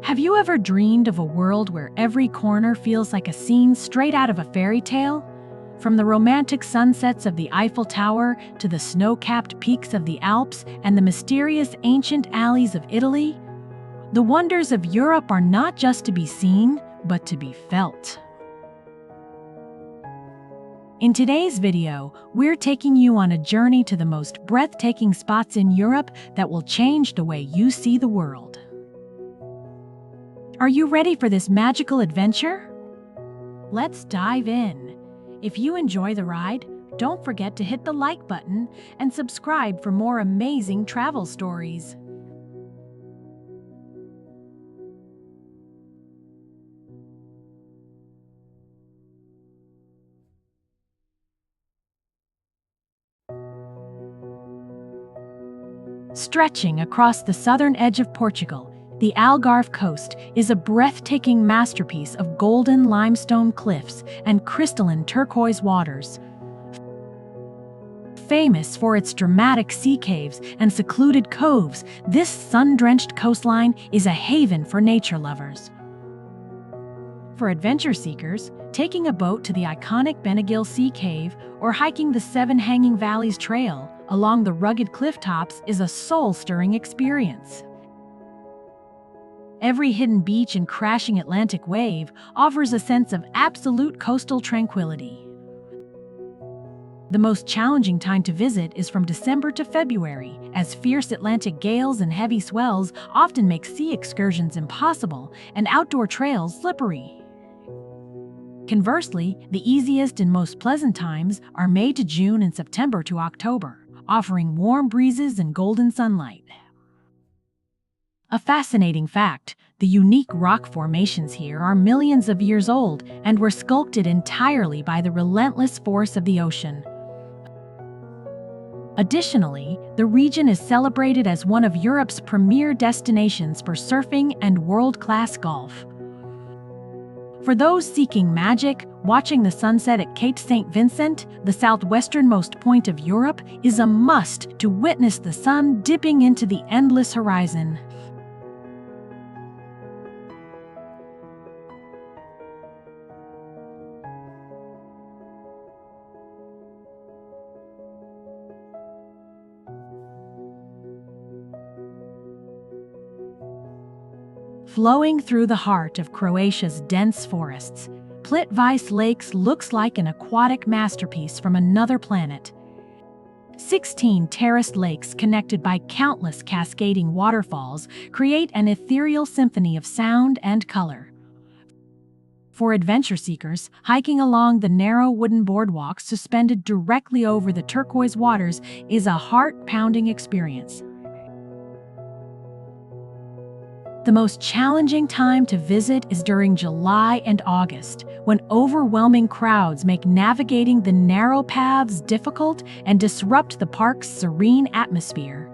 Have you ever dreamed of a world where every corner feels like a scene straight out of a fairy tale? From the romantic sunsets of the Eiffel Tower to the snow-capped peaks of the Alps and the mysterious ancient alleys of Italy, the wonders of Europe are not just to be seen, but to be felt. In today's video, we're taking you on a journey to the most breathtaking spots in Europe that will change the way you see the world. Are you ready for this magical adventure? Let's dive in. If you enjoy the ride, don't forget to hit the like button and subscribe for more amazing travel stories. Stretching across the southern edge of Portugal, the Algarve coast is a breathtaking masterpiece of golden limestone cliffs and crystalline turquoise waters. Famous for its dramatic sea caves and secluded coves, this sun-drenched coastline is a haven for nature lovers. For adventure seekers, taking a boat to the iconic Benagil Sea Cave or hiking the Seven Hanging Valleys Trail along the rugged cliff tops is a soul-stirring experience. Every hidden beach and crashing Atlantic wave offers a sense of absolute coastal tranquility. The most challenging time to visit is from December to February, as fierce Atlantic gales and heavy swells often make sea excursions impossible and outdoor trails slippery. Conversely, the easiest and most pleasant times are May to June and September to October, offering warm breezes and golden sunlight. A fascinating fact, the unique rock formations here are millions of years old and were sculpted entirely by the relentless force of the ocean. Additionally, the region is celebrated as one of Europe's premier destinations for surfing and world-class golf. For those seeking magic, watching the sunset at Cape St. Vincent, the southwesternmost point of Europe, is a must to witness the sun dipping into the endless horizon. Flowing through the heart of Croatia's dense forests, Plitvice Lakes looks like an aquatic masterpiece from another planet. 16 terraced lakes connected by countless cascading waterfalls create an ethereal symphony of sound and color. For adventure seekers, hiking along the narrow wooden boardwalks suspended directly over the turquoise waters is a heart-pounding experience. The most challenging time to visit is during July and August, when overwhelming crowds make navigating the narrow paths difficult and disrupt the park's serene atmosphere.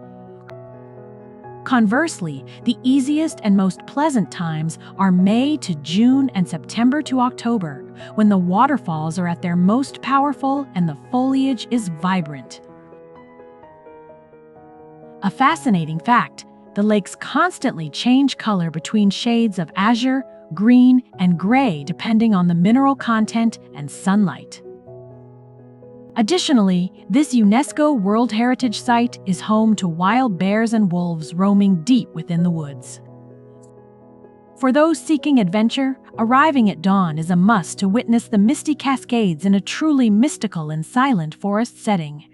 Conversely, the easiest and most pleasant times are May to June and September to October, when the waterfalls are at their most powerful and the foliage is vibrant. A fascinating fact, the lakes constantly change color between shades of azure, green, and gray depending on the mineral content and sunlight. Additionally, this UNESCO World Heritage Site is home to wild bears and wolves roaming deep within the woods. For those seeking adventure, arriving at dawn is a must to witness the misty cascades in a truly mystical and silent forest setting.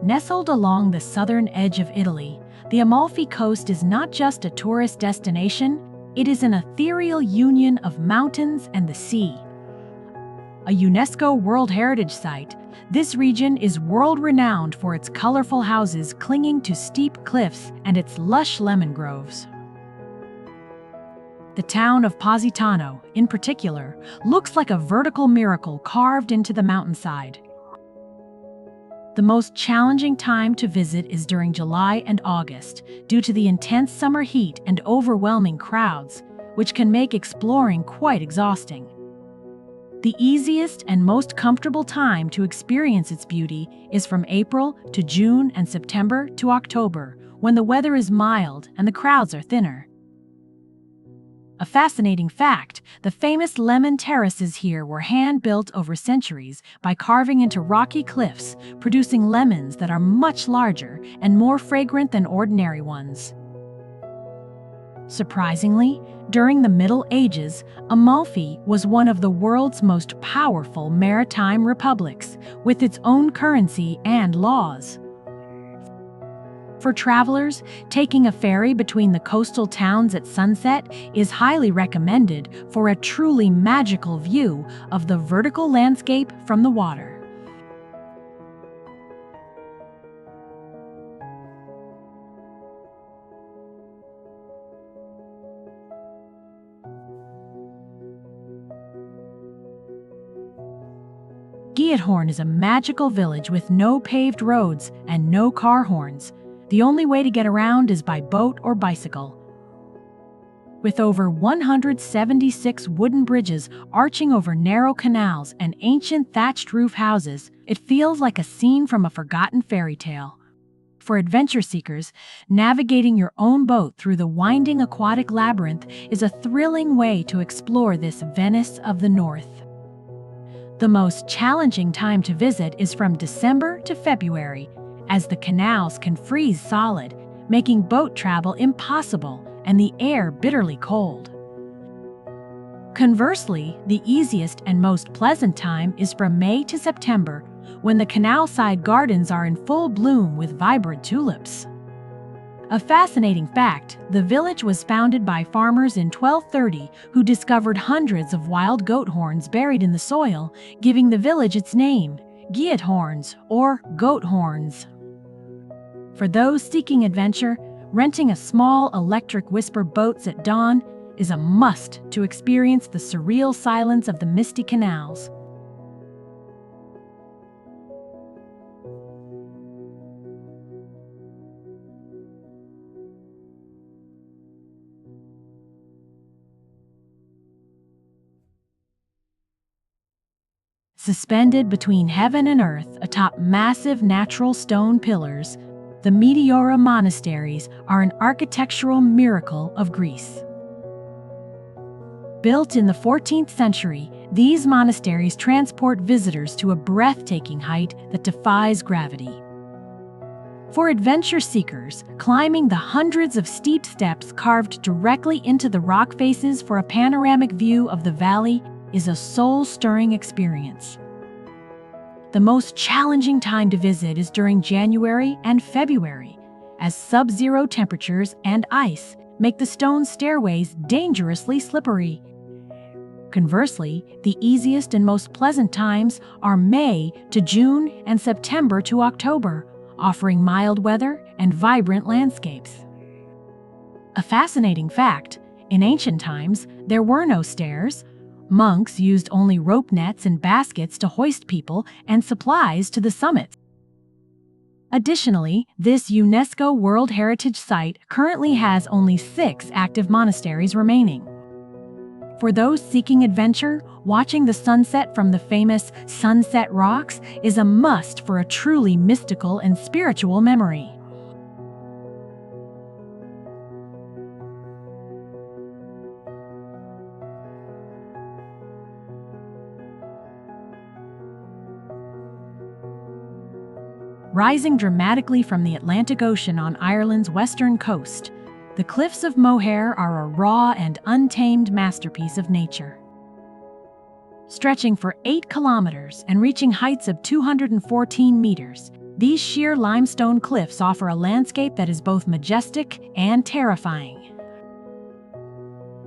Nestled along the southern edge of Italy, the Amalfi Coast is not just a tourist destination, it is an ethereal union of mountains and the sea. A UNESCO World Heritage Site, this region is world-renowned for its colorful houses clinging to steep cliffs and its lush lemon groves. The town of Positano, in particular, looks like a vertical miracle carved into the mountainside. The most challenging time to visit is during July and August, due to the intense summer heat and overwhelming crowds, which can make exploring quite exhausting. The easiest and most comfortable time to experience its beauty is from April to June and September to October, when the weather is mild and the crowds are thinner. A fascinating fact, the famous lemon terraces here were hand-built over centuries by carving into rocky cliffs, producing lemons that are much larger and more fragrant than ordinary ones. Surprisingly, during the Middle Ages, Amalfi was one of the world's most powerful maritime republics, with its own currency and laws. For travelers, taking a ferry between the coastal towns at sunset is highly recommended for a truly magical view of the vertical landscape from the water. Giethorn is a magical village with no paved roads and no car horns. The only way to get around is by boat or bicycle. With over 176 wooden bridges arching over narrow canals and ancient thatched roof houses, it feels like a scene from a forgotten fairy tale. For adventure seekers, navigating your own boat through the winding aquatic labyrinth is a thrilling way to explore this Venice of the North. The most challenging time to visit is from December to February, as the canals can freeze solid, making boat travel impossible and the air bitterly cold. Conversely, the easiest and most pleasant time is from May to September, when the canal-side gardens are in full bloom with vibrant tulips. A fascinating fact, the village was founded by farmers in 1230 who discovered hundreds of wild goat horns buried in the soil, giving the village its name, Giethorns, or goat horns. For those seeking adventure, renting a small electric whisper boats at dawn is a must to experience the surreal silence of the misty canals. Suspended between heaven and earth atop massive natural stone pillars, the Meteora monasteries are an architectural miracle of Greece. Built in the 14th century, these monasteries transport visitors to a breathtaking height that defies gravity. For adventure seekers, climbing the hundreds of steep steps carved directly into the rock faces for a panoramic view of the valley is a soul-stirring experience. The most challenging time to visit is during January and February, as sub-zero temperatures and ice make the stone stairways dangerously slippery. Conversely, the easiest and most pleasant times are May to June and September to October, offering mild weather and vibrant landscapes. A fascinating fact, in ancient times, there were no stairs. Monks used only rope nets and baskets to hoist people and supplies to the summits. Additionally, this UNESCO World Heritage Site currently has only 6 active monasteries remaining. For those seeking adventure, watching the sunset from the famous Sunset Rocks is a must for a truly mystical and spiritual memory. Rising dramatically from the Atlantic Ocean on Ireland's western coast, the cliffs of Moher are a raw and untamed masterpiece of nature. Stretching for 8 kilometers and reaching heights of 214 meters, these sheer limestone cliffs offer a landscape that is both majestic and terrifying.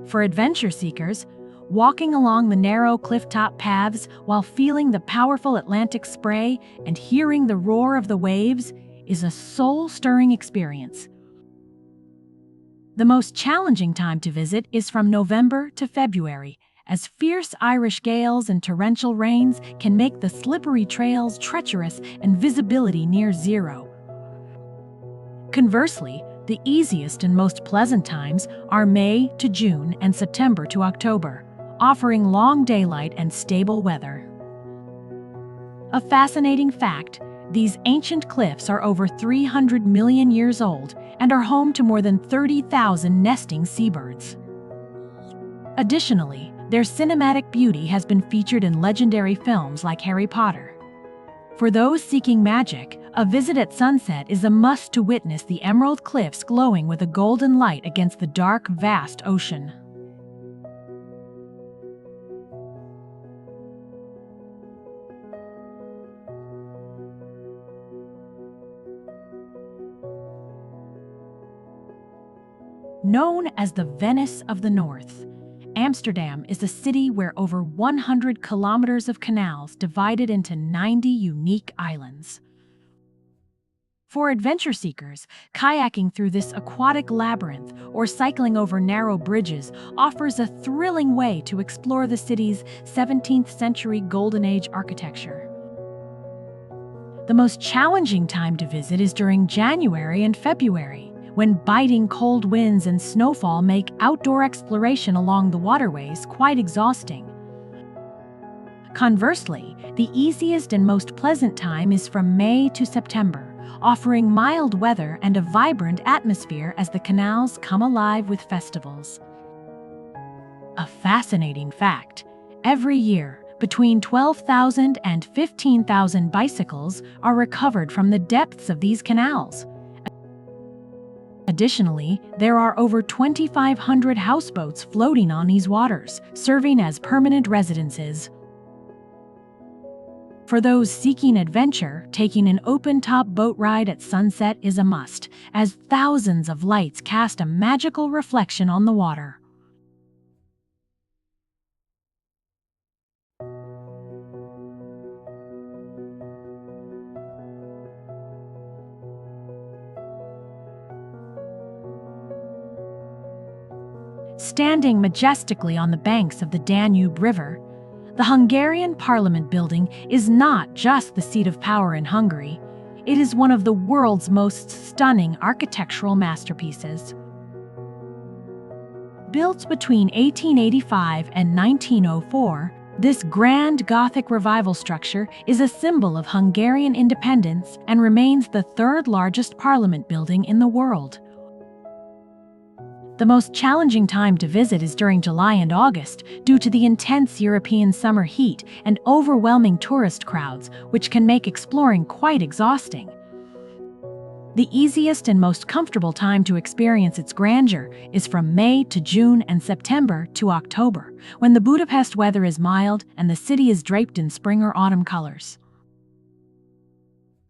For adventure seekers, walking along the narrow clifftop paths while feeling the powerful Atlantic spray and hearing the roar of the waves is a soul-stirring experience. The most challenging time to visit is from November to February, as fierce Irish gales and torrential rains can make the slippery trails treacherous and visibility near zero. Conversely, the easiest and most pleasant times are May to June and September to October, offering long daylight and stable weather. A fascinating fact: these ancient cliffs are over 300 million years old and are home to more than 30,000 nesting seabirds. Additionally, their cinematic beauty has been featured in legendary films like Harry Potter. For those seeking magic, a visit at sunset is a must to witness the emerald cliffs glowing with a golden light against the dark, vast ocean. Known as the Venice of the North, Amsterdam is a city where over 100 kilometers of canals divided into 90 unique islands. For adventure seekers, kayaking through this aquatic labyrinth or cycling over narrow bridges offers a thrilling way to explore the city's 17th century Golden Age architecture. The most challenging time to visit is during January and February, when biting cold winds and snowfall make outdoor exploration along the waterways quite exhausting. Conversely, the easiest and most pleasant time is from May to September, offering mild weather and a vibrant atmosphere as the canals come alive with festivals. A fascinating fact: every year, between 12,000 and 15,000 bicycles are recovered from the depths of these canals. Additionally, there are over 2,500 houseboats floating on these waters, serving as permanent residences. For those seeking adventure, taking an open-top boat ride at sunset is a must, as thousands of lights cast a magical reflection on the water. Standing majestically on the banks of the Danube River, the Hungarian Parliament building is not just the seat of power in Hungary, it is one of the world's most stunning architectural masterpieces. Built between 1885 and 1904, this grand Gothic revival structure is a symbol of Hungarian independence and remains the third largest parliament building in the world. The most challenging time to visit is during July and August due to the intense European summer heat and overwhelming tourist crowds, which can make exploring quite exhausting. The easiest and most comfortable time to experience its grandeur is from May to June and September to October, when the Budapest weather is mild and the city is draped in spring or autumn colors.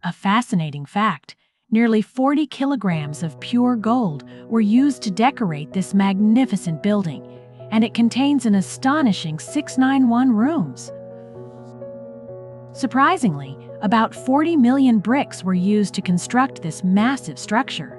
A fascinating fact: nearly 40 kilograms of pure gold were used to decorate this magnificent building, and it contains an astonishing 691 rooms. Surprisingly, about 40 million bricks were used to construct this massive structure.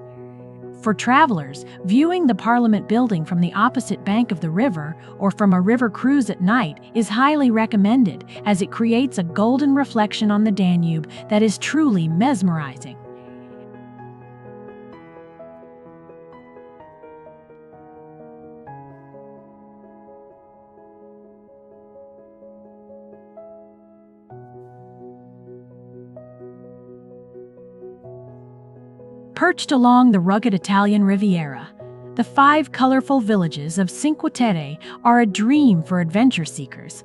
For travelers, viewing the Parliament building from the opposite bank of the river or from a river cruise at night is highly recommended, as it creates a golden reflection on the Danube that is truly mesmerizing. Perched along the rugged Italian Riviera, the 5 colorful villages of Cinque Terre are a dream for adventure seekers.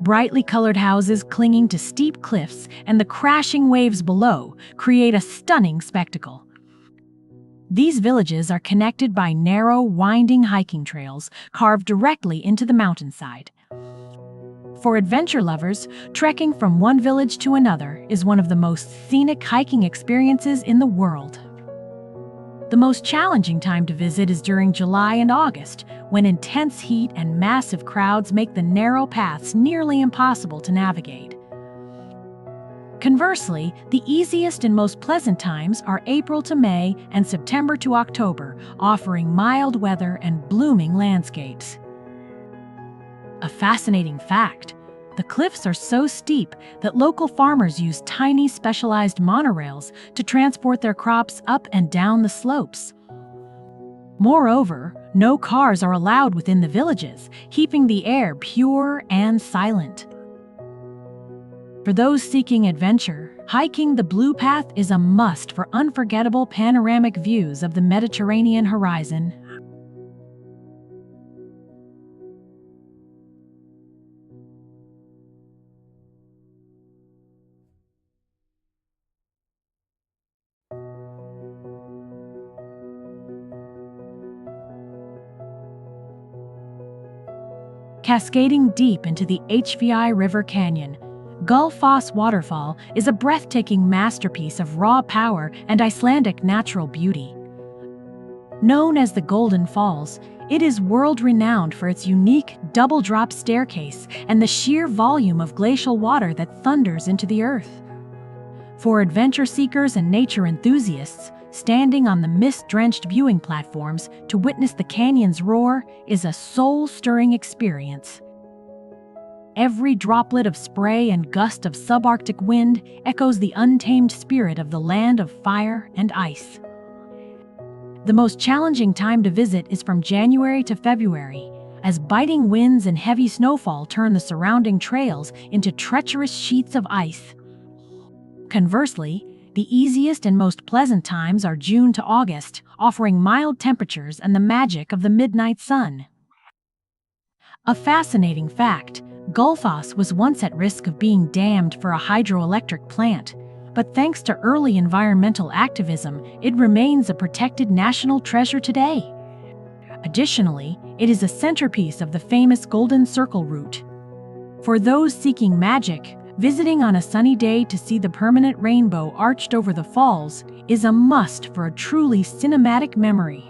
Brightly colored houses clinging to steep cliffs and the crashing waves below create a stunning spectacle. These villages are connected by narrow, winding hiking trails carved directly into the mountainside. For adventure lovers, trekking from one village to another is one of the most scenic hiking experiences in the world. The most challenging time to visit is during July and August, when intense heat and massive crowds make the narrow paths nearly impossible to navigate. Conversely, the easiest and most pleasant times are April to May and September to October, offering mild weather and blooming landscapes. fascinating fact: the cliffs are so steep that local farmers use tiny specialized monorails to transport their crops up and down the slopes. Moreover, no cars are allowed within the villages, keeping the air pure and silent. For those seeking adventure, hiking the Blue Path is a must for unforgettable panoramic views of the Mediterranean horizon. Cascading deep into the HVI River Canyon, Gullfoss Waterfall is a breathtaking masterpiece of raw power and Icelandic natural beauty. Known as the Golden Falls, it is world-renowned for its unique double-drop staircase and the sheer volume of glacial water that thunders into the earth. For adventure seekers and nature enthusiasts, standing on the mist-drenched viewing platforms to witness the canyon's roar is a soul-stirring experience. Every droplet of spray and gust of subarctic wind echoes the untamed spirit of the land of fire and ice. The most challenging time to visit is from January to February, as biting winds and heavy snowfall turn the surrounding trails into treacherous sheets of ice. Conversely, the easiest and most pleasant times are June to August, offering mild temperatures and the magic of the midnight sun. A fascinating fact: Gullfoss was once at risk of being dammed for a hydroelectric plant, but thanks to early environmental activism, it remains a protected national treasure today. Additionally, it is a centerpiece of the famous Golden Circle route. For those seeking magic, visiting on a sunny day to see the permanent rainbow arched over the falls is a must for a truly cinematic memory.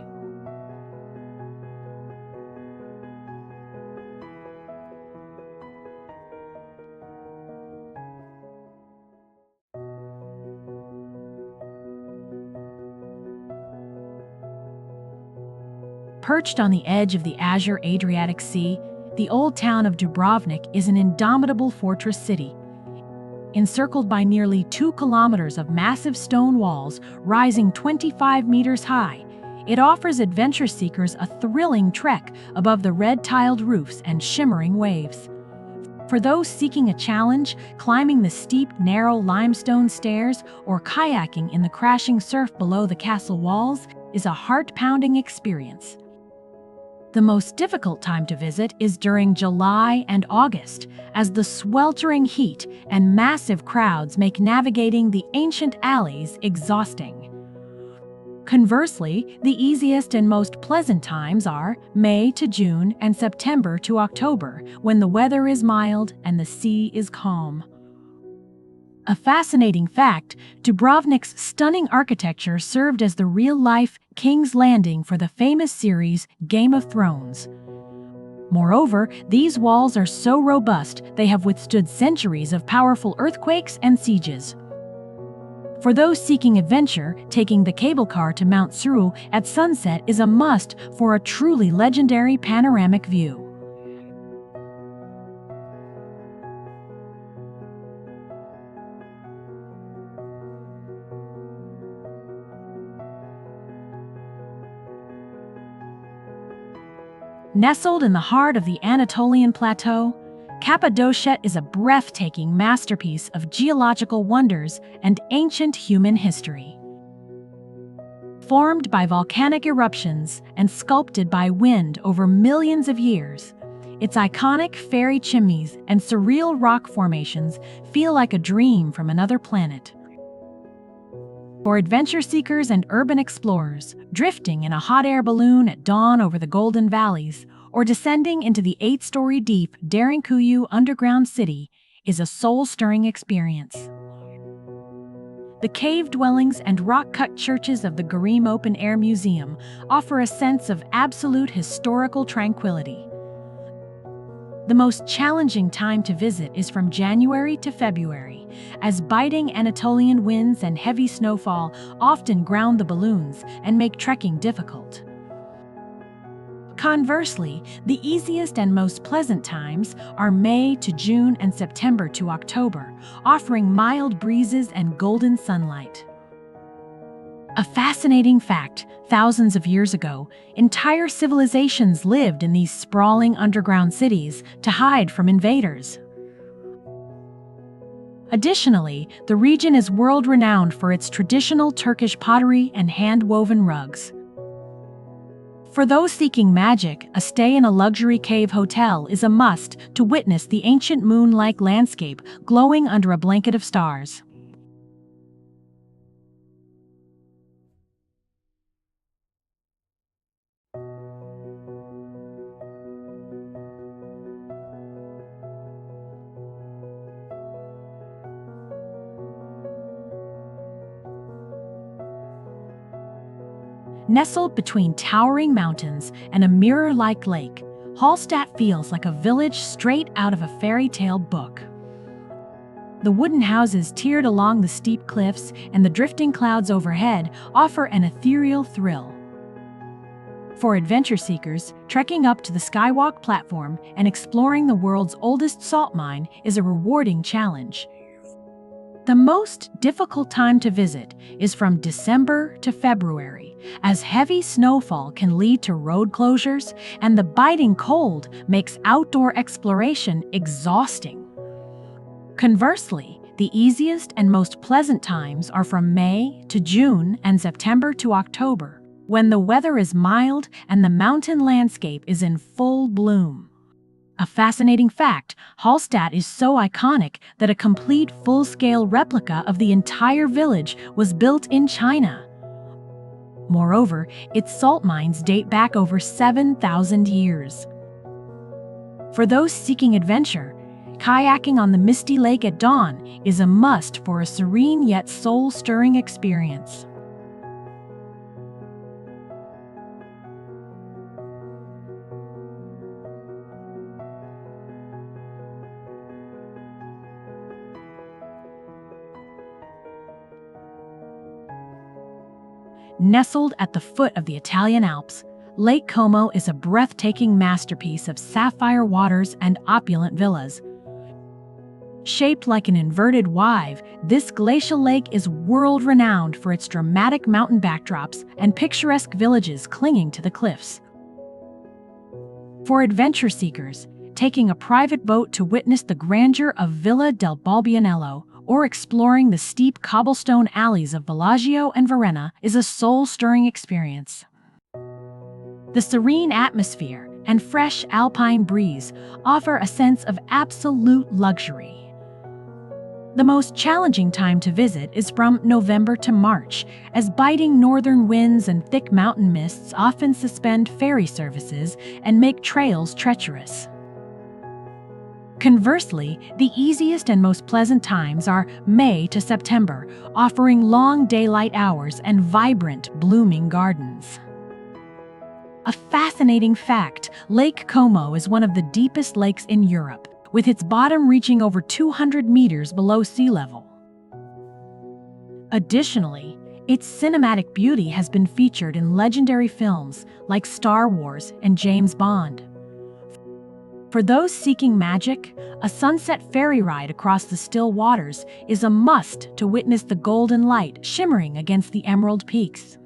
Perched on the edge of the azure Adriatic Sea, the old town of Dubrovnik is an indomitable fortress city. Encircled by nearly 2 kilometers of massive stone walls rising 25 meters high, it offers adventure seekers a thrilling trek above the red-tiled roofs and shimmering waves. For those seeking a challenge, climbing the steep, narrow limestone stairs or kayaking in the crashing surf below the castle walls is a heart-pounding experience. The most difficult time to visit is during July and August, as the sweltering heat and massive crowds make navigating the ancient alleys exhausting. Conversely, the easiest and most pleasant times are May to June and September to October, when the weather is mild and the sea is calm. A fascinating fact: Dubrovnik's stunning architecture served as the real-life King's Landing for the famous series Game of Thrones. Moreover, these walls are so robust they have withstood centuries of powerful earthquakes and sieges. For those seeking adventure, taking the cable car to Mount Suru at sunset is a must for a truly legendary panoramic view. Nestled in the heart of the Anatolian Plateau, Cappadocia is a breathtaking masterpiece of geological wonders and ancient human history. Formed by volcanic eruptions and sculpted by wind over millions of years, its iconic fairy chimneys and surreal rock formations feel like a dream from another planet. For adventure seekers and urban explorers, drifting in a hot air balloon at dawn over the Golden Valleys or descending into the 8-story deep Derinkuyu underground city is a soul-stirring experience. The cave dwellings and rock-cut churches of the Garim Open Air Museum offer a sense of absolute historical tranquility. The most challenging time to visit is from January to February, as biting Anatolian winds and heavy snowfall often ground the balloons and make trekking difficult. Conversely, the easiest and most pleasant times are May to June and September to October, offering mild breezes and golden sunlight. A fascinating fact, thousands of years ago, entire civilizations lived in these sprawling underground cities to hide from invaders. Additionally, the region is world-renowned for its traditional Turkish pottery and hand-woven rugs. For those seeking magic, a stay in a luxury cave hotel is a must to witness the ancient moon-like landscape glowing under a blanket of stars. Nestled between towering mountains and a mirror-like lake, Hallstatt feels like a village straight out of a fairy tale book. The wooden houses tiered along the steep cliffs and the drifting clouds overhead offer an ethereal thrill. For adventure seekers, trekking up to the Skywalk platform and exploring the world's oldest salt mine is a rewarding challenge. The most difficult time to visit is from December to February, as heavy snowfall can lead to road closures and the biting cold makes outdoor exploration exhausting. Conversely, the easiest and most pleasant times are from May to June and September to October, when the weather is mild and the mountain landscape is in full bloom. A fascinating fact, Hallstatt is so iconic that a complete full-scale replica of the entire village was built in China. Moreover, its salt mines date back over 7,000 years. For those seeking adventure, kayaking on the misty lake at dawn is a must for a serene yet soul-stirring experience. Nestled at the foot of the Italian Alps, Lake Como is a breathtaking masterpiece of sapphire waters and opulent villas. Shaped like an inverted Y, this glacial lake is world-renowned for its dramatic mountain backdrops and picturesque villages clinging to the cliffs. For adventure seekers, taking a private boat to witness the grandeur of Villa del Balbianello or exploring the steep cobblestone alleys of Bellagio and Varenna is a soul-stirring experience. The serene atmosphere and fresh Alpine breeze offer a sense of absolute luxury. The most challenging time to visit is from November to March, as biting northern winds and thick mountain mists often suspend ferry services and make trails treacherous. Conversely, the easiest and most pleasant times are May to September, offering long daylight hours and vibrant, blooming gardens. A fascinating fact, Lake Como is one of the deepest lakes in Europe, with its bottom reaching over 200 meters below sea level. Additionally, its cinematic beauty has been featured in legendary films like Star Wars and James Bond. For those seeking magic, a sunset ferry ride across the still waters is a must to witness the golden light shimmering against the emerald peaks.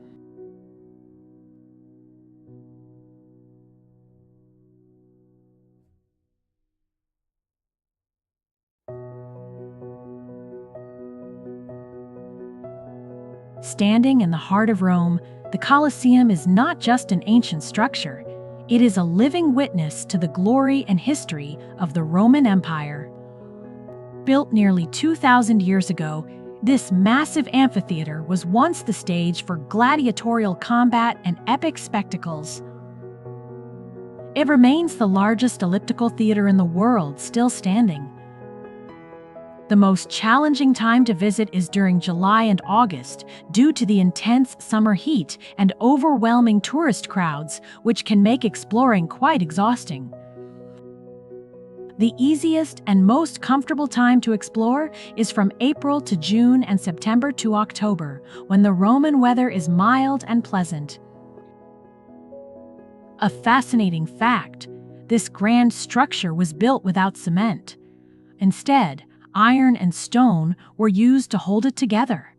Standing in the heart of Rome, the Colosseum is not just an ancient structure. It is a living witness to the glory and history of the Roman Empire. Built nearly 2,000 years ago, this massive amphitheater was once the stage for gladiatorial combat and epic spectacles. It remains the largest elliptical theater in the world, still standing. The most challenging time to visit is during July and August due to the intense summer heat and overwhelming tourist crowds, which can make exploring quite exhausting. The easiest and most comfortable time to explore is from April to June and September to October, when the Roman weather is mild and pleasant. A fascinating fact: this grand structure was built without cement. Instead, iron and stone were used to hold it together.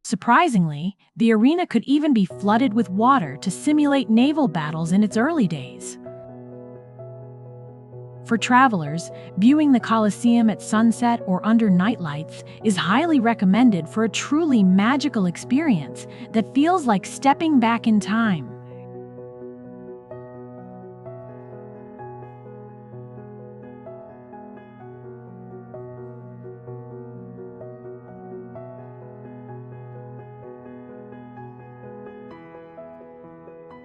Surprisingly, the arena could even be flooded with water to simulate naval battles in its early days. For travelers, viewing the Colosseum at sunset or under nightlights is highly recommended for a truly magical experience that feels like stepping back in time.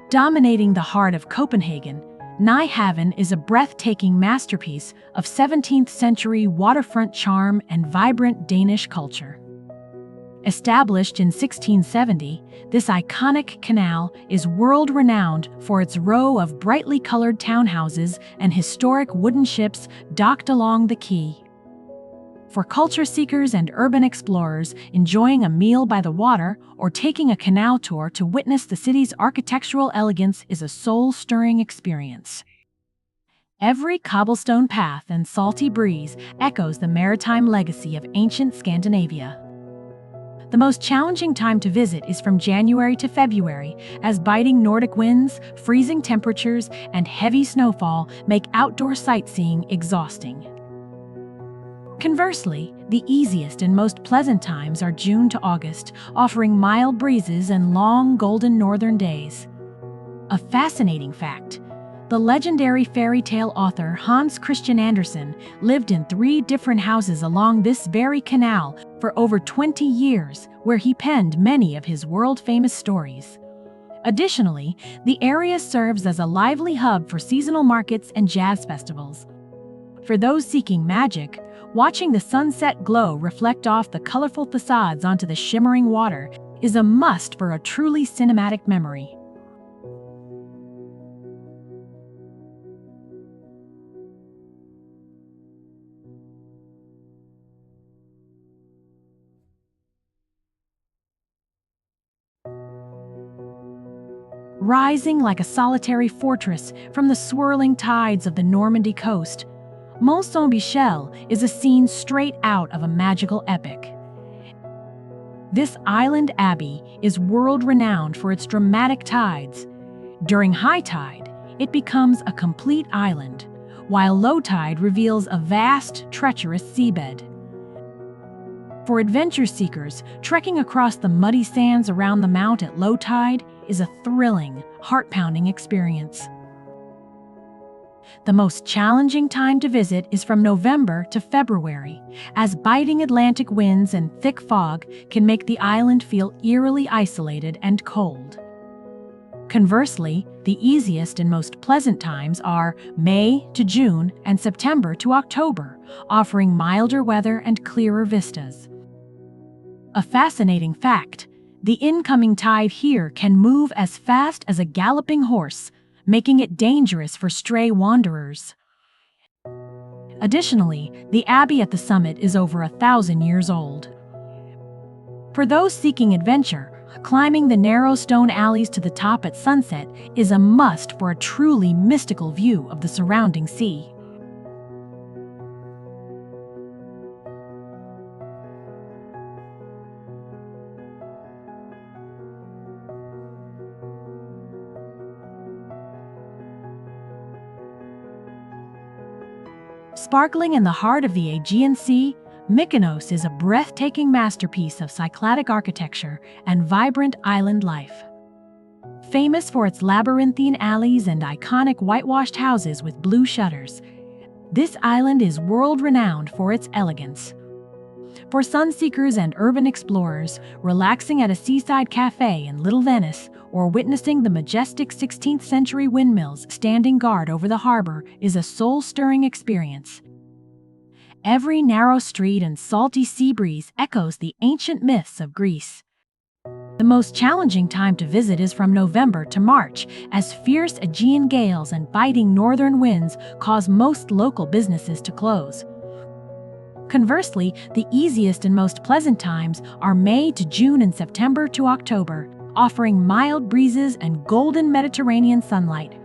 Dominating the heart of Copenhagen, Nyhavn is a breathtaking masterpiece of 17th-century waterfront charm and vibrant Danish culture. Established in 1670, this iconic canal is world-renowned for its row of brightly colored townhouses and historic wooden ships docked along the quay. For culture seekers and urban explorers enjoying a meal by the water or taking a canal tour to witness the city's architectural elegance is a soul-stirring experience. Every cobblestone path and salty breeze echoes the maritime legacy of ancient Scandinavia. The most challenging time to visit is from January to February, as biting Nordic winds, freezing temperatures, and heavy snowfall make outdoor sightseeing exhausting. Conversely, the easiest and most pleasant times are June to August, offering mild breezes and long golden northern days. A fascinating fact: the legendary fairy tale author Hans Christian Andersen lived in 3 different houses along this very canal for over 20 years, where he penned many of his world-famous stories. Additionally, the area serves as a lively hub for seasonal markets and jazz festivals. For those seeking magic, watching the sunset glow reflect off the colorful facades onto the shimmering water is a must for a truly cinematic memory. Rising like a solitary fortress from the swirling tides of the Normandy coast, Mont Saint-Michel is a scene straight out of a magical epic. This island abbey is world-renowned for its dramatic tides. During high tide, it becomes a complete island, while low tide reveals a vast, treacherous seabed. For adventure seekers, trekking across the muddy sands around the mount at low tide is a thrilling, heart-pounding experience. The most challenging time to visit is from November to February, as biting Atlantic winds and thick fog can make the island feel eerily isolated and cold. Conversely, the easiest and most pleasant times are May to June and September to October, offering milder weather and clearer vistas. A fascinating fact: the incoming tide here can move as fast as a galloping horse, making it dangerous for stray wanderers. Additionally, the abbey at the summit is over 1,000 years old. For those seeking adventure, climbing the narrow stone alleys to the top at sunset is a must for a truly mystical view of the surrounding sea. Sparkling in the heart of the Aegean Sea, Mykonos is a breathtaking masterpiece of Cycladic architecture and vibrant island life. Famous for its labyrinthine alleys and iconic whitewashed houses with blue shutters, this island is world-renowned for its elegance. For sun-seekers and urban explorers, relaxing at a seaside cafe in Little Venice or witnessing the majestic 16th-century windmills standing guard over the harbor is a soul-stirring experience. Every narrow street and salty sea breeze echoes the ancient myths of Greece. The most challenging time to visit is from November to March, as fierce Aegean gales and biting northern winds cause most local businesses to close. Conversely, the easiest and most pleasant times are May to June and September to October, offering mild breezes and golden Mediterranean sunlight.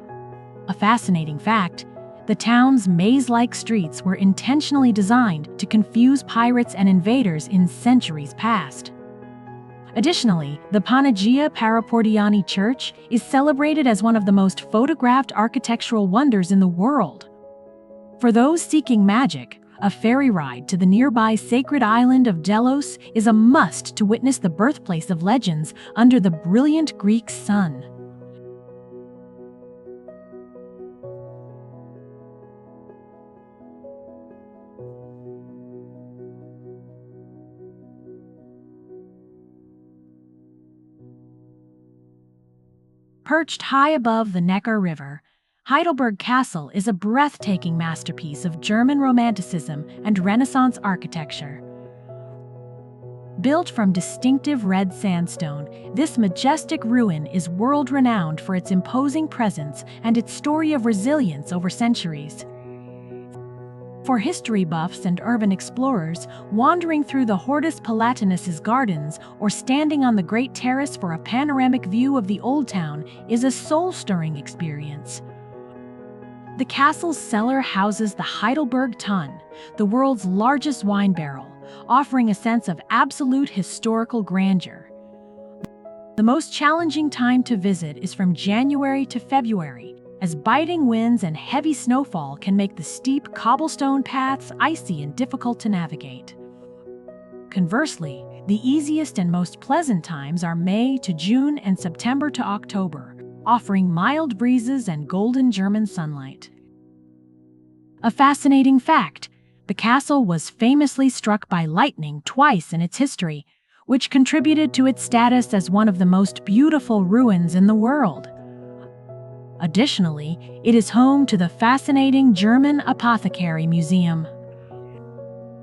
A fascinating fact: the town's maze-like streets were intentionally designed to confuse pirates and invaders in centuries past. Additionally, the Panagia Paraportiani Church is celebrated as one of the most photographed architectural wonders in the world. For those seeking magic, a ferry ride to the nearby sacred island of Delos is a must to witness the birthplace of legends under the brilliant Greek sun. Perched high above the Neckar River, Heidelberg Castle is a breathtaking masterpiece of German Romanticism and Renaissance architecture. Built from distinctive red sandstone, this majestic ruin is world-renowned for its imposing presence and its story of resilience over centuries. For history buffs and urban explorers, wandering through the Hortus Palatinus's gardens or standing on the Great Terrace for a panoramic view of the Old Town is a soul-stirring experience. The castle's cellar houses the Heidelberg Tun, the world's largest wine barrel, offering a sense of absolute historical grandeur. The most challenging time to visit is from January to February, as biting winds and heavy snowfall can make the steep cobblestone paths icy and difficult to navigate. Conversely, the easiest and most pleasant times are May to June and September to October, offering mild breezes and golden German sunlight. A fascinating fact: the castle was famously struck by lightning twice in its history, which contributed to its status as one of the most beautiful ruins in the world. Additionally, it is home to the fascinating German Apothecary Museum.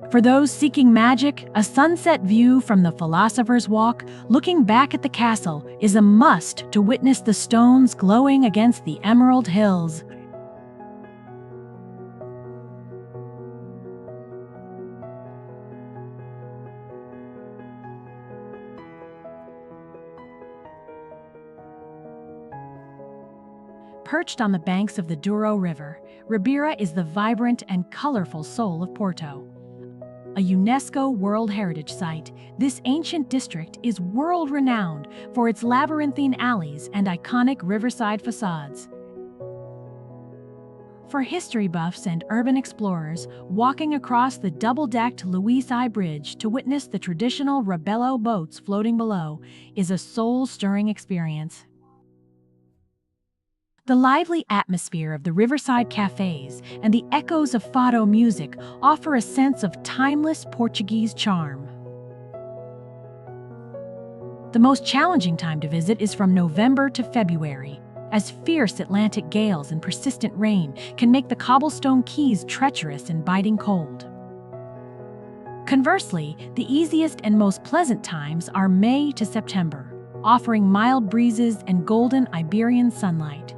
For those seeking magic, a sunset view from the Philosopher's Walk, looking back at the castle, is a must to witness the stones glowing against the emerald hills. Perched on the banks of the Douro River, Ribeira is the vibrant and colorful soul of Porto. A UNESCO World Heritage Site, this ancient district is world-renowned for its labyrinthine alleys and iconic riverside facades. For history buffs and urban explorers, walking across the double-decked Luís I Bridge to witness the traditional Rabello boats floating below is a soul-stirring experience. The lively atmosphere of the riverside cafes and the echoes of fado music offer a sense of timeless Portuguese charm. The most challenging time to visit is from November to February, as fierce Atlantic gales and persistent rain can make the cobblestone quays treacherous and biting cold. Conversely, the easiest and most pleasant times are May to September, offering mild breezes and golden Iberian sunlight.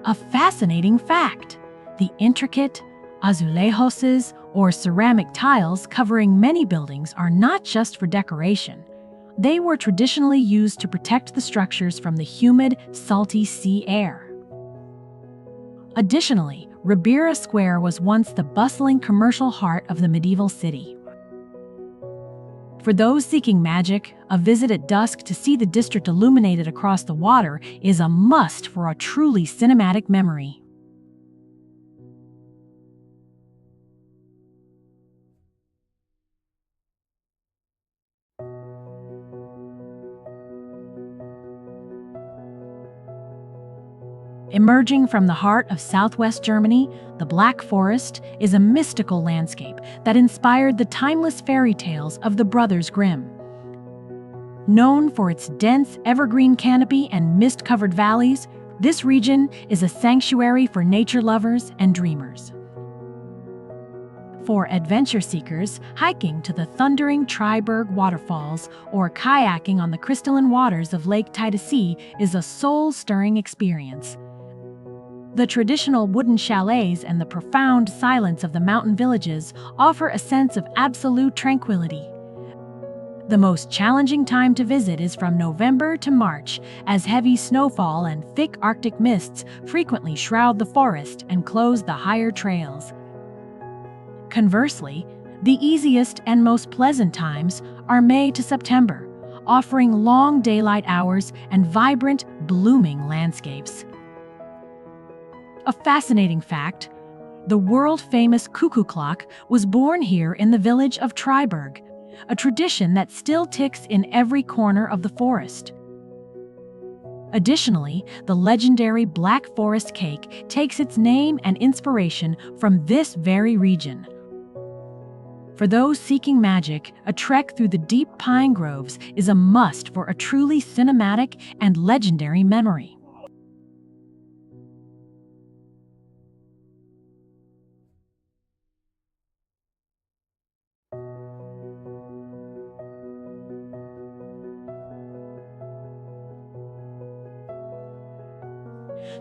A fascinating fact: the intricate azulejos, or ceramic tiles covering many buildings, are not just for decoration. They were traditionally used to protect the structures from the humid, salty sea air. Additionally, Ribeira Square was once the bustling commercial heart of the medieval city. For those seeking magic, a visit at dusk to see the district illuminated across the water is a must for a truly cinematic memory. Emerging from the heart of southwest Germany, the Black Forest is a mystical landscape that inspired the timeless fairy tales of the Brothers Grimm. Known for its dense evergreen canopy and mist-covered valleys, this region is a sanctuary for nature lovers and dreamers. For adventure seekers, hiking to the thundering Triberg waterfalls or kayaking on the crystalline waters of Lake Titisee is a soul-stirring experience. The traditional wooden chalets and the profound silence of the mountain villages offer a sense of absolute tranquility. The most challenging time to visit is from November to March, as heavy snowfall and thick Arctic mists frequently shroud the forest and close the higher trails. Conversely, the easiest and most pleasant times are May to September, offering long daylight hours and vibrant, blooming landscapes. A fascinating fact: the world-famous cuckoo clock was born here in the village of Triberg, a tradition that still ticks in every corner of the forest. Additionally, the legendary Black Forest cake takes its name and inspiration from this very region. For those seeking magic, a trek through the deep pine groves is a must for a truly cinematic and legendary memory.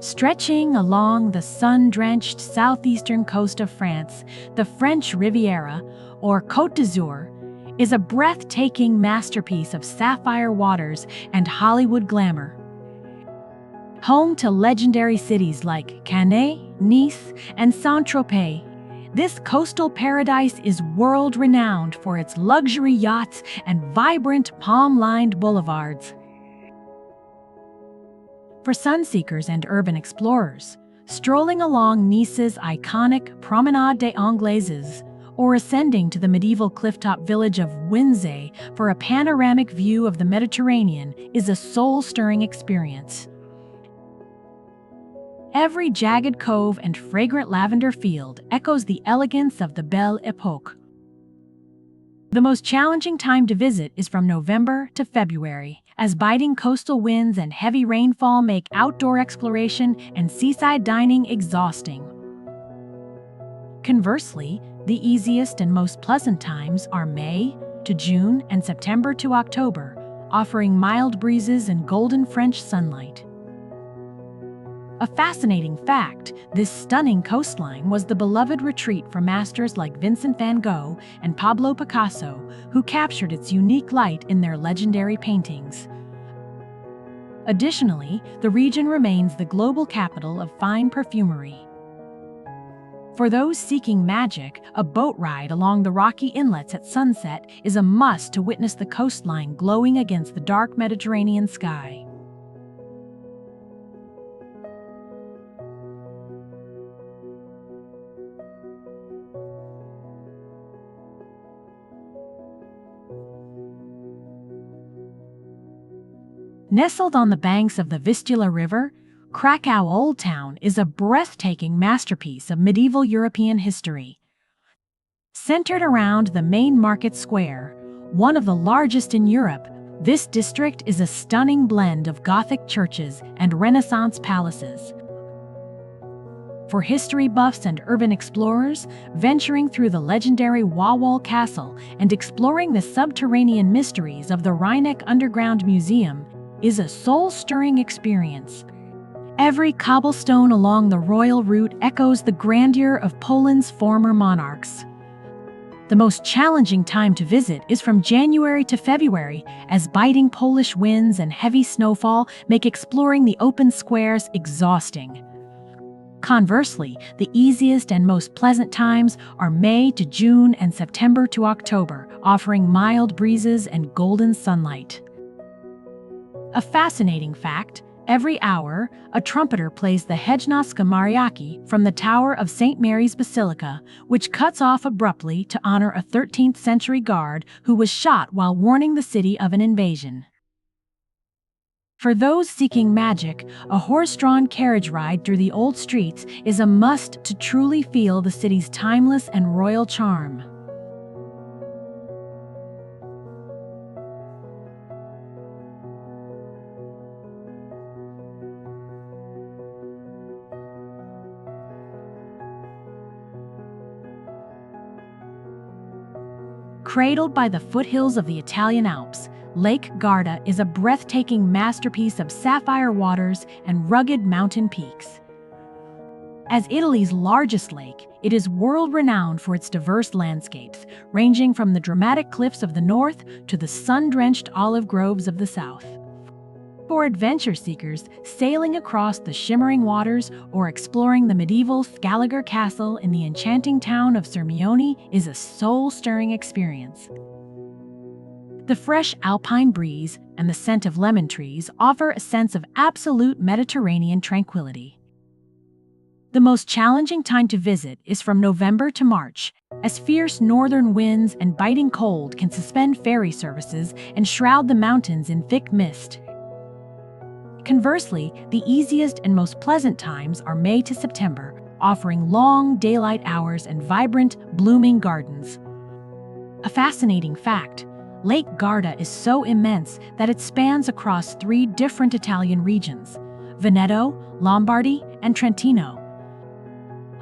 Stretching along the sun-drenched southeastern coast of France, the French Riviera, or Côte d'Azur, is a breathtaking masterpiece of sapphire waters and Hollywood glamour. Home to legendary cities like Canal, Nice, and Saint-Tropez, this coastal paradise is world-renowned for its luxury yachts and vibrant palm-lined boulevards. For sunseekers and urban explorers, strolling along Nice's iconic Promenade des Anglaises or ascending to the medieval clifftop village of Windsay for a panoramic view of the Mediterranean is a soul-stirring experience. Every jagged cove and fragrant lavender field echoes the elegance of the Belle Époque. The most challenging time to visit is from November to February, as biting coastal winds and heavy rainfall make outdoor exploration and seaside dining exhausting. Conversely, the easiest and most pleasant times are May to June and September to October, offering mild breezes and golden French sunlight. A fascinating fact: this stunning coastline was the beloved retreat for masters like Vincent van Gogh and Pablo Picasso, who captured its unique light in their legendary paintings. Additionally, the region remains the global capital of fine perfumery. For those seeking magic, a boat ride along the rocky inlets at sunset is a must to witness the coastline glowing against the dark Mediterranean sky. Nestled on the banks of the Vistula River, Krakow Old Town is a breathtaking masterpiece of medieval European history. Centered around the main market square, one of the largest in Europe, this district is a stunning blend of Gothic churches and Renaissance palaces. For history buffs and urban explorers, venturing through the legendary Wawel Castle and exploring the subterranean mysteries of the Rheineck Underground Museum is a soul-stirring experience. Every cobblestone along the royal route echoes the grandeur of Poland's former monarchs. The most challenging time to visit is from January to February, as biting Polish winds and heavy snowfall make exploring the open squares exhausting. Conversely, the easiest and most pleasant times are May to June and September to October, offering mild breezes and golden sunlight. A fascinating fact: every hour, a trumpeter plays the Hejnowska Mariachi from the tower of St. Mary's Basilica, which cuts off abruptly to honor a 13th-century guard who was shot while warning the city of an invasion. For those seeking magic, a horse-drawn carriage ride through the old streets is a must to truly feel the city's timeless and royal charm. Cradled by the foothills of the Italian Alps, Lake Garda is a breathtaking masterpiece of sapphire waters and rugged mountain peaks. As Italy's largest lake, it is world-renowned for its diverse landscapes, ranging from the dramatic cliffs of the north to the sun-drenched olive groves of the south. For adventure seekers, sailing across the shimmering waters or exploring the medieval Scaligere Castle in the enchanting town of Sirmione is a soul-stirring experience. The fresh Alpine breeze and the scent of lemon trees offer a sense of absolute Mediterranean tranquility. The most challenging time to visit is from November to March, as fierce northern winds and biting cold can suspend ferry services and shroud the mountains in thick mist. Conversely, the easiest and most pleasant times are May to September, offering long daylight hours and vibrant, blooming gardens. A fascinating fact: Lake Garda is so immense that it spans across 3 different Italian regions: Veneto, Lombardy, and Trentino.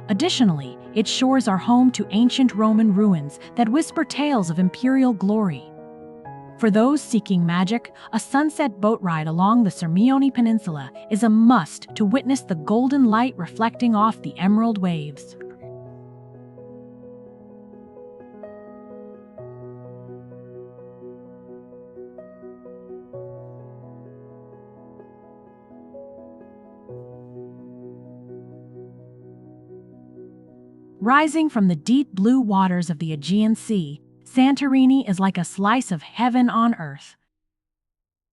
Additionally, its shores are home to ancient Roman ruins that whisper tales of imperial glory. For those seeking magic, a sunset boat ride along the Sirmione Peninsula is a must to witness the golden light reflecting off the emerald waves. Rising from the deep blue waters of the Aegean Sea, Santorini is like a slice of heaven on earth.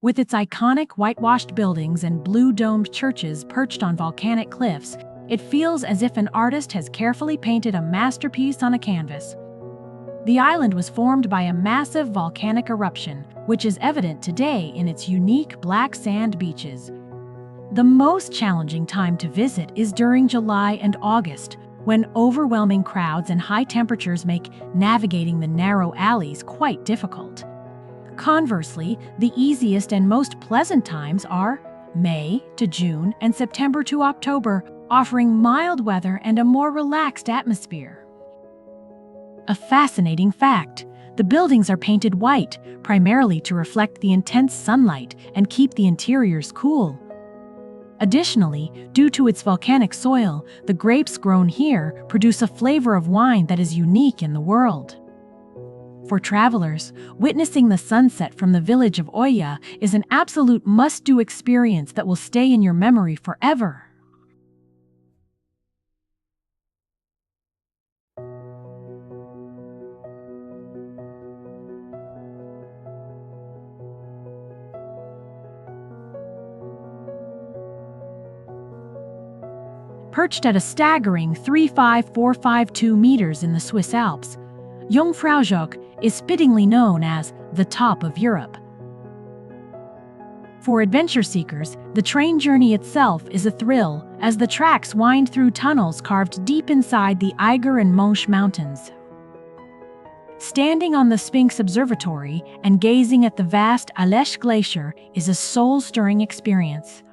With its iconic whitewashed buildings and blue-domed churches perched on volcanic cliffs, it feels as if an artist has carefully painted a masterpiece on a canvas. The island was formed by a massive volcanic eruption, which is evident today in its unique black sand beaches. The most challenging time to visit is during July and August, when overwhelming crowds and high temperatures make navigating the narrow alleys quite difficult. Conversely, the easiest and most pleasant times are May to June and September to October, offering mild weather and a more relaxed atmosphere. A fascinating fact: the buildings are painted white, primarily to reflect the intense sunlight and keep the interiors cool. Additionally, due to its volcanic soil, the grapes grown here produce a flavor of wine that is unique in the world. For travelers, witnessing the sunset from the village of Oia is an absolute must-do experience that will stay in your memory forever. Perched at a staggering 35452 meters in the Swiss Alps, Jungfraujoch is fittingly known as the top of Europe. For adventure seekers, the train journey itself is a thrill, as the tracks wind through tunnels carved deep inside the Eiger and Monch mountains. Standing on the Sphinx Observatory and gazing at the vast Alesh Glacier is a soul-stirring experience.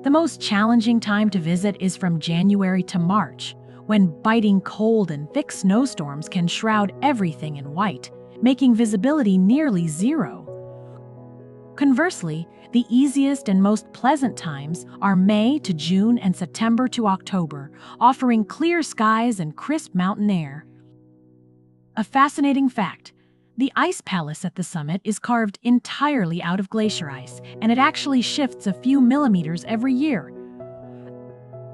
The most challenging time to visit is from January to March, when biting cold and thick snowstorms can shroud everything in white, making visibility nearly zero. Conversely, the easiest and most pleasant times are May to June and September to October, offering clear skies and crisp mountain air. A fascinating fact: the ice palace at the summit is carved entirely out of glacier ice, and it actually shifts a few millimeters every year.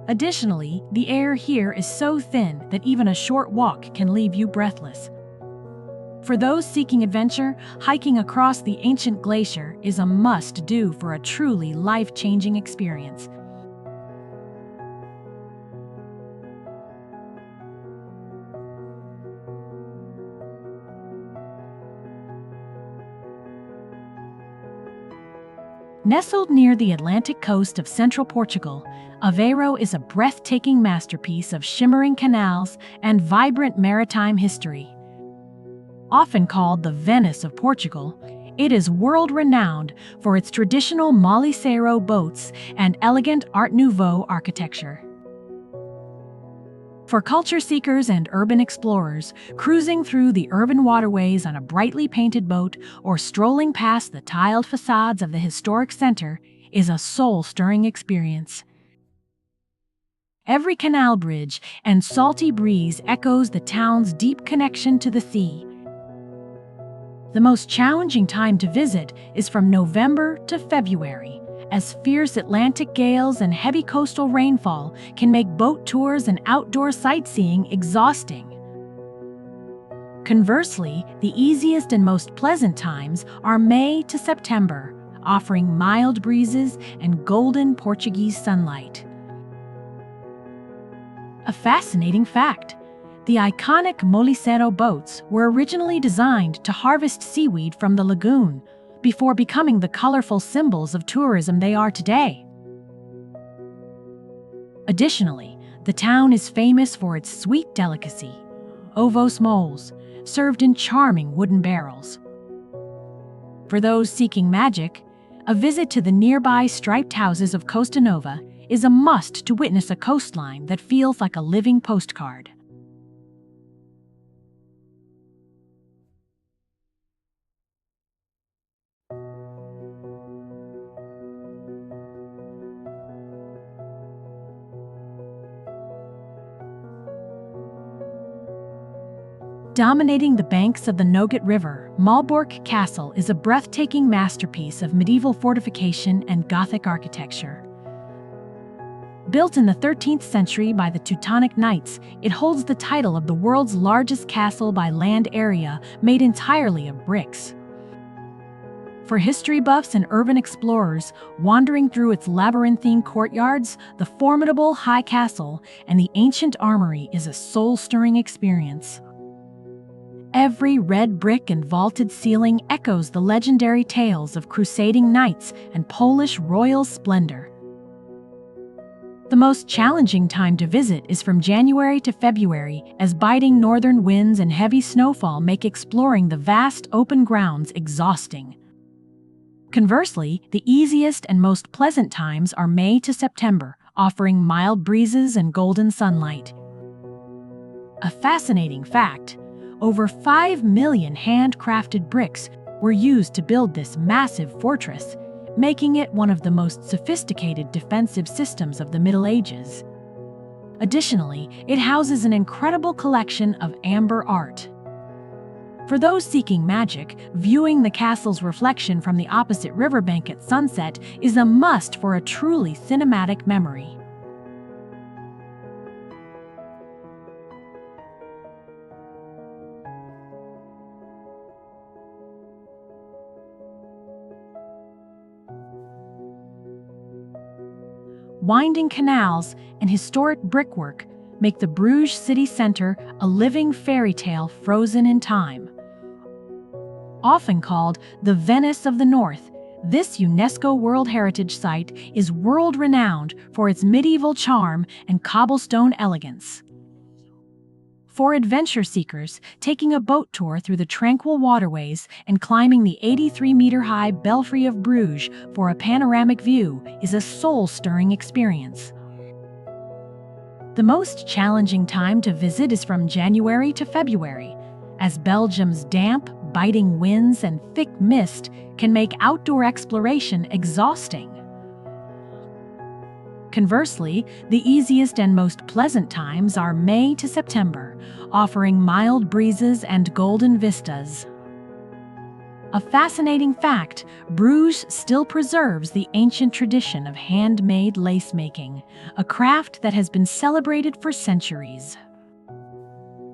Additionally, the air here is so thin that even a short walk can leave you breathless. For those seeking adventure, hiking across the ancient glacier is a must-do for a truly life-changing experience. Nestled near the Atlantic coast of central Portugal, Aveiro is a breathtaking masterpiece of shimmering canals and vibrant maritime history. Often called the Venice of Portugal, it is world-renowned for its traditional Maliceiro boats and elegant Art Nouveau architecture. For culture seekers and urban explorers, cruising through the urban waterways on a brightly painted boat or strolling past the tiled facades of the historic center is a soul-stirring experience. Every canal bridge and salty breeze echoes the town's deep connection to the sea. The most challenging time to visit is from November to February, as fierce Atlantic gales and heavy coastal rainfall can make boat tours and outdoor sightseeing exhausting. Conversely, the easiest and most pleasant times are May to September, offering mild breezes and golden Portuguese sunlight. A fascinating fact: the iconic Molicero boats were originally designed to harvest seaweed from the lagoon, before becoming the colorful symbols of tourism they are today. Additionally, the town is famous for its sweet delicacy, ovos moles, served in charming wooden barrels. For those seeking magic, a visit to the nearby striped houses of Costa Nova is a must to witness a coastline that feels like a living postcard. Dominating the banks of the Nogat River, Malbork Castle is a breathtaking masterpiece of medieval fortification and Gothic architecture. Built in the 13th century by the Teutonic Knights, it holds the title of the world's largest castle by land area, made entirely of bricks. For history buffs and urban explorers, wandering through its labyrinthine courtyards, the formidable High Castle, and the ancient armory is a soul-stirring experience. Every red brick and vaulted ceiling echoes the legendary tales of crusading knights and Polish royal splendor. The most challenging time to visit is from January to February, as biting northern winds and heavy snowfall make exploring the vast open grounds exhausting. Conversely, the easiest and most pleasant times are May to September, offering mild breezes and golden sunlight. A fascinating fact: over 5 million handcrafted bricks were used to build this massive fortress, making it one of the most sophisticated defensive systems of the Middle Ages. Additionally, it houses an incredible collection of amber art. For those seeking magic, viewing the castle's reflection from the opposite riverbank at sunset is a must for a truly cinematic memory. Winding canals and historic brickwork make the Bruges city centre a living fairy tale frozen in time. Often called the Venice of the North, this UNESCO World Heritage Site is world-renowned for its medieval charm and cobblestone elegance. For adventure seekers, taking a boat tour through the tranquil waterways and climbing the 83-meter-high Belfry of Bruges for a panoramic view is a soul-stirring experience. The most challenging time to visit is from January to February, as Belgium's damp, biting winds and thick mist can make outdoor exploration exhausting. Conversely, the easiest and most pleasant times are May to September, offering mild breezes and golden vistas. A fascinating fact: Bruges still preserves the ancient tradition of handmade lace making, a craft that has been celebrated for centuries.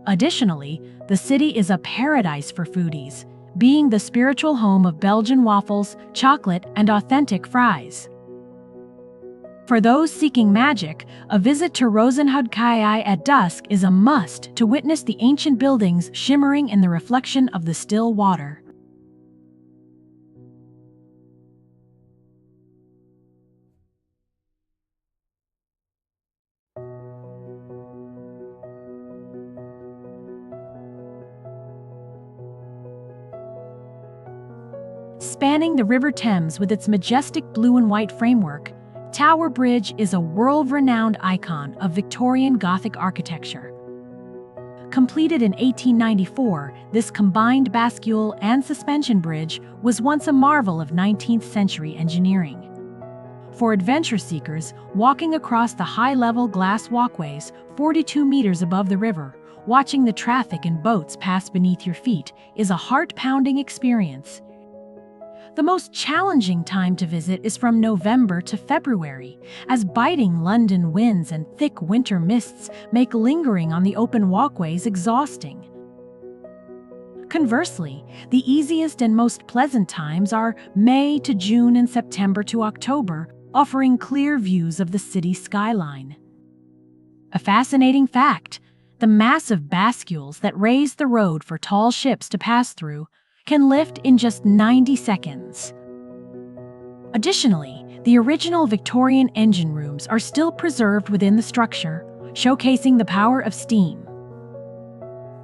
Additionally, the city is a paradise for foodies, being the spiritual home of Belgian waffles, chocolate, and authentic fries. For those seeking magic, a visit to Rozenhout-Kei at dusk is a must to witness the ancient buildings shimmering in the reflection of the still water. Spanning the River Thames with its majestic blue and white framework, Tower Bridge is a world-renowned icon of Victorian Gothic architecture. Completed in 1894, this combined bascule and suspension bridge was once a marvel of 19th-century engineering. For adventure seekers, walking across the high-level glass walkways 42 meters above the river, watching the traffic and boats pass beneath your feet is a heart-pounding experience. The most challenging time to visit is from November to February, as biting London winds and thick winter mists make lingering on the open walkways exhausting. Conversely, the easiest and most pleasant times are May to June and September to October, offering clear views of the city skyline. A fascinating fact: the massive bascules that raise the road for tall ships to pass through can lift in just 90 seconds. Additionally, the original Victorian engine rooms are still preserved within the structure, showcasing the power of steam.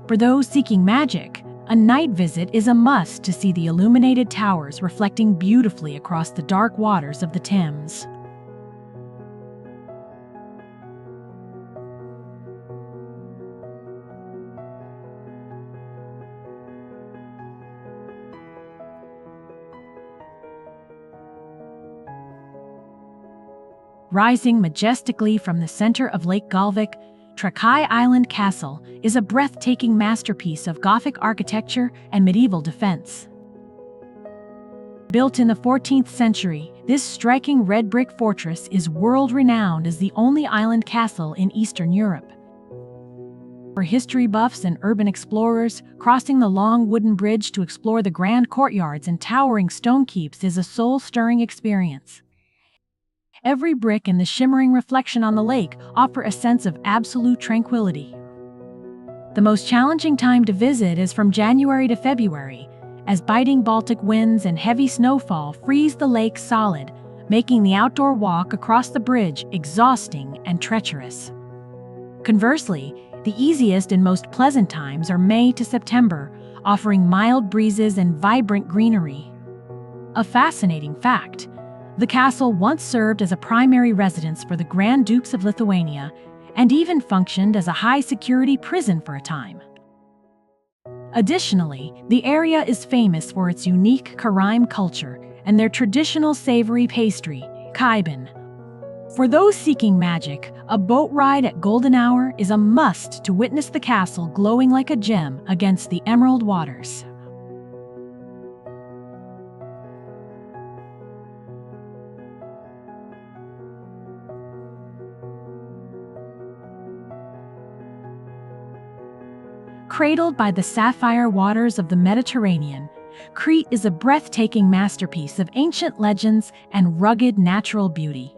For those seeking magic, a night visit is a must to see the illuminated towers reflecting beautifully across the dark waters of the Thames. Rising majestically from the center of Lake Galvik, Trakai Island Castle is a breathtaking masterpiece of Gothic architecture and medieval defense. Built in the 14th century, this striking red brick fortress is world-renowned as the only island castle in Eastern Europe. For history buffs and urban explorers, crossing the long wooden bridge to explore the grand courtyards and towering stone keeps is a soul-stirring experience. Every brick and the shimmering reflection on the lake offer a sense of absolute tranquility. The most challenging time to visit is from January to February, as biting Baltic winds and heavy snowfall freeze the lake solid, making the outdoor walk across the bridge exhausting and treacherous. Conversely, the easiest and most pleasant times are May to September, offering mild breezes and vibrant greenery. A fascinating fact: the castle once served as a primary residence for the Grand Dukes of Lithuania and even functioned as a high-security prison for a time. Additionally, the area is famous for its unique Karaim culture and their traditional savory pastry, kaiban. For those seeking magic, a boat ride at golden hour is a must to witness the castle glowing like a gem against the emerald waters. Cradled by the sapphire waters of the Mediterranean, Crete is a breathtaking masterpiece of ancient legends and rugged natural beauty.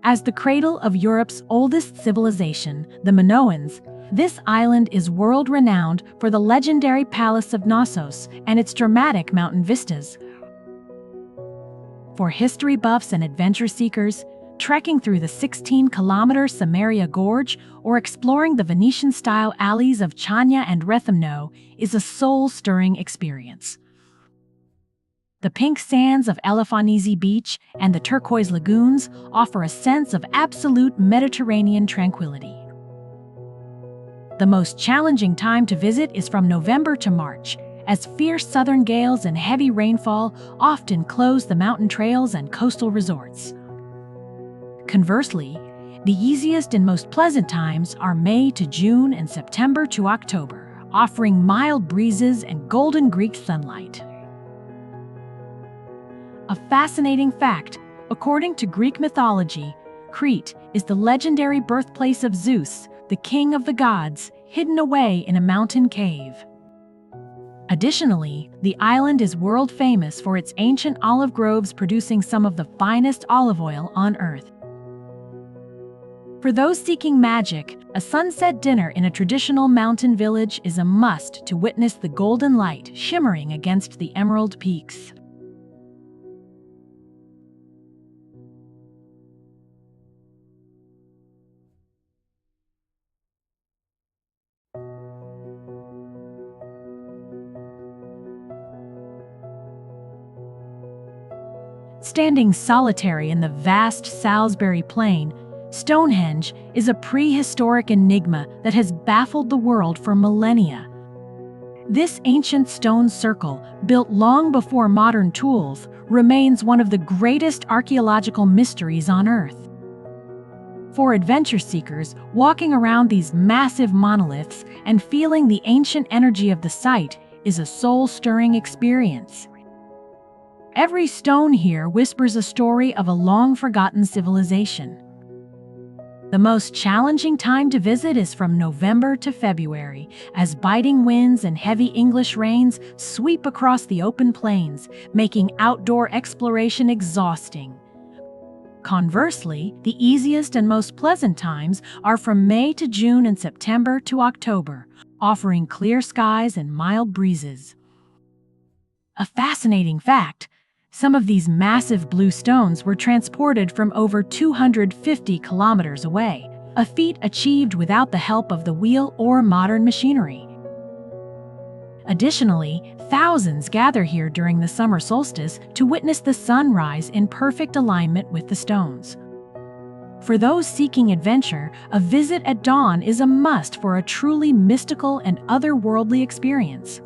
As the cradle of Europe's oldest civilization, the Minoans, this island is world-renowned for the legendary Palace of Knossos and its dramatic mountain vistas. For history buffs and adventure seekers, trekking through the 16-kilometer Samaria Gorge or exploring the Venetian-style alleys of Chania and Rethymno is a soul-stirring experience. The pink sands of Elefanizi Beach and the turquoise lagoons offer a sense of absolute Mediterranean tranquility. The most challenging time to visit is from November to March, as fierce southern gales and heavy rainfall often close the mountain trails and coastal resorts. Conversely, the easiest and most pleasant times are May to June and September to October, offering mild breezes and golden Greek sunlight. A fascinating fact: according to Greek mythology, Crete is the legendary birthplace of Zeus, the king of the gods, hidden away in a mountain cave. Additionally, the island is world-famous for its ancient olive groves producing some of the finest olive oil on Earth. For those seeking magic, a sunset dinner in a traditional mountain village is a must to witness the golden light shimmering against the emerald peaks. Standing solitary in the vast Salisbury Plain, Stonehenge is a prehistoric enigma that has baffled the world for millennia. This ancient stone circle, built long before modern tools, remains one of the greatest archaeological mysteries on Earth. For adventure seekers, walking around these massive monoliths and feeling the ancient energy of the site is a soul-stirring experience. Every stone here whispers a story of a long-forgotten civilization. The most challenging time to visit is from November to February, as biting winds and heavy English rains sweep across the open plains, making outdoor exploration exhausting. Conversely, the easiest and most pleasant times are from May to June and September to October, offering clear skies and mild breezes. A fascinating fact: some of these massive blue stones were transported from over 250 kilometers away, a feat achieved without the help of the wheel or modern machinery. Additionally, thousands gather here during the summer solstice to witness the sunrise in perfect alignment with the stones. For those seeking adventure, a visit at dawn is a must for a truly mystical and otherworldly experience.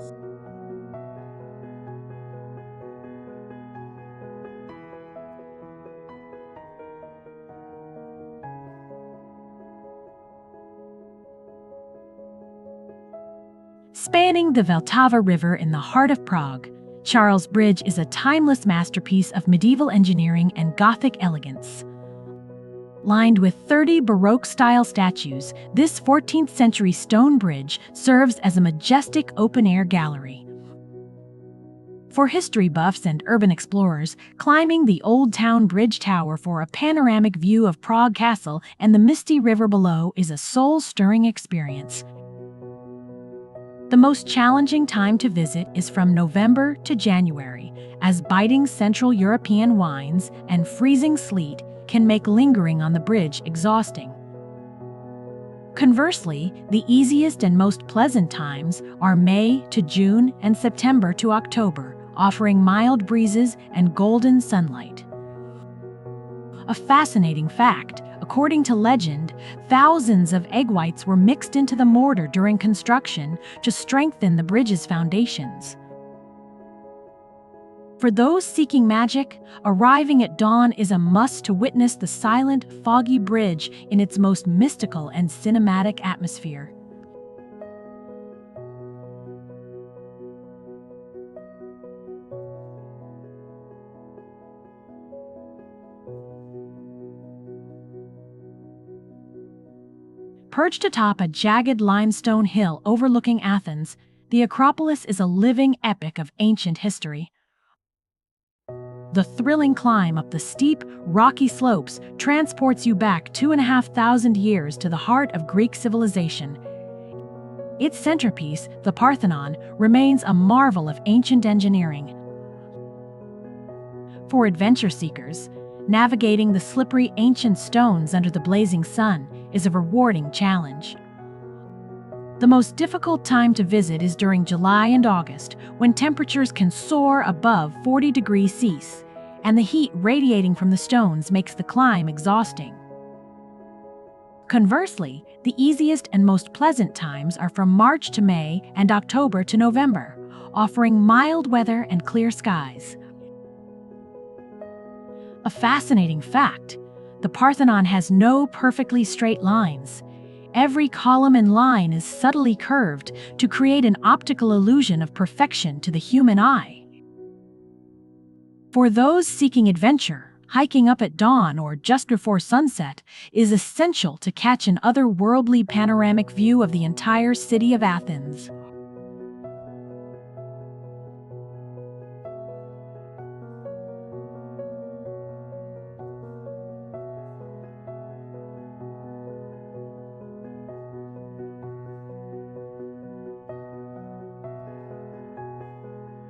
Spanning the Vltava River in the heart of Prague, Charles Bridge is a timeless masterpiece of medieval engineering and Gothic elegance. Lined with 30 Baroque-style statues, this 14th-century stone bridge serves as a majestic open-air gallery. For history buffs and urban explorers, climbing the Old Town Bridge Tower for a panoramic view of Prague Castle and the misty river below is a soul-stirring experience. The most challenging time to visit is from November to January, as biting Central European winds and freezing sleet can make lingering on the bridge exhausting. Conversely, the easiest and most pleasant times are May to June and September to October, offering mild breezes and golden sunlight. A fascinating fact: according to legend, thousands of egg whites were mixed into the mortar during construction to strengthen the bridge's foundations. For those seeking magic, arriving at dawn is a must to witness the silent, foggy bridge in its most mystical and cinematic atmosphere. Perched atop a jagged limestone hill overlooking Athens, the Acropolis is a living epic of ancient history. The thrilling climb up the steep, rocky slopes transports you back 2,500 years to the heart of Greek civilization. Its centerpiece, the Parthenon, remains a marvel of ancient engineering. For adventure seekers, navigating the slippery ancient stones under the blazing sun is a rewarding challenge. The most difficult time to visit is during July and August, when temperatures can soar above 40 degrees Celsius, and the heat radiating from the stones makes the climb exhausting. Conversely, the easiest and most pleasant times are from March to May and October to November, offering mild weather and clear skies. A fascinating fact: the Parthenon has no perfectly straight lines. Every column and line is subtly curved to create an optical illusion of perfection to the human eye. For those seeking adventure, hiking up at dawn or just before sunset is essential to catch an otherworldly panoramic view of the entire city of Athens.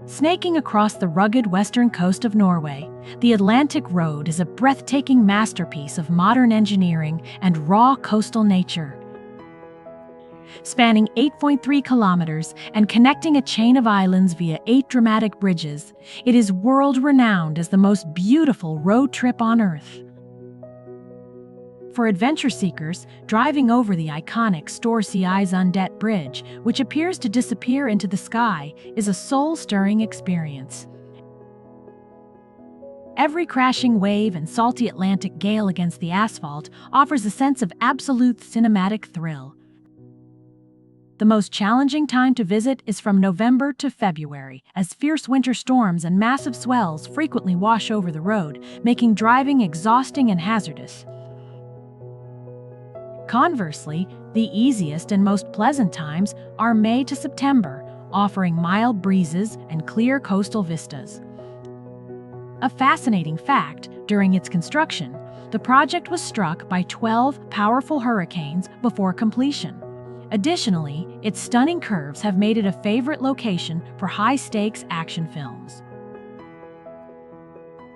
Snaking across the rugged western coast of Norway, the Atlantic Road is a breathtaking masterpiece of modern engineering and raw coastal nature. Spanning 8.3 kilometers and connecting a chain of islands via 8 dramatic bridges, it is world-renowned as the most beautiful road trip on Earth. For adventure seekers, driving over the iconic Storsea-Eisendet Bridge, which appears to disappear into the sky, is a soul-stirring experience. Every crashing wave and salty Atlantic gale against the asphalt offers a sense of absolute cinematic thrill. The most challenging time to visit is from November to February, as fierce winter storms and massive swells frequently wash over the road, making driving exhausting and hazardous. Conversely, the easiest and most pleasant times are May to September, offering mild breezes and clear coastal vistas. A fascinating fact, during its construction, the project was struck by 12 powerful hurricanes before completion. Additionally, its stunning curves have made it a favorite location for high-stakes action films.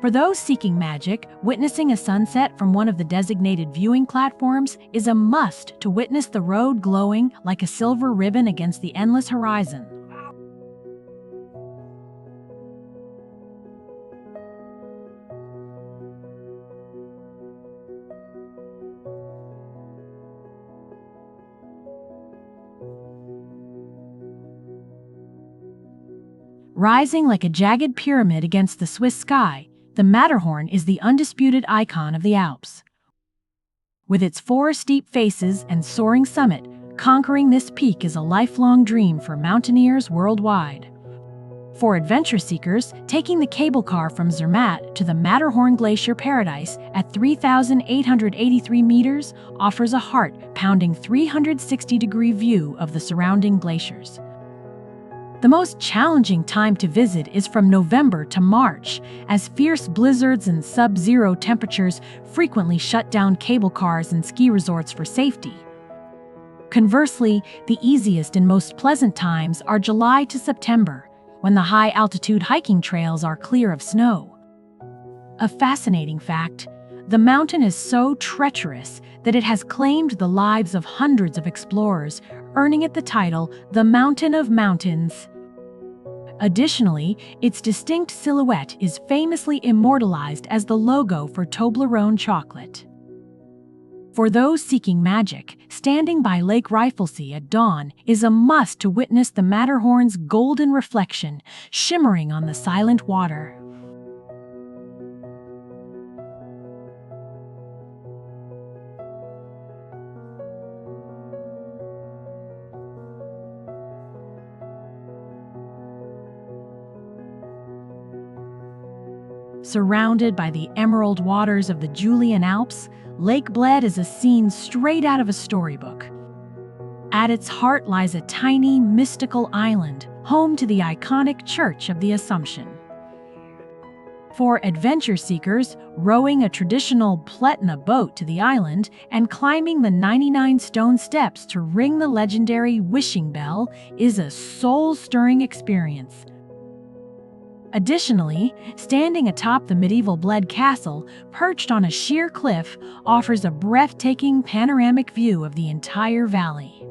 For those seeking magic, witnessing a sunset from one of the designated viewing platforms is a must to witness the road glowing like a silver ribbon against the endless horizon. Rising like a jagged pyramid against the Swiss sky, the Matterhorn is the undisputed icon of the Alps. With its 4 steep faces and soaring summit, conquering this peak is a lifelong dream for mountaineers worldwide. For adventure seekers, taking the cable car from Zermatt to the Matterhorn Glacier Paradise at 3,883 meters offers a heart-pounding 360-degree view of the surrounding glaciers. The most challenging time to visit is from November to March, as fierce blizzards and sub-zero temperatures frequently shut down cable cars and ski resorts for safety. Conversely, the easiest and most pleasant times are July to September, when the high-altitude hiking trails are clear of snow. A fascinating fact, the mountain is so treacherous that it has claimed the lives of hundreds of explorers, earning it the title, the Mountain of Mountains. Additionally, its distinct silhouette is famously immortalized as the logo for Toblerone chocolate. For those seeking magic, standing by Lake Reifelsee at dawn is a must to witness the Matterhorn's golden reflection shimmering on the silent water. Surrounded by the emerald waters of the Julian Alps, Lake Bled is a scene straight out of a storybook. At its heart lies a tiny, mystical island, home to the iconic Church of the Assumption. For adventure seekers, rowing a traditional Pletna boat to the island and climbing the 99 stone steps to ring the legendary wishing bell is a soul-stirring experience. Additionally, standing atop the medieval Bled Castle, perched on a sheer cliff, offers a breathtaking panoramic view of the entire valley.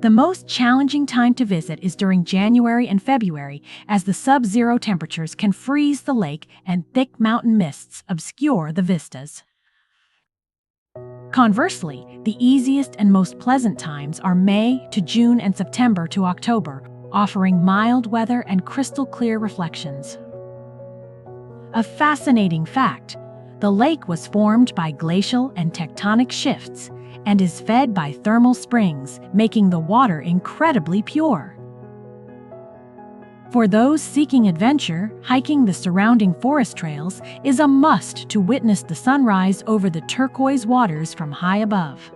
The most challenging time to visit is during January and February, as the sub-zero temperatures can freeze the lake and thick mountain mists obscure the vistas. Conversely, the easiest and most pleasant times are May to June and September to October, offering mild weather and crystal-clear reflections. A fascinating fact, the lake was formed by glacial and tectonic shifts and is fed by thermal springs, making the water incredibly pure. For those seeking adventure, hiking the surrounding forest trails is a must to witness the sunrise over the turquoise waters from high above.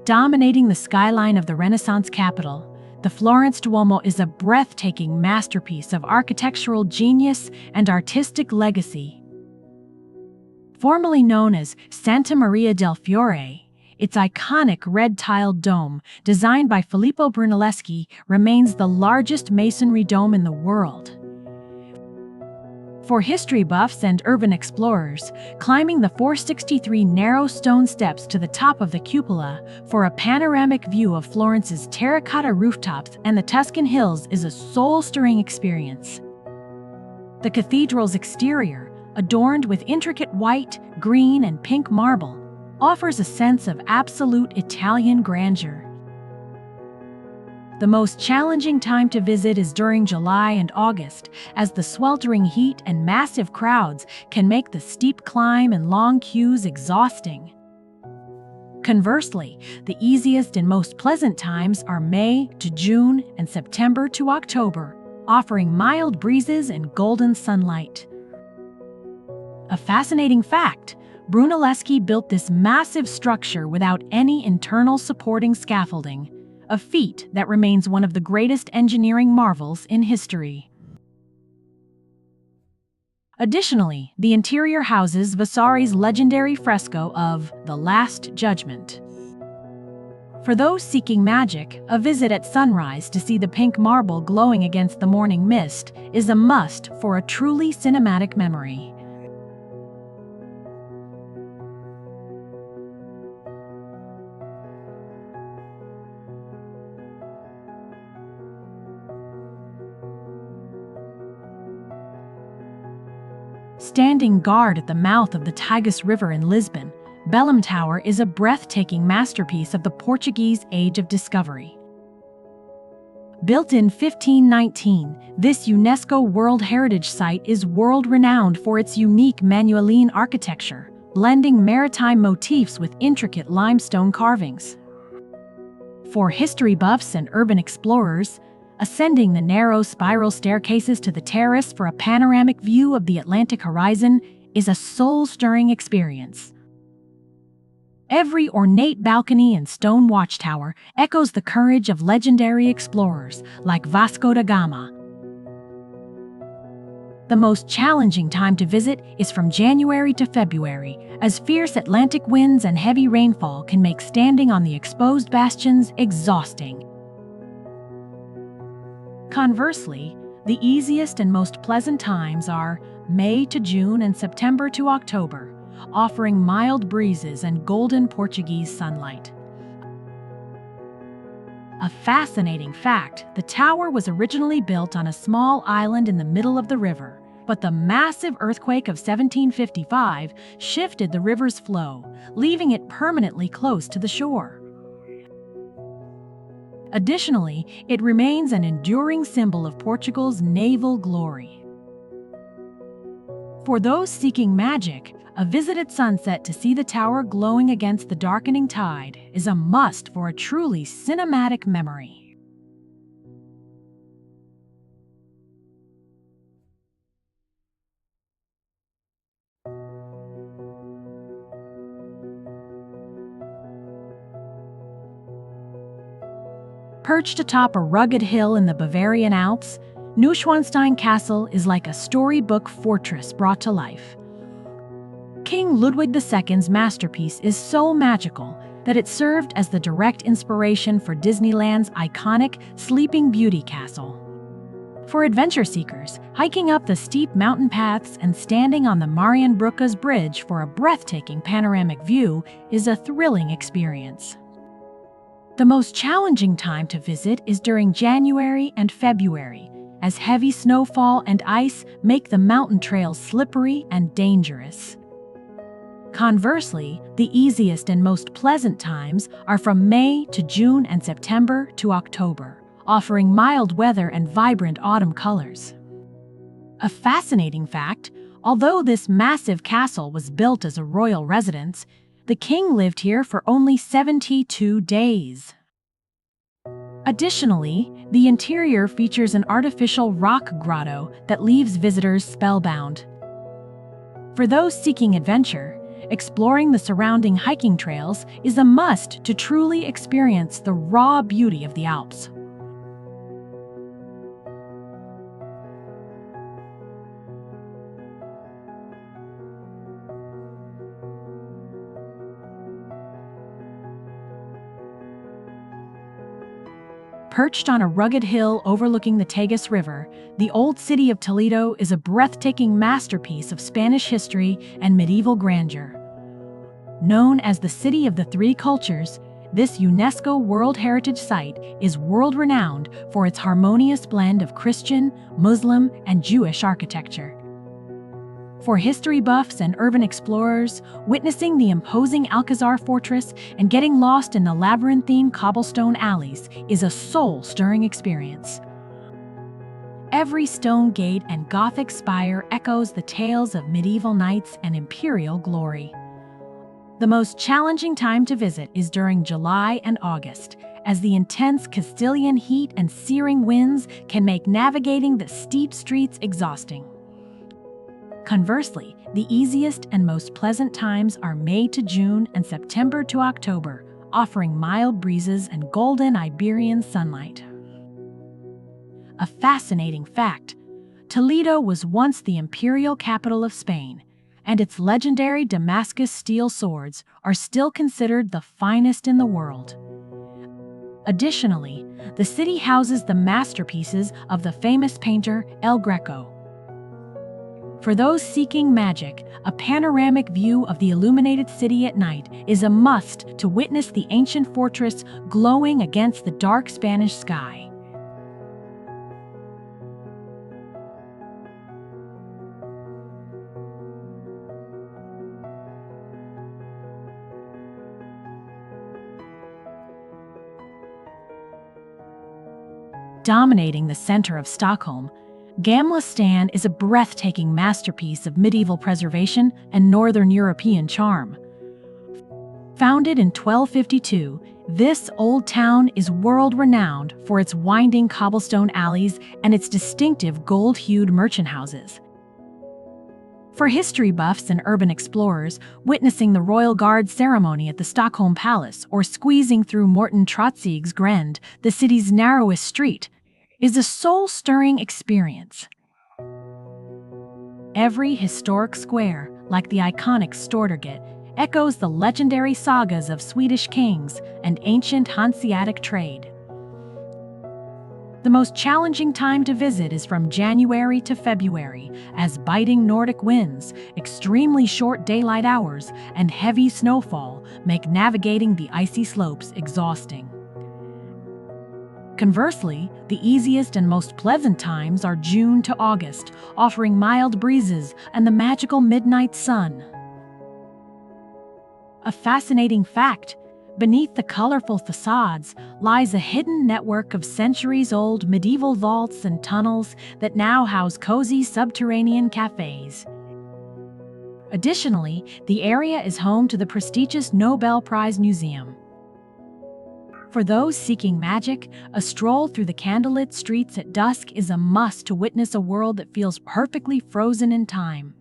Dominating the skyline of the Renaissance capital, the Florence Duomo is a breathtaking masterpiece of architectural genius and artistic legacy. Formerly known as Santa Maria del Fiore, its iconic red-tiled dome, designed by Filippo Brunelleschi, remains the largest masonry dome in the world. For history buffs and urban explorers, climbing the 463 narrow stone steps to the top of the cupola for a panoramic view of Florence's terracotta rooftops and the Tuscan hills is a soul-stirring experience. The cathedral's exterior, adorned with intricate white, green, and pink marble, offers a sense of absolute Italian grandeur. The most challenging time to visit is during July and August, as the sweltering heat and massive crowds can make the steep climb and long queues exhausting. Conversely, the easiest and most pleasant times are May to June and September to October, offering mild breezes and golden sunlight. A fascinating fact: Brunelleschi built this massive structure without any internal supporting scaffolding, a feat that remains one of the greatest engineering marvels in history. Additionally, the interior houses Vasari's legendary fresco of The Last Judgment. For those seeking magic, a visit at sunrise to see the pink marble glowing against the morning mist is a must for a truly cinematic memory. Standing guard at the mouth of the Tagus River in Lisbon, Belém Tower is a breathtaking masterpiece of the Portuguese Age of Discovery. Built in 1519, this UNESCO World Heritage Site is world-renowned for its unique Manueline architecture, blending maritime motifs with intricate limestone carvings. For history buffs and urban explorers, ascending the narrow spiral staircases to the terrace for a panoramic view of the Atlantic horizon is a soul-stirring experience. Every ornate balcony and stone watchtower echoes the courage of legendary explorers like Vasco da Gama. The most challenging time to visit is from January to February, as fierce Atlantic winds and heavy rainfall can make standing on the exposed bastions exhausting. Conversely, the easiest and most pleasant times are May to June and September to October, offering mild breezes and golden Portuguese sunlight. A fascinating fact: the tower was originally built on a small island in the middle of the river, but the massive earthquake of 1755 shifted the river's flow, leaving it permanently close to the shore. Additionally, it remains an enduring symbol of Portugal's naval glory. For those seeking magic, a visit at sunset to see the tower glowing against the darkening tide is a must for a truly cinematic memory. Perched atop a rugged hill in the Bavarian Alps, Neuschwanstein Castle is like a storybook fortress brought to life. King Ludwig II's masterpiece is so magical that it served as the direct inspiration for Disneyland's iconic Sleeping Beauty Castle. For adventure seekers, hiking up the steep mountain paths and standing on the Marienbrückes Bridge for a breathtaking panoramic view is a thrilling experience. The most challenging time to visit is during January and February, as heavy snowfall and ice make the mountain trails slippery and dangerous. Conversely, the easiest and most pleasant times are from May to June and September to October, offering mild weather and vibrant autumn colors. A fascinating fact: although this massive castle was built as a royal residence, the king lived here for only 72 days. Additionally, the interior features an artificial rock grotto that leaves visitors spellbound. For those seeking adventure, exploring the surrounding hiking trails is a must to truly experience the raw beauty of the Alps. Perched on a rugged hill overlooking the Tagus River, the old city of Toledo is a breathtaking masterpiece of Spanish history and medieval grandeur. Known as the City of the Three Cultures, this UNESCO World Heritage Site is world-renowned for its harmonious blend of Christian, Muslim, and Jewish architecture. For history buffs and urban explorers, witnessing the imposing Alcazar fortress and getting lost in the labyrinthine cobblestone alleys is a soul-stirring experience. Every stone gate and Gothic spire echoes the tales of medieval knights and imperial glory. The most challenging time to visit is during July and August, as the intense Castilian heat and searing winds can make navigating the steep streets exhausting. Conversely, the easiest and most pleasant times are May to June and September to October, offering mild breezes and golden Iberian sunlight. A fascinating fact: Toledo was once the imperial capital of Spain, and its legendary Damascus steel swords are still considered the finest in the world. Additionally, the city houses the masterpieces of the famous painter El Greco. For those seeking magic, a panoramic view of the illuminated city at night is a must to witness the ancient fortress glowing against the dark Spanish sky. Dominating the center of Stockholm, Gamla stan is a breathtaking masterpiece of medieval preservation and Northern European charm. Founded in 1252, this old town is world-renowned for its winding cobblestone alleys and its distinctive gold-hued merchant houses. For history buffs and urban explorers, witnessing the Royal Guard ceremony at the Stockholm Palace or squeezing through Morten Trotzig's Gränd, the city's narrowest street, is a soul-stirring experience. Every historic square, like the iconic Stortorget, echoes the legendary sagas of Swedish kings and ancient Hanseatic trade. The most challenging time to visit is from January to February, as biting Nordic winds, extremely short daylight hours, and heavy snowfall make navigating the icy slopes exhausting. Conversely, the easiest and most pleasant times are June to August, offering mild breezes and the magical midnight sun. A fascinating fact: beneath the colorful facades lies a hidden network of centuries-old medieval vaults and tunnels that now house cozy subterranean cafes. Additionally, the area is home to the prestigious Nobel Prize Museum. For those seeking magic, a stroll through the candlelit streets at dusk is a must to witness a world that feels perfectly frozen in time.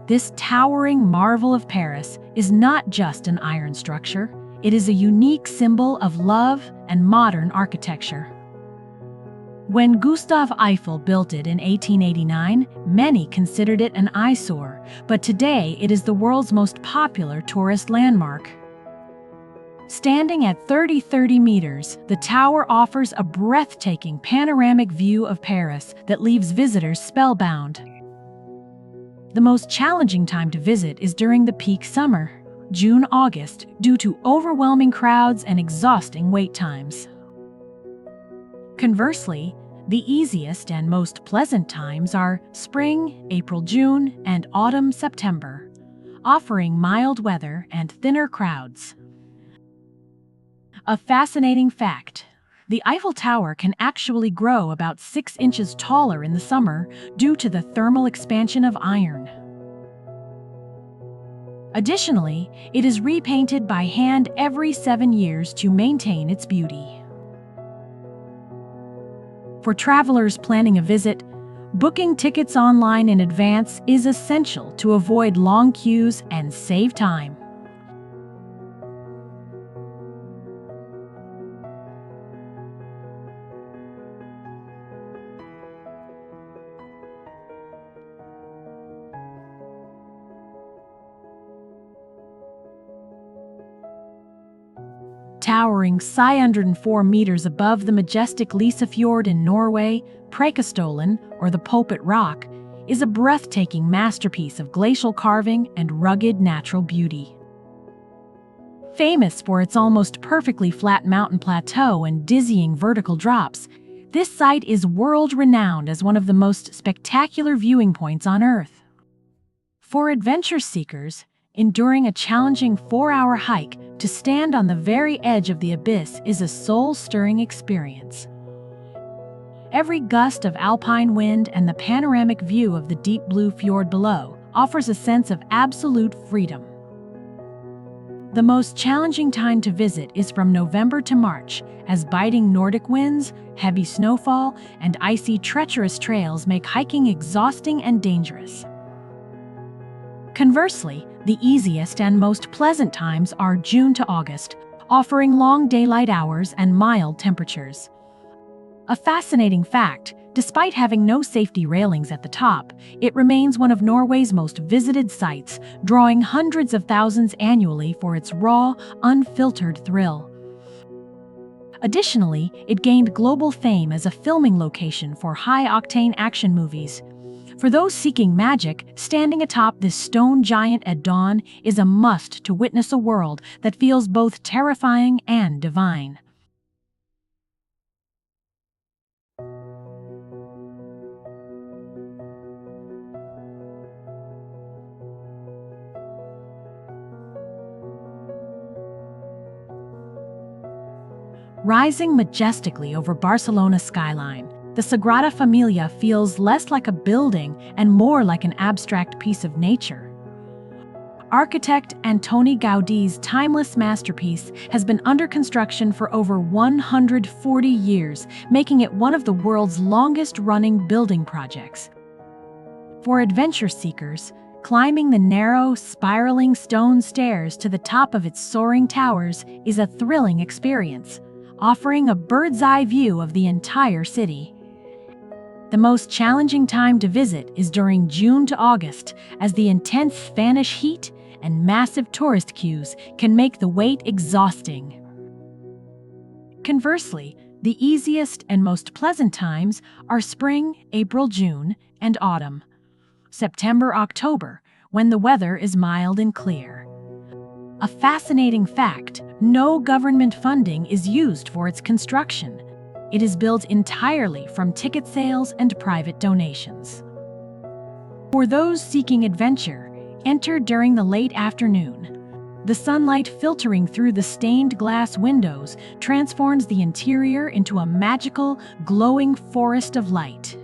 This towering marvel of Paris is not just an iron structure. It is a unique symbol of love and modern architecture. When Gustav Eiffel built it in 1889, many considered it an eyesore, but today it is the world's most popular tourist landmark. Standing at 30 meters, the tower offers a breathtaking panoramic view of Paris that leaves visitors spellbound. The most challenging time to visit is during the peak summer, June-August, due to overwhelming crowds and exhausting wait times. Conversely, the easiest and most pleasant times are spring, April-June, and autumn-September, offering mild weather and thinner crowds. A fascinating fact: the Eiffel Tower can actually grow about 6 inches taller in the summer due to the thermal expansion of iron. Additionally, it is repainted by hand every 7 years to maintain its beauty. For travelers planning a visit, booking tickets online in advance is essential to avoid long queues and save time. Towering 604 meters above the majestic Lysefjord in Norway, Preikestolen, or the Pulpit Rock, is a breathtaking masterpiece of glacial carving and rugged natural beauty. Famous for its almost perfectly flat mountain plateau and dizzying vertical drops, this site is world-renowned as one of the most spectacular viewing points on Earth. For adventure seekers, enduring a challenging 4-hour hike to stand on the very edge of the abyss is a soul-stirring experience. Every gust of alpine wind and the panoramic view of the deep blue fjord below offers a sense of absolute freedom. The most challenging time to visit is from November to March, as biting Nordic winds, heavy snowfall, and icy, treacherous trails make hiking exhausting and dangerous. Conversely, the easiest and most pleasant times are June to August, offering long daylight hours and mild temperatures. A fascinating fact, despite having no safety railings at the top, it remains one of Norway's most visited sites, drawing hundreds of thousands annually for its raw, unfiltered thrill. Additionally, it gained global fame as a filming location for high-octane action movies. For those seeking magic, standing atop this stone giant at dawn is a must to witness a world that feels both terrifying and divine. Rising majestically over Barcelona's skyline, the Sagrada Familia feels less like a building and more like an abstract piece of nature. Architect Antoni Gaudi's timeless masterpiece has been under construction for over 140 years, making it one of the world's longest-running building projects. For adventure seekers, climbing the narrow, spiraling stone stairs to the top of its soaring towers is a thrilling experience, offering a bird's-eye view of the entire city. The most challenging time to visit is during June to August, as the intense Spanish heat and massive tourist queues can make the wait exhausting. Conversely, the easiest and most pleasant times are spring, April, June, and autumn, September, October, when the weather is mild and clear. A fascinating fact, no government funding is used for its construction. It is built entirely from ticket sales and private donations. For those seeking adventure, enter during the late afternoon. The sunlight filtering through the stained glass windows transforms the interior into a magical, glowing forest of light.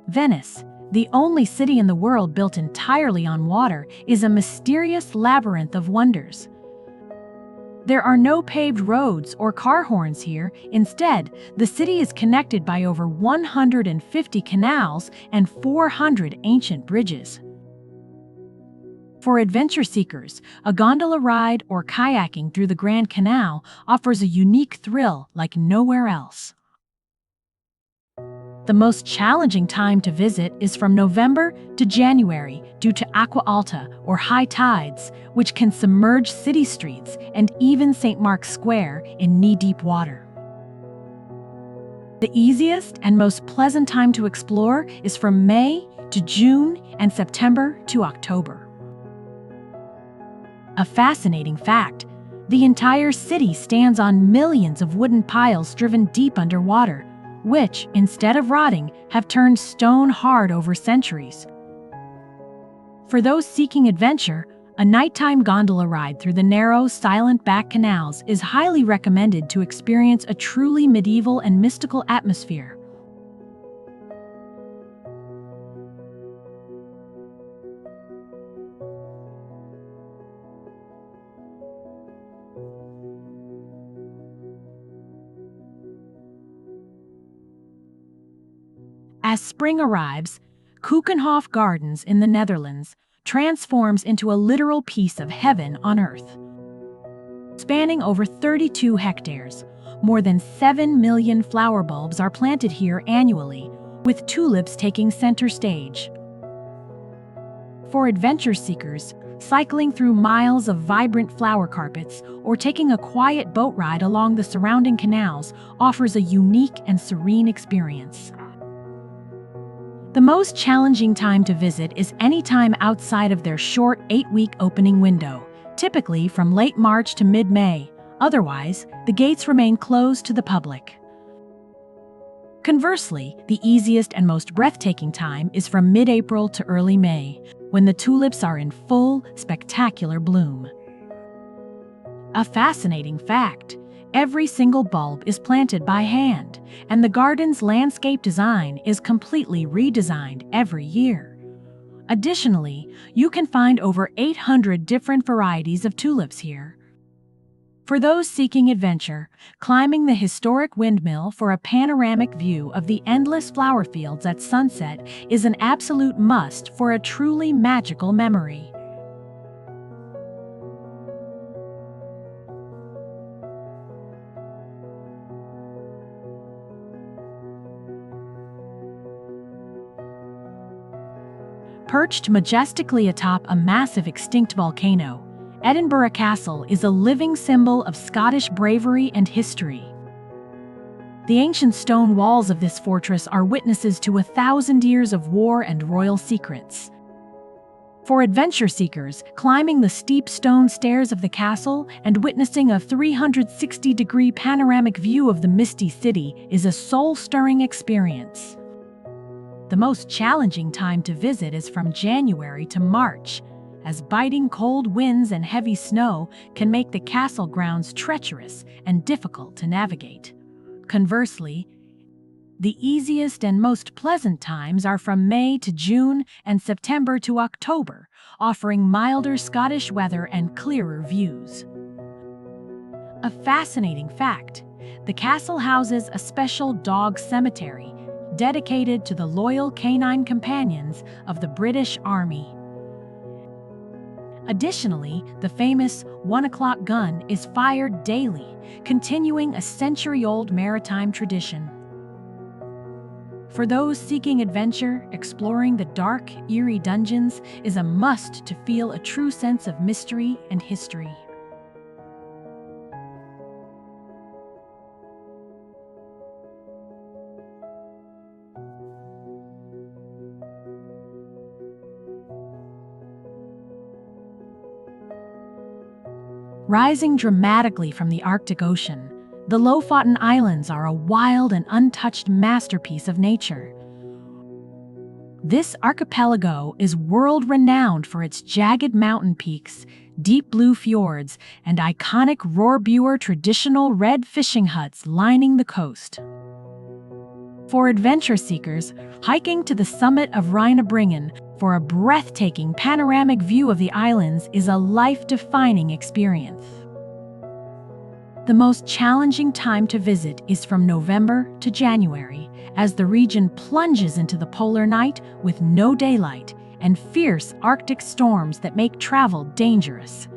Venice, the only city in the world built entirely on water, is a mysterious labyrinth of wonders. There are no paved roads or car horns here. Instead, the city is connected by over 150 canals and 400 ancient bridges. For adventure seekers, a gondola ride or kayaking through the Grand Canal offers a unique thrill like nowhere else. The most challenging time to visit is from November to January due to aqua alta, or high tides, which can submerge city streets and even St. Mark's Square in knee-deep water. The easiest and most pleasant time to explore is from May to June and September to October. A fascinating fact, the entire city stands on millions of wooden piles driven deep underwater, which, instead of rotting, have turned stone hard over centuries. For those seeking adventure, a nighttime gondola ride through the narrow, silent back canals is highly recommended to experience a truly medieval and mystical atmosphere. As spring arrives, Keukenhof Gardens in the Netherlands transforms into a literal piece of heaven on earth. Spanning over 32 hectares, more than 7 million flower bulbs are planted here annually, with tulips taking center stage. For adventure seekers, cycling through miles of vibrant flower carpets or taking a quiet boat ride along the surrounding canals offers a unique and serene experience. The most challenging time to visit is any time outside of their short 8-week opening window, typically from late March to mid-May. Otherwise, the gates remain closed to the public. Conversely, the easiest and most breathtaking time is from mid-April to early May, when the tulips are in full, spectacular bloom. A fascinating fact: every single bulb is planted by hand, and the garden's landscape design is completely redesigned every year. Additionally, you can find over 800 different varieties of tulips here. For those seeking adventure, climbing the historic windmill for a panoramic view of the endless flower fields at sunset is an absolute must for a truly magical memory. Perched majestically atop a massive extinct volcano, Edinburgh Castle is a living symbol of Scottish bravery and history. The ancient stone walls of this fortress are witnesses to 1,000 years of war and royal secrets. For adventure seekers, climbing the steep stone stairs of the castle and witnessing a 360-degree panoramic view of the misty city is a soul-stirring experience. The most challenging time to visit is from January to March, as biting cold winds and heavy snow can make the castle grounds treacherous and difficult to navigate. Conversely, the easiest and most pleasant times are from May to June and September to October, offering milder Scottish weather and clearer views. A fascinating fact: the castle houses a special dog cemetery dedicated to the loyal canine companions of the British Army. Additionally, the famous 1 o'clock gun is fired daily, continuing a century-old maritime tradition. For those seeking adventure, exploring the dark, eerie dungeons is a must to feel a true sense of mystery and history. Rising dramatically from the Arctic Ocean, the Lofoten Islands are a wild and untouched masterpiece of nature. This archipelago is world-renowned for its jagged mountain peaks, deep blue fjords, and iconic Rohrbuer traditional red fishing huts lining the coast. For adventure seekers, hiking to the summit of Rheinebringen for a breathtaking panoramic view of the islands is a life-defining experience. The most challenging time to visit is from November to January, as the region plunges into the polar night with no daylight and fierce Arctic storms that make travel dangerous.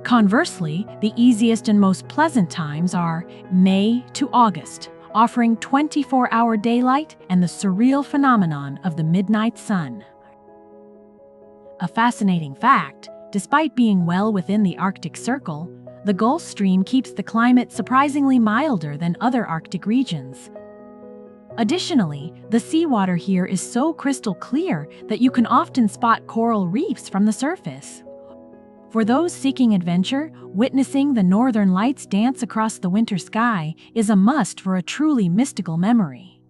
Conversely, the easiest and most pleasant times are May to August, offering 24-hour daylight and the surreal phenomenon of the midnight sun. A fascinating fact: despite being well within the Arctic Circle, the Gulf Stream keeps the climate surprisingly milder than other Arctic regions. Additionally, the seawater here is so crystal clear that you can often spot coral reefs from the surface. For those seeking adventure, witnessing the northern lights dance across the winter sky is a must for a truly mystical memory.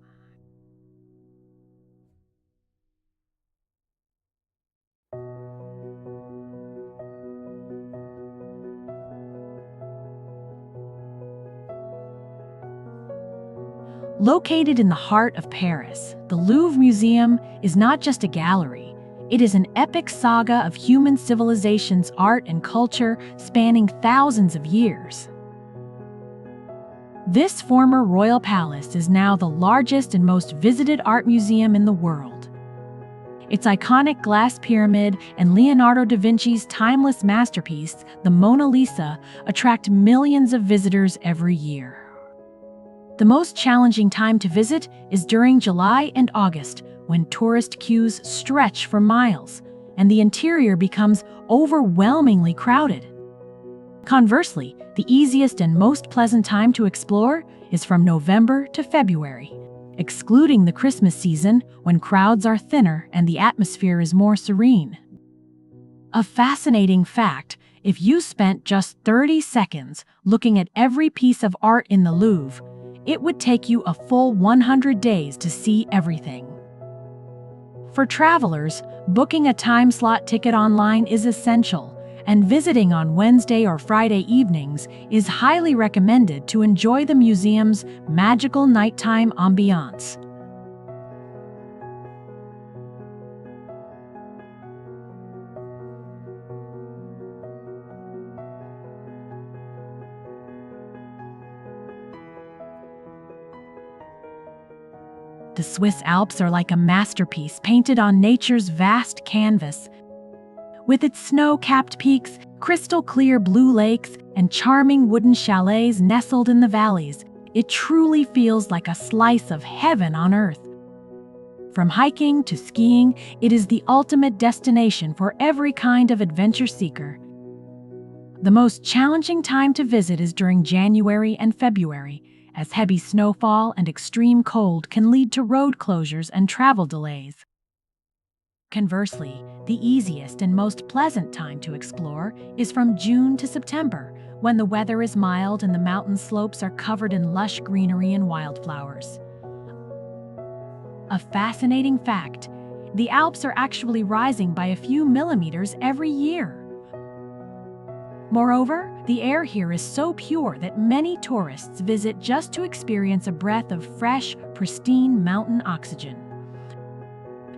Located in the heart of Paris, the Louvre Museum is not just a gallery. It is an epic saga of human civilization's art and culture spanning thousands of years. This former royal palace is now the largest and most visited art museum in the world. Its iconic glass pyramid and Leonardo da Vinci's timeless masterpiece, the Mona Lisa, attract millions of visitors every year. The most challenging time to visit is during July and August, when tourist queues stretch for miles and the interior becomes overwhelmingly crowded. Conversely, the easiest and most pleasant time to explore is from November to February, excluding the Christmas season when crowds are thinner and the atmosphere is more serene. A fascinating fact: if you spent just 30 seconds looking at every piece of art in the Louvre, it would take you a full 100 days to see everything. For travelers, booking a time slot ticket online is essential, and visiting on Wednesday or Friday evenings is highly recommended to enjoy the museum's magical nighttime ambiance. The Swiss Alps are like a masterpiece painted on nature's vast canvas. With its snow-capped peaks, crystal-clear blue lakes, and charming wooden chalets nestled in the valleys, it truly feels like a slice of heaven on earth. From hiking to skiing, it is the ultimate destination for every kind of adventure seeker. The most challenging time to visit is during January and February, as heavy snowfall and extreme cold can lead to road closures and travel delays. Conversely, the easiest and most pleasant time to explore is from June to September, when the weather is mild and the mountain slopes are covered in lush greenery and wildflowers. A fascinating fact: the Alps are actually rising by a few millimeters every year. Moreover, the air here is so pure that many tourists visit just to experience a breath of fresh, pristine mountain oxygen.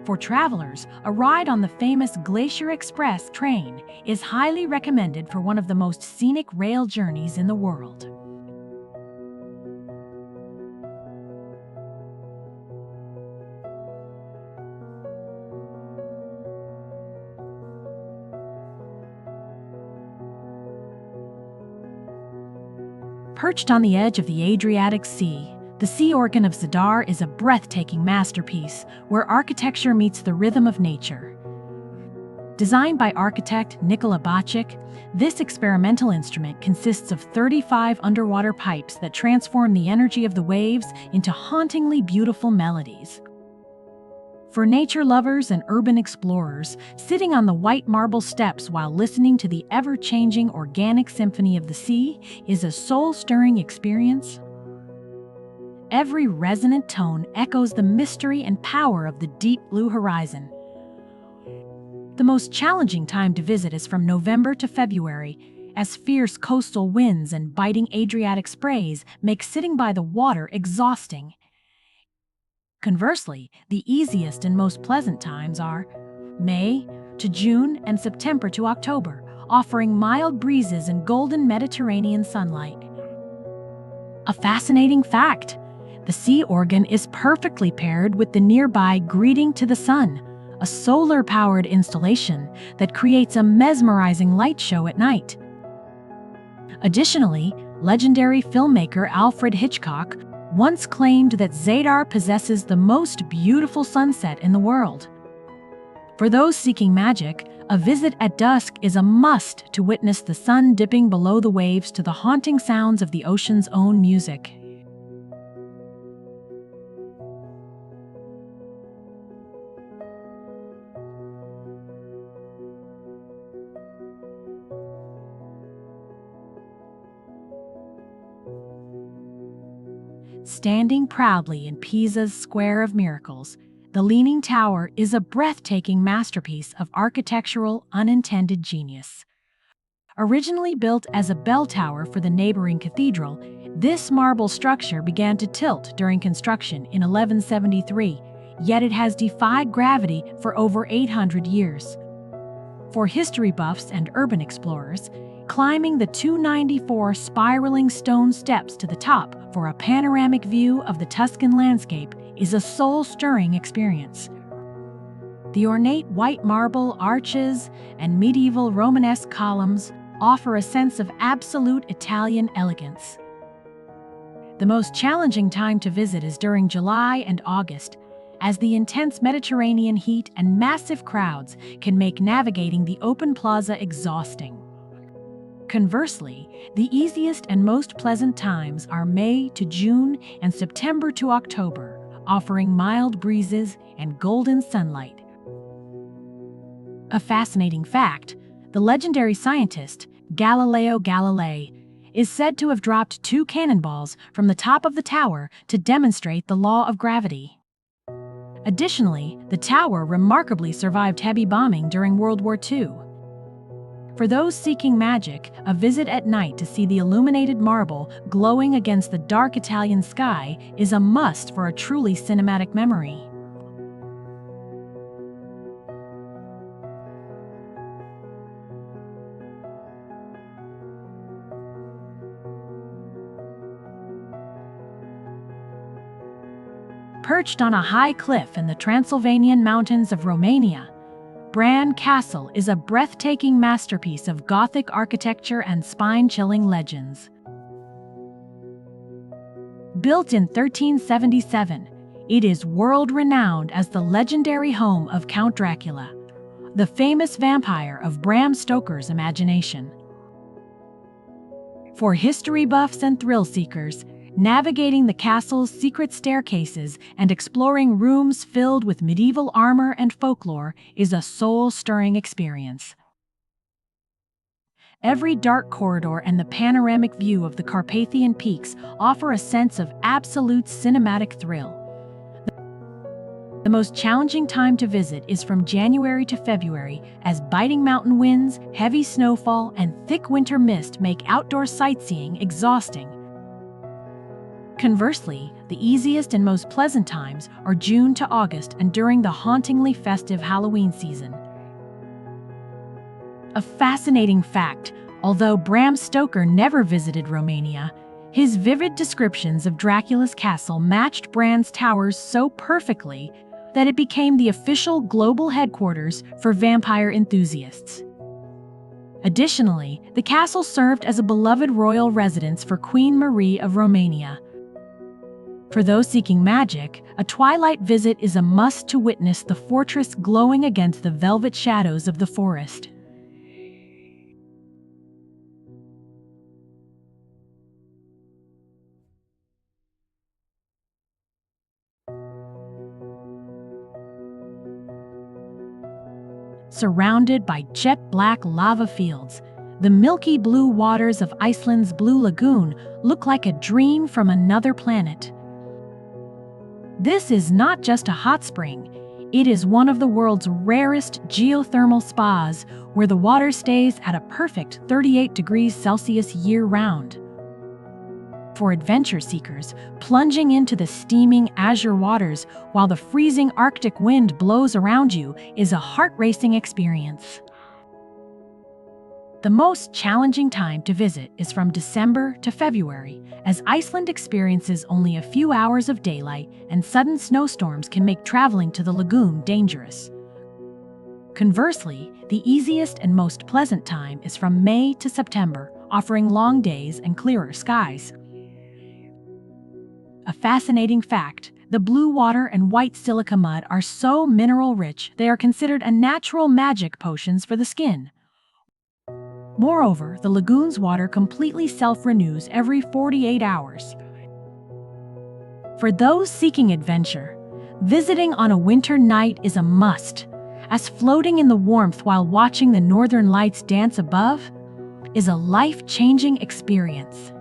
For travelers, a ride on the famous Glacier Express train is highly recommended for one of the most scenic rail journeys in the world. Perched on the edge of the Adriatic Sea, the Sea Organ of Zadar is a breathtaking masterpiece where architecture meets the rhythm of nature. Designed by architect Nikola Bacik, this experimental instrument consists of 35 underwater pipes that transform the energy of the waves into hauntingly beautiful melodies. For nature lovers and urban explorers, sitting on the white marble steps while listening to the ever-changing organic symphony of the sea is a soul-stirring experience. Every resonant tone echoes the mystery and power of the deep blue horizon. The most challenging time to visit is from November to February, as fierce coastal winds and biting Adriatic sprays make sitting by the water exhausting. Conversely, the easiest and most pleasant times are May to June and September to October, offering mild breezes and golden Mediterranean sunlight. A fascinating fact: the Sea Organ is perfectly paired with the nearby Greeting to the Sun, a solar-powered installation that creates a mesmerizing light show at night. Additionally, legendary filmmaker Alfred Hitchcock once claimed that Zadar possesses the most beautiful sunset in the world. For those seeking magic, a visit at dusk is a must to witness the sun dipping below the waves to the haunting sounds of the ocean's own music. Standing proudly in Pisa's Square of Miracles, the Leaning Tower is a breathtaking masterpiece of architectural unintended genius. Originally built as a bell tower for the neighboring cathedral, this marble structure began to tilt during construction in 1173, yet it has defied gravity for over 800 years. For history buffs and urban explorers, climbing the 294 spiraling stone steps to the top for a panoramic view of the Tuscan landscape is a soul-stirring experience. The ornate white marble arches and medieval Romanesque columns offer a sense of absolute Italian elegance. The most challenging time to visit is during July and August, as the intense Mediterranean heat and massive crowds can make navigating the open plaza exhausting. Conversely, the easiest and most pleasant times are May to June and September to October, offering mild breezes and golden sunlight. A fascinating fact, the legendary scientist Galileo Galilei is said to have dropped 2 cannonballs from the top of the tower to demonstrate the law of gravity. Additionally, the tower remarkably survived heavy bombing during World War II. For those seeking magic, a visit at night to see the illuminated marble glowing against the dark Italian sky is a must for a truly cinematic memory. Perched on a high cliff in the Transylvanian mountains of Romania, Bran Castle is a breathtaking masterpiece of Gothic architecture and spine-chilling legends. Built in 1377, it is world-renowned as the legendary home of Count Dracula, the famous vampire of Bram Stoker's imagination. For history buffs and thrill-seekers, navigating the castle's secret staircases and exploring rooms filled with medieval armor and folklore is a soul-stirring experience. Every dark corridor and the panoramic view of the Carpathian peaks offer a sense of absolute cinematic thrill. The most challenging time to visit is from January to February, as biting mountain winds, heavy snowfall, and thick winter mist make outdoor sightseeing exhausting. Conversely, the easiest and most pleasant times are June to August and during the hauntingly festive Halloween season. A fascinating fact, although Bram Stoker never visited Romania, his vivid descriptions of Dracula's castle matched Bran's towers so perfectly that it became the official global headquarters for vampire enthusiasts. Additionally, the castle served as a beloved royal residence for Queen Marie of Romania. For those seeking magic, a twilight visit is a must to witness the fortress glowing against the velvet shadows of the forest. Surrounded by jet-black lava fields, the milky blue waters of Iceland's Blue Lagoon look like a dream from another planet. This is not just a hot spring, it is one of the world's rarest geothermal spas where the water stays at a perfect 38 degrees Celsius year-round. For adventure seekers, plunging into the steaming azure waters while the freezing Arctic wind blows around you is a heart-racing experience. The most challenging time to visit is from December to February, as Iceland experiences only a few hours of daylight and sudden snowstorms can make traveling to the lagoon dangerous. Conversely, the easiest and most pleasant time is from May to September, offering long days and clearer skies. A fascinating fact, the blue water and white silica mud are so mineral-rich they are considered a natural magic potions for the skin. Moreover, the lagoon's water completely self-renews every 48 hours. For those seeking adventure, visiting on a winter night is a must, as floating in the warmth while watching the northern lights dance above is a life-changing experience.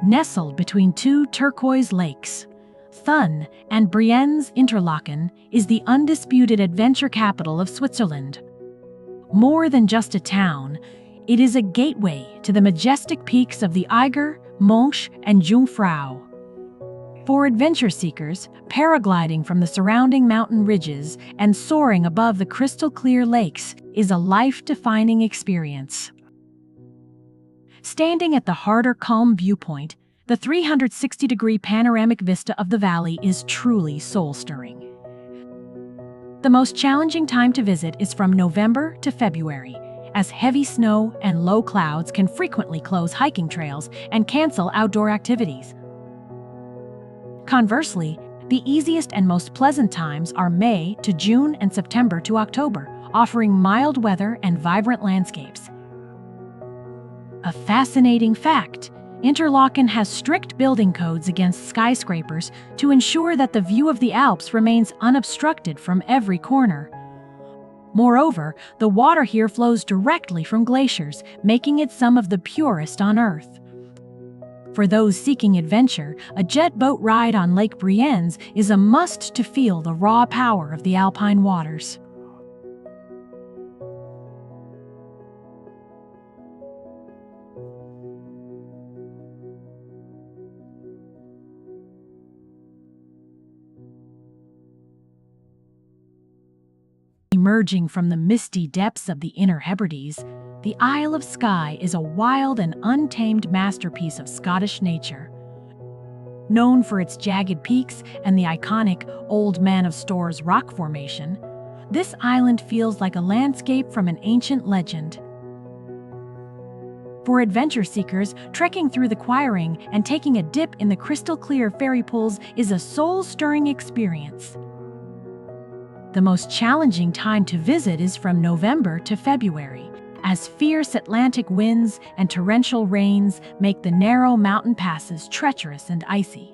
Nestled between 2 turquoise lakes, Thun and Brienz Interlaken is the undisputed adventure capital of Switzerland. More than just a town, it is a gateway to the majestic peaks of the Eiger, Monch, and Jungfrau. For adventure seekers, paragliding from the surrounding mountain ridges and soaring above the crystal-clear lakes is a life-defining experience. Standing at the harder calm viewpoint, the 360-degree panoramic vista of the valley is truly soul-stirring. The most challenging time to visit is from November to February, as heavy snow and low clouds can frequently close hiking trails and cancel outdoor activities. Conversely, the easiest and most pleasant times are May to June and September to October, offering mild weather and vibrant landscapes. A fascinating fact: Interlaken has strict building codes against skyscrapers to ensure that the view of the Alps remains unobstructed from every corner. Moreover, the water here flows directly from glaciers, making it some of the purest on Earth. For those seeking adventure, a jet boat ride on Lake Brienz is a must to feel the raw power of the Alpine waters. Emerging from the misty depths of the Inner Hebrides, the Isle of Skye is a wild and untamed masterpiece of Scottish nature. Known for its jagged peaks and the iconic Old Man of Storrs rock formation, this island feels like a landscape from an ancient legend. For adventure seekers, trekking through the Quiraing and taking a dip in the crystal-clear fairy pools is a soul-stirring experience. The most challenging time to visit is from November to February, as fierce Atlantic winds and torrential rains make the narrow mountain passes treacherous and icy.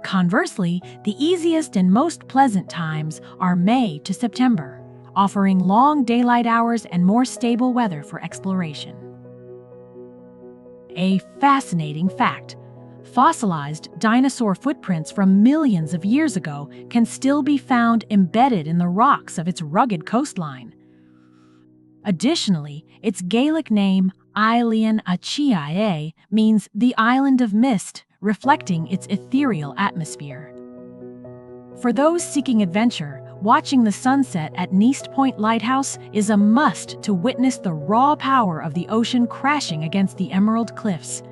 Conversely, the easiest and most pleasant times are May to September, offering long daylight hours and more stable weather for exploration. A fascinating fact: fossilized dinosaur footprints from millions of years ago can still be found embedded in the rocks of its rugged coastline. Additionally, its Gaelic name, Eilean Achiae, means the Island of Mist, reflecting its ethereal atmosphere. For those seeking adventure, watching the sunset at Neast Point Lighthouse is a must to witness the raw power of the ocean crashing against the emerald cliffs.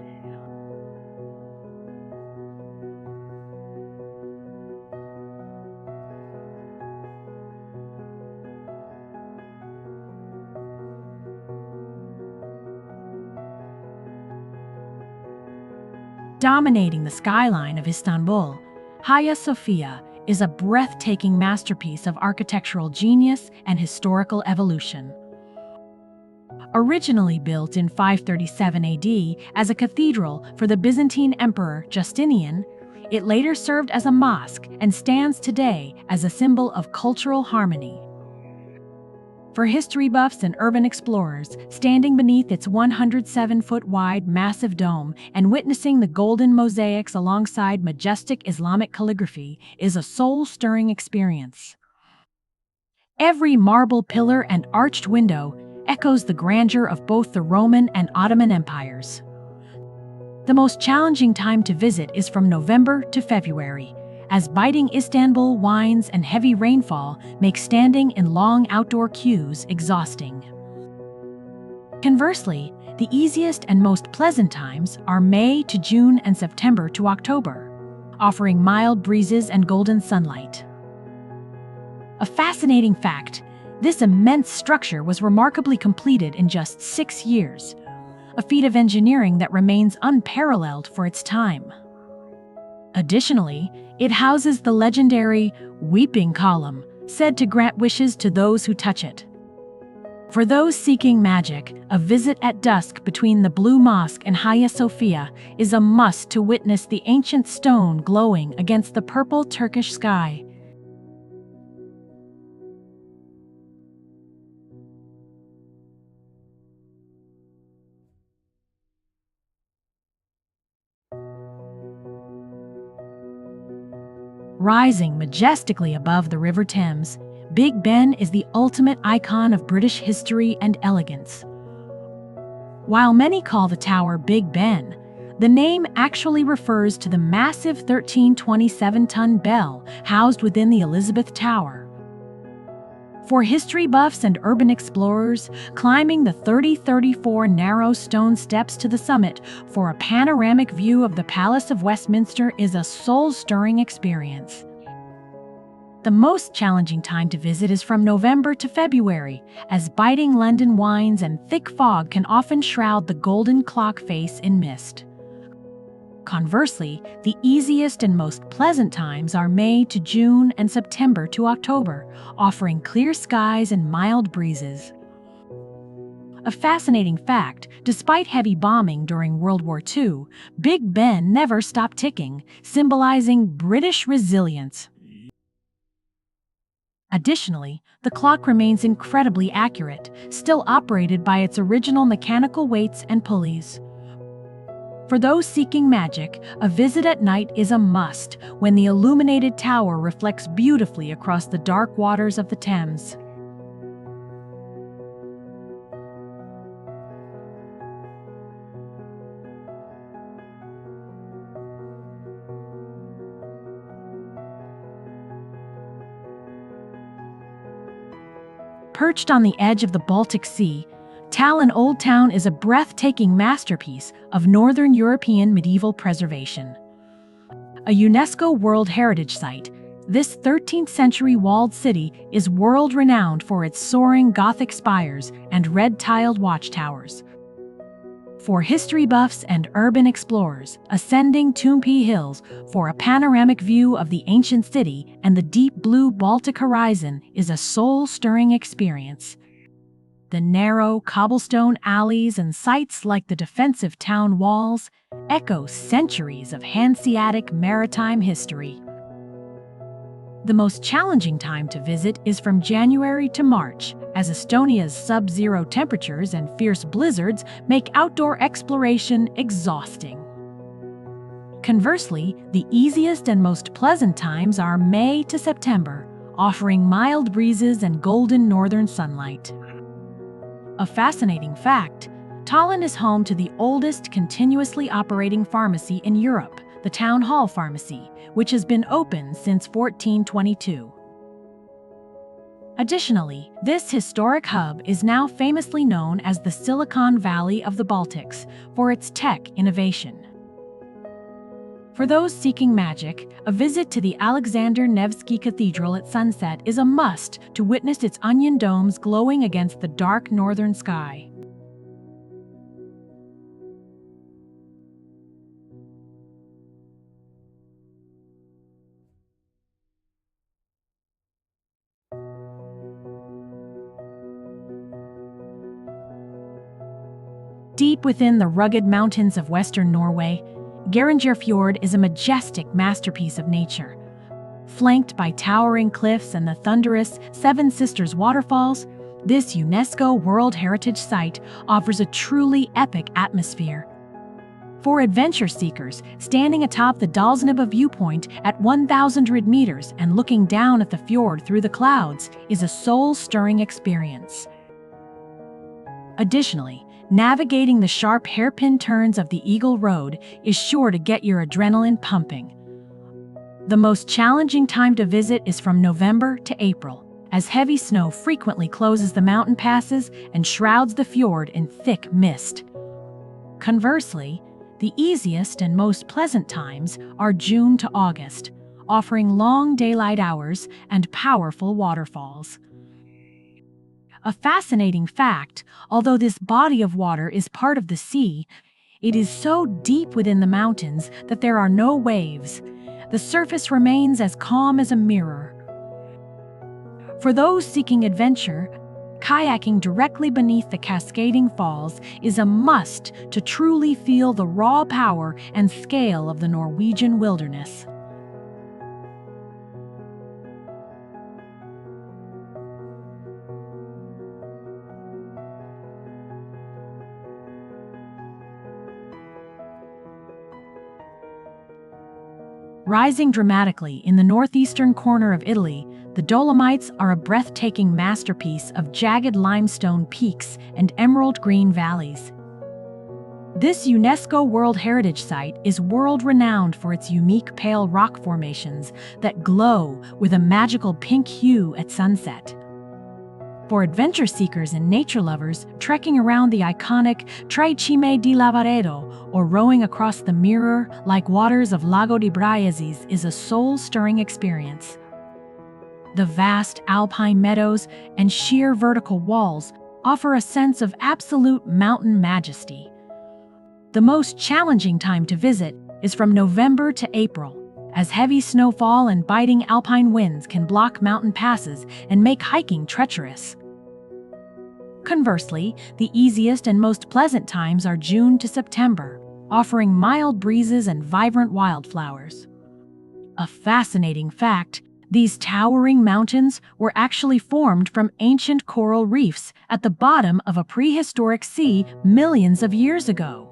Dominating the skyline of Istanbul, Hagia Sophia is a breathtaking masterpiece of architectural genius and historical evolution. Originally built in 537 AD as a cathedral for the Byzantine Emperor Justinian, it later served as a mosque and stands today as a symbol of cultural harmony. For history buffs and urban explorers, standing beneath its 107-foot-wide massive dome and witnessing the golden mosaics alongside majestic Islamic calligraphy is a soul-stirring experience. Every marble pillar and arched window echoes the grandeur of both the Roman and Ottoman empires. The most challenging time to visit is from November to February, as biting Istanbul winds and heavy rainfall make standing in long outdoor queues exhausting. Conversely, the easiest and most pleasant times are May to June and September to October, offering mild breezes and golden sunlight. A fascinating fact: this immense structure was remarkably completed in just 6 years, a feat of engineering that remains unparalleled for its time. Additionally, it houses the legendary Weeping Column, said to grant wishes to those who touch it. For those seeking magic, a visit at dusk between the Blue Mosque and Hagia Sophia is a must to witness the ancient stone glowing against the purple Turkish sky. Rising majestically above the River Thames, Big Ben is the ultimate icon of British history and elegance. While many call the tower Big Ben, The name actually refers to the massive 1327-ton bell housed within the Elizabeth Tower. For history buffs and urban explorers, climbing the 34 narrow stone steps to the summit for a panoramic view of the Palace of Westminster is a soul-stirring experience. The most challenging time to visit is from November to February, as biting London winds and thick fog can often shroud the golden clock face in mist. Conversely, the easiest and most pleasant times are May to June and September to October, offering clear skies and mild breezes. A fascinating fact, despite heavy bombing during World War II, Big Ben never stopped ticking, symbolizing British resilience. Additionally, the clock remains incredibly accurate, still operated by its original mechanical weights and pulleys. For those seeking magic, a visit at night is a must when the illuminated tower reflects beautifully across the dark waters of the Thames. Perched on the edge of the Baltic Sea, Tallinn Old Town is a breathtaking masterpiece of Northern European medieval preservation. A UNESCO World Heritage Site, this 13th-century walled city is world-renowned for its soaring Gothic spires and red-tiled watchtowers. For history buffs and urban explorers, ascending Toompi Hills for a panoramic view of the ancient city and the deep blue Baltic horizon is a soul-stirring experience. The narrow cobblestone alleys and sites like the defensive town walls echo centuries of Hanseatic maritime history. The most challenging time to visit is from January to March, as Estonia's sub-zero temperatures and fierce blizzards make outdoor exploration exhausting. Conversely, the easiest and most pleasant times are May to September, offering mild breezes and golden northern sunlight. A fascinating fact, Tallinn is home to the oldest continuously operating pharmacy in Europe, the Town Hall Pharmacy, which has been open since 1422. Additionally, this historic hub is now famously known as the Silicon Valley of the Baltics for its tech innovation. For those seeking magic, a visit to the Alexander Nevsky Cathedral at sunset is a must to witness its onion domes glowing against the dark northern sky. Deep within the rugged mountains of western Norway, Fjord is a majestic masterpiece of nature. Flanked by towering cliffs and the thunderous Seven Sisters waterfalls, this UNESCO World Heritage Site offers a truly epic atmosphere. For adventure seekers, standing atop the Dalsnibba viewpoint at 1,000 meters and looking down at the fjord through the clouds is a soul-stirring experience. Additionally, navigating the sharp hairpin turns of the Eagle Road is sure to get your adrenaline pumping. The most challenging time to visit is from November to April, as heavy snow frequently closes the mountain passes and shrouds the fjord in thick mist. Conversely, the easiest and most pleasant times are June to August, offering long daylight hours and powerful waterfalls. A fascinating fact, although this body of water is part of the sea, it is so deep within the mountains that there are no waves. The surface remains as calm as a mirror. For those seeking adventure, kayaking directly beneath the cascading falls is a must to truly feel the raw power and scale of the Norwegian wilderness. Rising dramatically in the northeastern corner of Italy, the Dolomites are a breathtaking masterpiece of jagged limestone peaks and emerald green valleys. This UNESCO World Heritage Site is world-renowned for its unique pale rock formations that glow with a magical pink hue at sunset. For adventure seekers and nature lovers, trekking around the iconic Cime di Lavaredo or rowing across the mirror-like waters of Lago di Braiasis is a soul-stirring experience. The vast alpine meadows and sheer vertical walls offer a sense of absolute mountain majesty. The most challenging time to visit is from November to April, as heavy snowfall and biting alpine winds can block mountain passes and make hiking treacherous. Conversely, the easiest and most pleasant times are June to September, offering mild breezes and vibrant wildflowers. A fascinating fact, these towering mountains were actually formed from ancient coral reefs at the bottom of a prehistoric sea millions of years ago.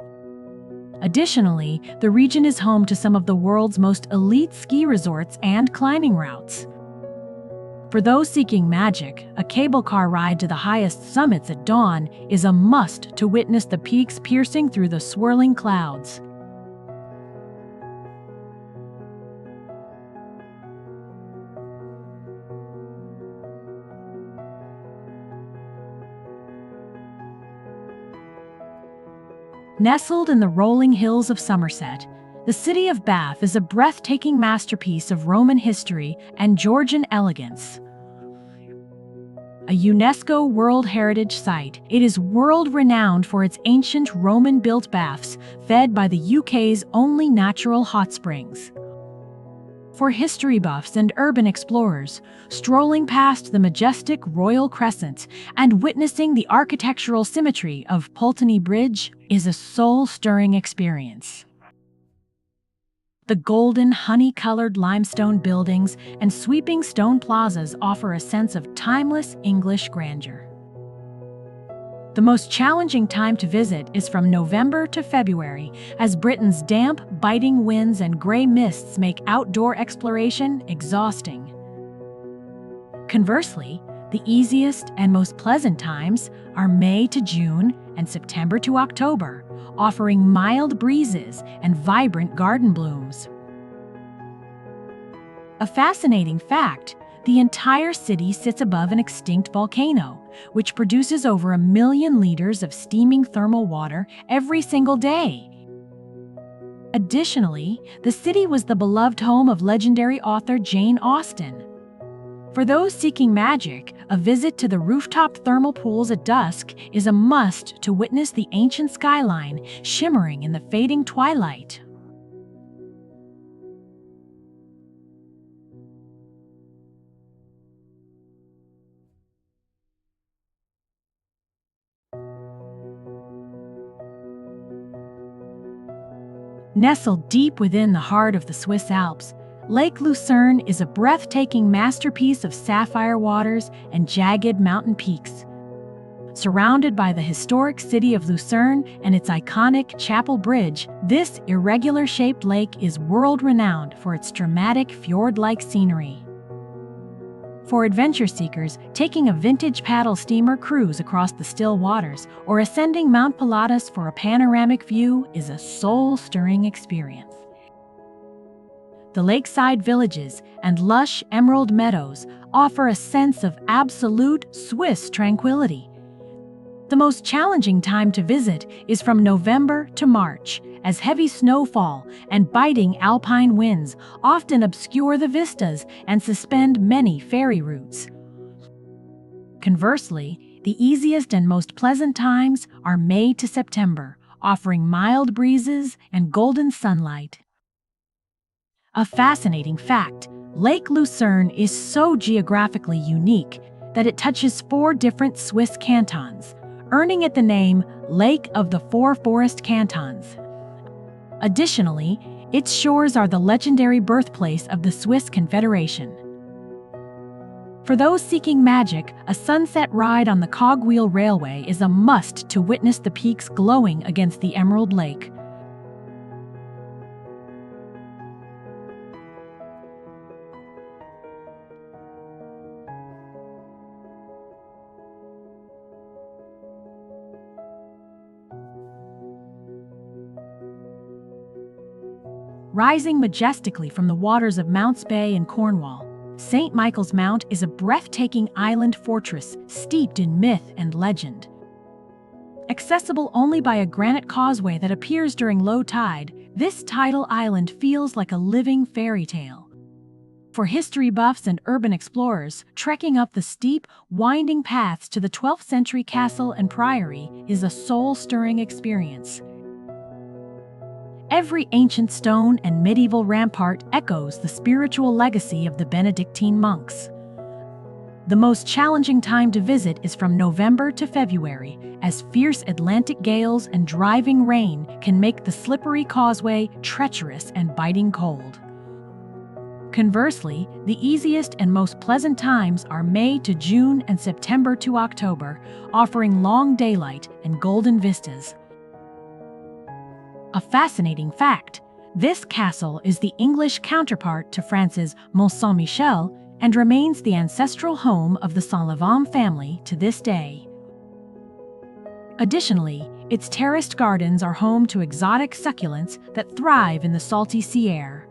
Additionally, the region is home to some of the world's most elite ski resorts and climbing routes. For those seeking magic, a cable car ride to the highest summits at dawn is a must to witness the peaks piercing through the swirling clouds. Nestled in the rolling hills of Somerset, the city of Bath is a breathtaking masterpiece of Roman history and Georgian elegance. A UNESCO World Heritage Site, it is world-renowned for its ancient Roman-built baths, fed by the UK's only natural hot springs. For history buffs and urban explorers, strolling past the majestic Royal Crescent and witnessing the architectural symmetry of Pulteney Bridge is a soul-stirring experience. The golden, honey-colored limestone buildings and sweeping stone plazas offer a sense of timeless English grandeur. The most challenging time to visit is from November to February, as Britain's damp, biting winds and gray mists make outdoor exploration exhausting. Conversely, the easiest and most pleasant times are May to June and September to October, offering mild breezes and vibrant garden blooms. A fascinating fact, the entire city sits above an extinct volcano, which produces over 1 million liters of steaming thermal water every single day. Additionally, the city was the beloved home of legendary author Jane Austen. For those seeking magic, a visit to the rooftop thermal pools at dusk is a must to witness the ancient skyline shimmering in the fading twilight. Nestled deep within the heart of the Swiss Alps, Lake Lucerne is a breathtaking masterpiece of sapphire waters and jagged mountain peaks. Surrounded by the historic city of Lucerne and its iconic Chapel Bridge, this irregular-shaped lake is world-renowned for its dramatic fjord-like scenery. For adventure seekers, taking a vintage paddle steamer cruise across the still waters or ascending Mount Pilatus for a panoramic view is a soul-stirring experience. The lakeside villages and lush emerald meadows offer a sense of absolute Swiss tranquility. The most challenging time to visit is from November to March, as heavy snowfall and biting alpine winds often obscure the vistas and suspend many ferry routes. Conversely, the easiest and most pleasant times are May to September, offering mild breezes and golden sunlight. A fascinating fact, Lake Lucerne is so geographically unique that it touches 4 different Swiss cantons, earning it the name Lake of the Four Forest Cantons. Additionally, its shores are the legendary birthplace of the Swiss Confederation. For those seeking magic, a sunset ride on the cogwheel railway is a must to witness the peaks glowing against the Emerald Lake. Rising majestically from the waters of Mounts Bay in Cornwall, St. Michael's Mount is a breathtaking island fortress steeped in myth and legend. Accessible only by a granite causeway that appears during low tide, this tidal island feels like a living fairy tale. For history buffs and urban explorers, trekking up the steep, winding paths to the 12th century castle and priory is a soul-stirring experience. Every ancient stone and medieval rampart echoes the spiritual legacy of the Benedictine monks. The most challenging time to visit is from November to February, as fierce Atlantic gales and driving rain can make the slippery causeway treacherous and biting cold. Conversely, the easiest and most pleasant times are May to June and September to October, offering long daylight and golden vistas. A fascinating fact: this castle is the English counterpart to France's Mont Saint-Michel and remains the ancestral home of the Saint-Lavam family to this day. Additionally, its terraced gardens are home to exotic succulents that thrive in the salty sea air.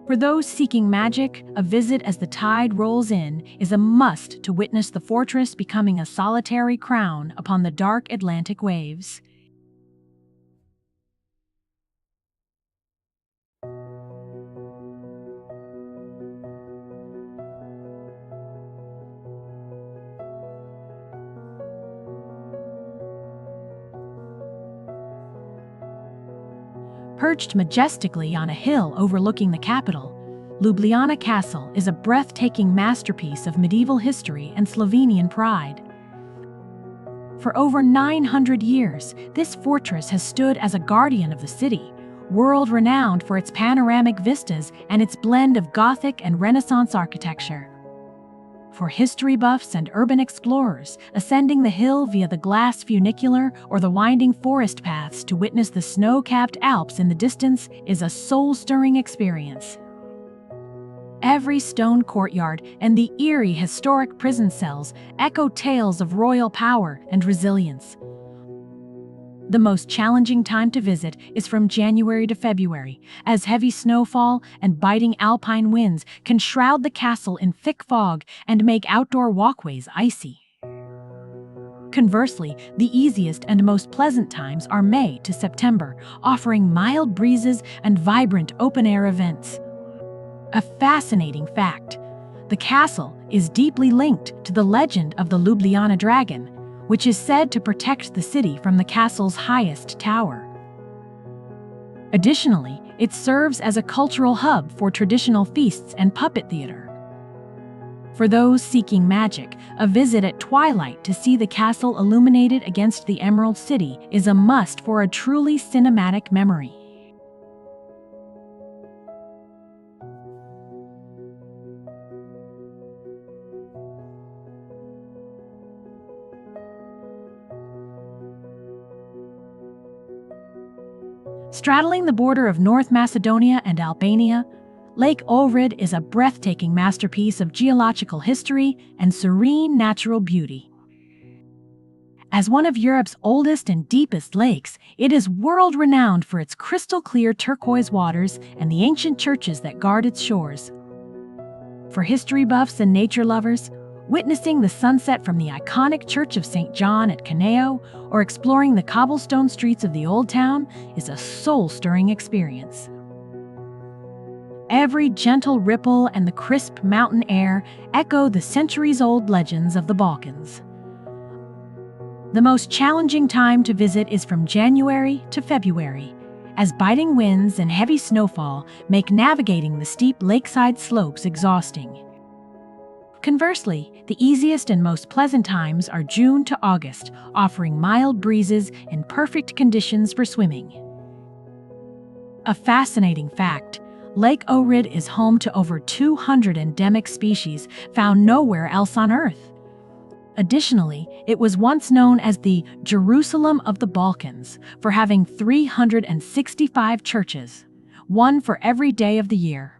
For those seeking magic, a visit as the tide rolls in is a must to witness the fortress becoming a solitary crown upon the dark Atlantic waves. Perched majestically on a hill overlooking the capital, Ljubljana Castle is a breathtaking masterpiece of medieval history and Slovenian pride. For over 900 years, this fortress has stood as a guardian of the city, world-renowned for its panoramic vistas and its blend of Gothic and Renaissance architecture. For history buffs and urban explorers, ascending the hill via the glass funicular or the winding forest paths to witness the snow-capped Alps in the distance is a soul-stirring experience. Every stone courtyard and the eerie historic prison cells echo tales of royal power and resilience. The most challenging time to visit is from January to February, as heavy snowfall and biting alpine winds can shroud the castle in thick fog and make outdoor walkways icy. Conversely, the easiest and most pleasant times are May to September, offering mild breezes and vibrant open-air events. A fascinating fact: the castle is deeply linked to the legend of the Ljubljana dragon, which is said to protect the city from the castle's highest tower. Additionally, it serves as a cultural hub for traditional feasts and puppet theater. For those seeking magic, a visit at twilight to see the castle illuminated against the Emerald City is a must for a truly cinematic memory. Straddling the border of North Macedonia and Albania, Lake Ohrid is a breathtaking masterpiece of geological history and serene natural beauty. As one of Europe's oldest and deepest lakes, it is world-renowned for its crystal-clear turquoise waters and the ancient churches that guard its shores. For history buffs and nature lovers, witnessing the sunset from the iconic Church of St. John at Canal or exploring the cobblestone streets of the Old Town is a soul-stirring experience. Every gentle ripple and the crisp mountain air echo the centuries-old legends of the Balkans. The most challenging time to visit is from January to February, as biting winds and heavy snowfall make navigating the steep lakeside slopes exhausting. Conversely, the easiest and most pleasant times are June to August, offering mild breezes and perfect conditions for swimming. A fascinating fact: Lake Ohrid is home to over 200 endemic species found nowhere else on Earth. Additionally, it was once known as the Jerusalem of the Balkans for having 365 churches, one for every day of the year.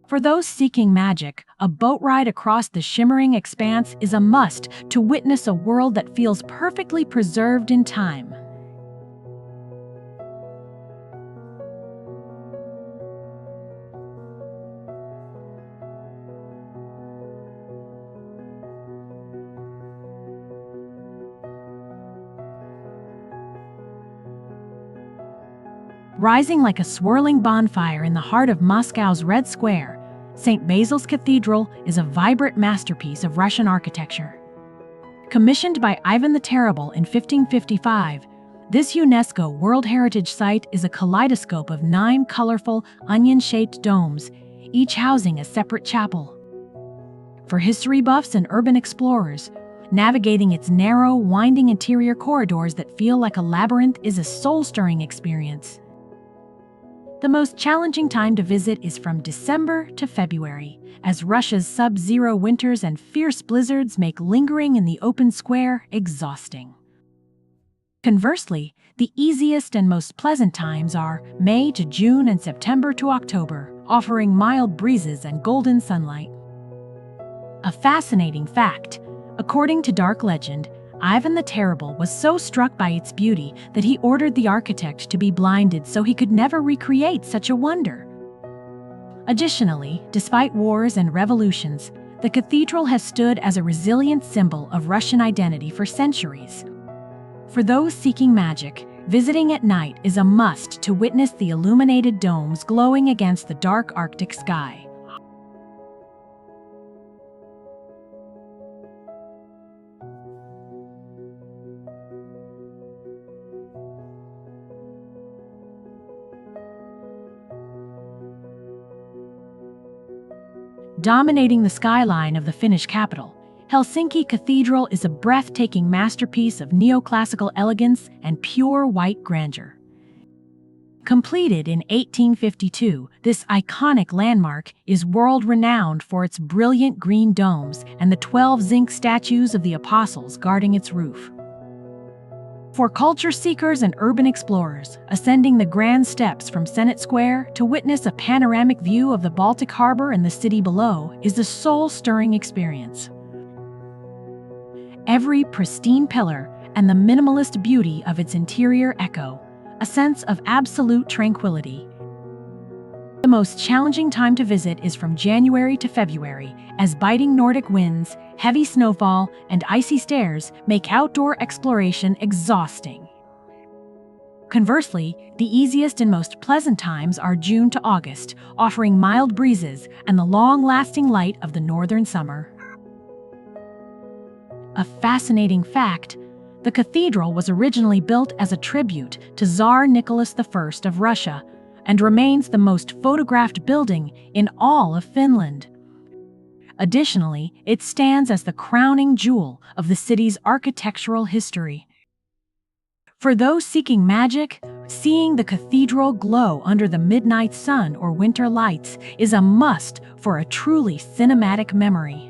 For those seeking magic, a boat ride across the shimmering expanse is a must to witness a world that feels perfectly preserved in time. Rising like a swirling bonfire in the heart of Moscow's Red Square, St. Basil's Cathedral is a vibrant masterpiece of Russian architecture. Commissioned by Ivan the Terrible in 1555, this UNESCO World Heritage Site is a kaleidoscope of 9 colorful, onion-shaped domes, each housing a separate chapel. For history buffs and urban explorers, navigating its narrow, winding interior corridors that feel like a labyrinth is a soul-stirring experience. The most challenging time to visit is from December to February, as Russia's sub-zero winters and fierce blizzards make lingering in the open square exhausting. Conversely, the easiest and most pleasant times are May to June and September to October, offering mild breezes and golden sunlight. A fascinating fact: according to dark legend, Ivan the Terrible was so struck by its beauty that he ordered the architect to be blinded so he could never recreate such a wonder. Additionally, despite wars and revolutions, the cathedral has stood as a resilient symbol of Russian identity for centuries. For those seeking magic, visiting at night is a must to witness the illuminated domes glowing against the dark Arctic sky. Dominating the skyline of the Finnish capital, Helsinki Cathedral is a breathtaking masterpiece of neoclassical elegance and pure white grandeur. Completed in 1852, this iconic landmark is world-renowned for its brilliant green domes and the 12 zinc statues of the apostles guarding its roof. For culture seekers and urban explorers, ascending the grand steps from Senate Square to witness a panoramic view of the Baltic Harbor and the city below is a soul-stirring experience. Every pristine pillar and the minimalist beauty of its interior echo a sense of absolute tranquility. The most challenging time to visit is from January to February, as biting Nordic winds, heavy snowfall, and icy stairs make outdoor exploration exhausting. Conversely, the easiest and most pleasant times are June to August, offering mild breezes and the long-lasting light of the northern summer. A fascinating fact: the cathedral was originally built as a tribute to Tsar Nicholas I of Russia, and remains the most photographed building in all of Finland. Additionally, it stands as the crowning jewel of the city's architectural history. For those seeking magic, seeing the cathedral glow under the midnight sun or winter lights is a must for a truly cinematic memory.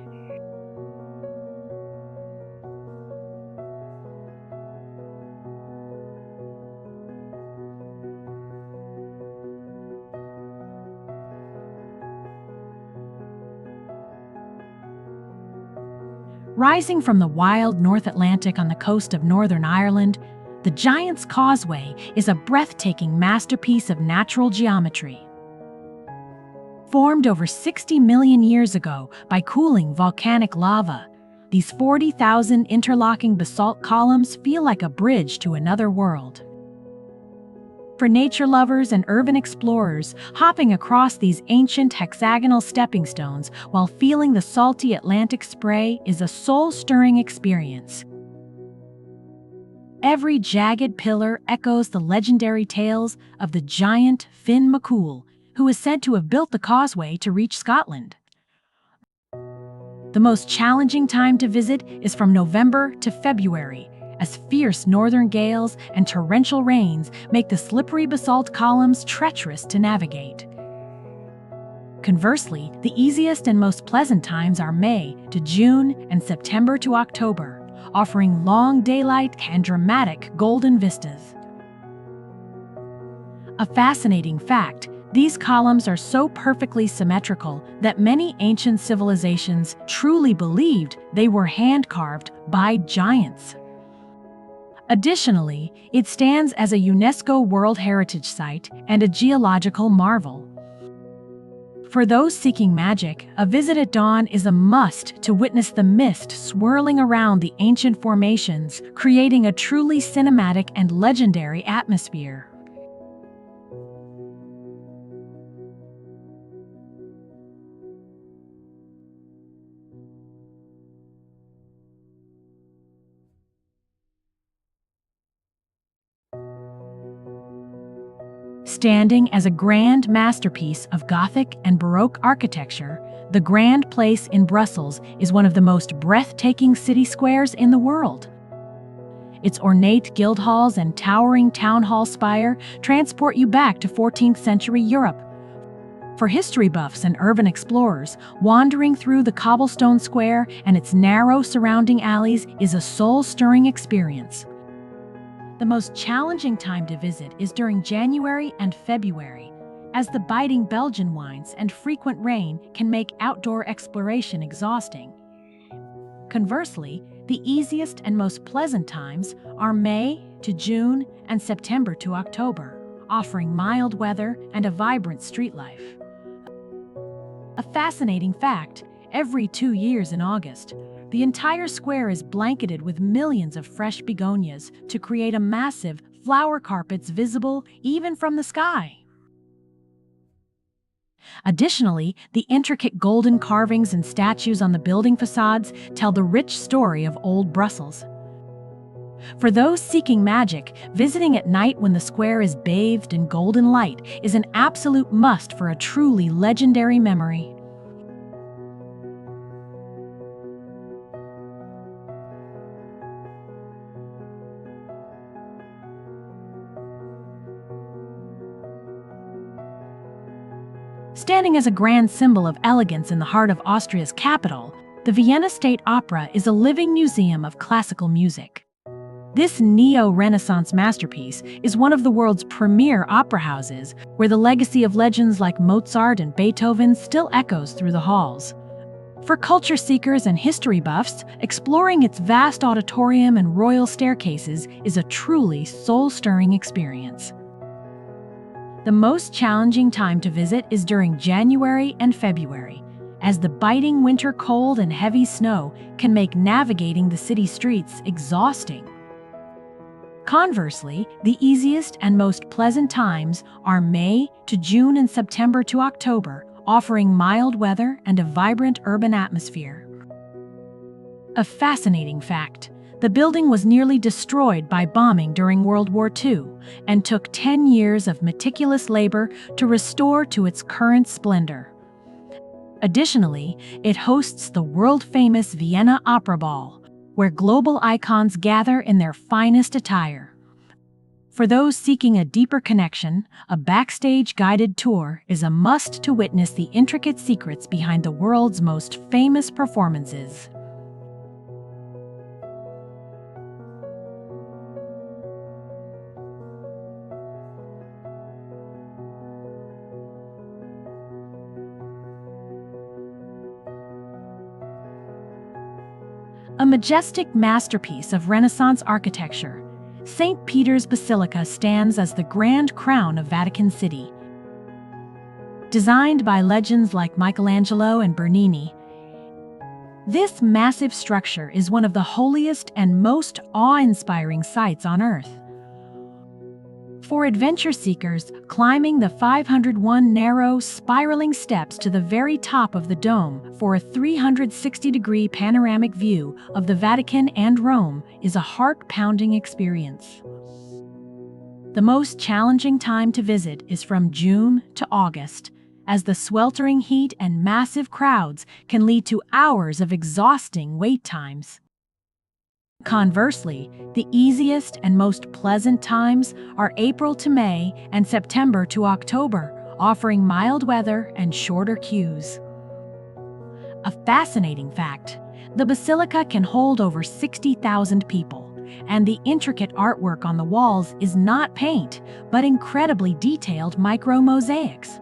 Rising from the wild North Atlantic on the coast of Northern Ireland, the Giant's Causeway is a breathtaking masterpiece of natural geometry. Formed over 60 million years ago by cooling volcanic lava, these 40,000 interlocking basalt columns feel like a bridge to another world. For nature lovers and urban explorers, hopping across these ancient hexagonal stepping stones while feeling the salty Atlantic spray is a soul-stirring experience. Every jagged pillar echoes the legendary tales of the giant Finn McCool, who is said to have built the causeway to reach Scotland. The most challenging time to visit is from November to February, as fierce northern gales and torrential rains make the slippery basalt columns treacherous to navigate. Conversely, the easiest and most pleasant times are May to June and September to October, offering long daylight and dramatic golden vistas. A fascinating fact: these columns are so perfectly symmetrical that many ancient civilizations truly believed they were hand-carved by giants. Additionally, it stands as a UNESCO World Heritage Site and a geological marvel. For those seeking magic, a visit at dawn is a must to witness the mist swirling around the ancient formations, creating a truly cinematic and legendary atmosphere. Standing as a grand masterpiece of Gothic and Baroque architecture, the Grand Place in Brussels is one of the most breathtaking city squares in the world. Its ornate guildhalls and towering town hall spire transport you back to 14th century Europe. For history buffs and urban explorers, wandering through the cobblestone square and its narrow surrounding alleys is a soul-stirring experience. The most challenging time to visit is during January and February, as the biting Belgian winds and frequent rain can make outdoor exploration exhausting. Conversely, the easiest and most pleasant times are May to June and September to October, offering mild weather and a vibrant street life. A fascinating fact, every 2 years in August, the entire square is blanketed with millions of fresh begonias to create a massive flower carpets visible even from the sky. Additionally, the intricate golden carvings and statues on the building facades tell the rich story of old Brussels. For those seeking magic, visiting at night when the square is bathed in golden light is an absolute must for a truly legendary memory. Standing as a grand symbol of elegance in the heart of Austria's capital, the Vienna State Opera is a living museum of classical music. This neo-Renaissance masterpiece is one of the world's premier opera houses, where the legacy of legends like Mozart and Beethoven still echoes through the halls. For culture seekers and history buffs, exploring its vast auditorium and royal staircases is a truly soul-stirring experience. The most challenging time to visit is during January and February, as the biting winter cold and heavy snow can make navigating the city streets exhausting. Conversely, the easiest and most pleasant times are May to June and September to October, offering mild weather and a vibrant urban atmosphere. A fascinating fact: the building was nearly destroyed by bombing during World War II and took 10 years of meticulous labor to restore to its current splendor. Additionally, it hosts the world-famous Vienna Opera Ball, where global icons gather in their finest attire. For those seeking a deeper connection, a backstage guided tour is a must to witness the intricate secrets behind the world's most famous performances. A majestic masterpiece of Renaissance architecture, St. Peter's Basilica stands as the grand crown of Vatican City. Designed by legends like Michelangelo and Bernini, this massive structure is one of the holiest and most awe-inspiring sights on Earth. For adventure seekers, climbing the 501 narrow, spiraling steps to the very top of the dome for a 360-degree panoramic view of the Vatican and Rome is a heart-pounding experience. The most challenging time to visit is from June to August, as the sweltering heat and massive crowds can lead to hours of exhausting wait times. Conversely, the easiest and most pleasant times are April to May and September to October, offering mild weather and shorter queues. A fascinating fact: the basilica can hold over 60,000 people, and the intricate artwork on the walls is not paint, but incredibly detailed micro-mosaics.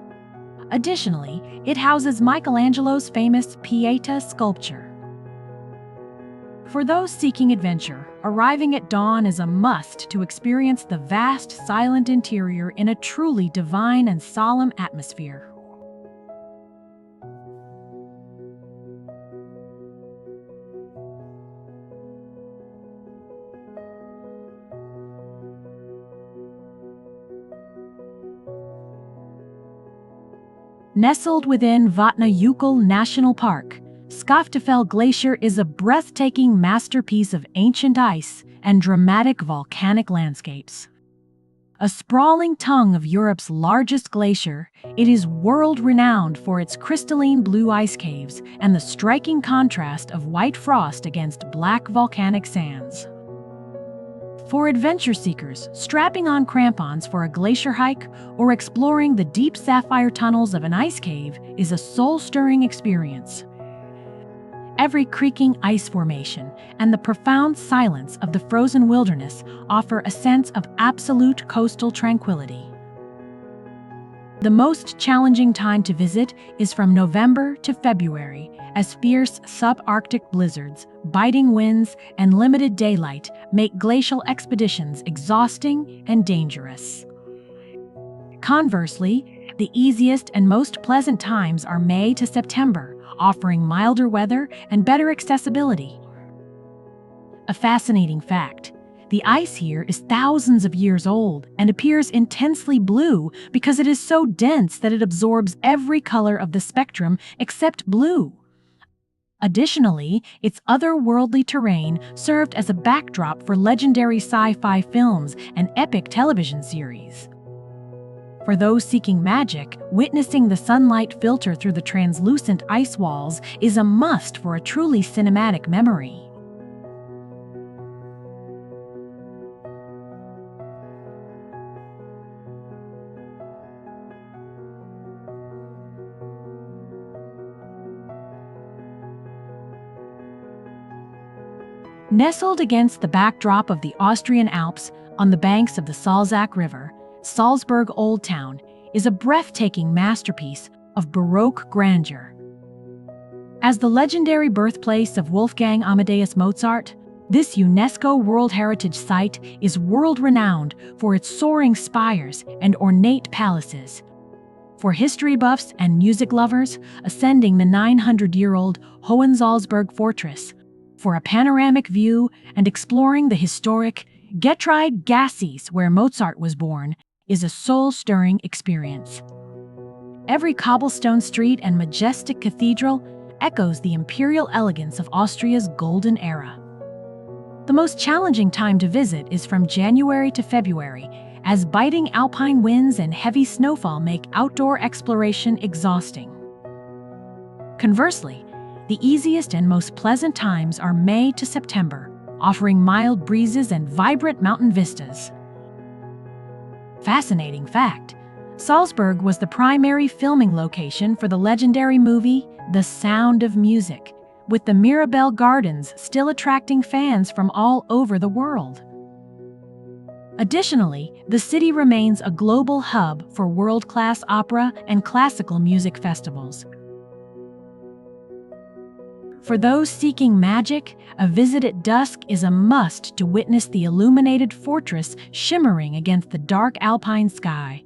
Additionally, it houses Michelangelo's famous Pieta sculpture. For those seeking adventure, arriving at dawn is a must to experience the vast, silent interior in a truly divine and solemn atmosphere. Nestled within Vatnajökull National Park, Skaftafell Glacier is a breathtaking masterpiece of ancient ice and dramatic volcanic landscapes. A sprawling tongue of Europe's largest glacier, it is world-renowned for its crystalline blue ice caves and the striking contrast of white frost against black volcanic sands. For adventure seekers, strapping on crampons for a glacier hike or exploring the deep sapphire tunnels of an ice cave is a soul-stirring experience. Every creaking ice formation and the profound silence of the frozen wilderness offer a sense of absolute coastal tranquility. The most challenging time to visit is from November to February, as fierce subarctic blizzards, biting winds, and limited daylight make glacial expeditions exhausting and dangerous. Conversely, the easiest and most pleasant times are May to September, offering milder weather and better accessibility. A fascinating fact: the ice here is thousands of years old and appears intensely blue because it is so dense that it absorbs every color of the spectrum except blue. Additionally, its otherworldly terrain served as a backdrop for legendary sci-fi films and epic television series. For those seeking magic, witnessing the sunlight filter through the translucent ice walls is a must for a truly cinematic memory. Nestled against the backdrop of the Austrian Alps on the banks of the Salzach River, Salzburg Old Town is a breathtaking masterpiece of Baroque grandeur. As the legendary birthplace of Wolfgang Amadeus Mozart, this UNESCO World Heritage Site is world-renowned for its soaring spires and ornate palaces. For history buffs and music lovers, ascending the 900-year-old Hohensalzburg Fortress for a panoramic view and exploring the historic Getride Gassis where Mozart was born is a soul-stirring experience. Every cobblestone street and majestic cathedral echoes the imperial elegance of Austria's golden era. The most challenging time to visit is from January to February, as biting alpine winds and heavy snowfall make outdoor exploration exhausting. Conversely, the easiest and most pleasant times are May to September, offering mild breezes and vibrant mountain vistas. Fascinating fact: Salzburg was the primary filming location for the legendary movie The Sound of Music, with the Mirabelle Gardens still attracting fans from all over the world. Additionally, the city remains a global hub for world-class opera and classical music festivals. For those seeking magic, a visit at dusk is a must to witness the illuminated fortress shimmering against the dark alpine sky.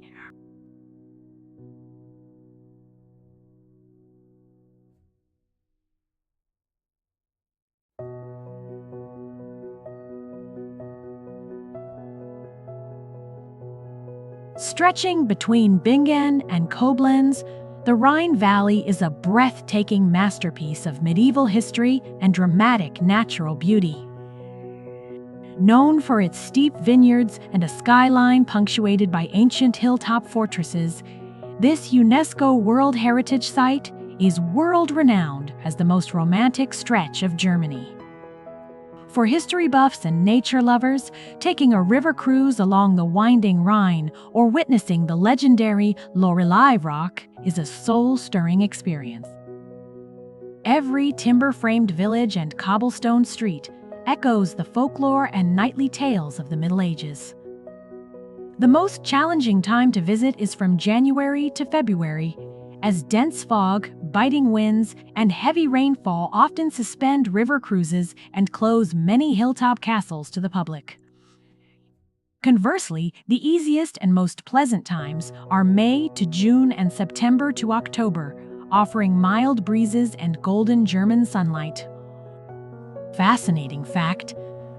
Stretching between Bingen and Koblenz, the Rhine Valley is a breathtaking masterpiece of medieval history and dramatic natural beauty. Known for its steep vineyards and a skyline punctuated by ancient hilltop fortresses, this UNESCO World Heritage Site is world-renowned as the most romantic stretch of Germany. For history buffs and nature lovers, taking a river cruise along the winding Rhine or witnessing the legendary Lorelei Rock is a soul-stirring experience. Every timber-framed village and cobblestone street echoes the folklore and knightly tales of the Middle Ages. The most challenging time to visit is from January to February, as dense fog, biting winds, and heavy rainfall often suspend river cruises and close many hilltop castles to the public. Conversely, the easiest and most pleasant times are May to June and September to October, offering mild breezes and golden German sunlight. Fascinating fact: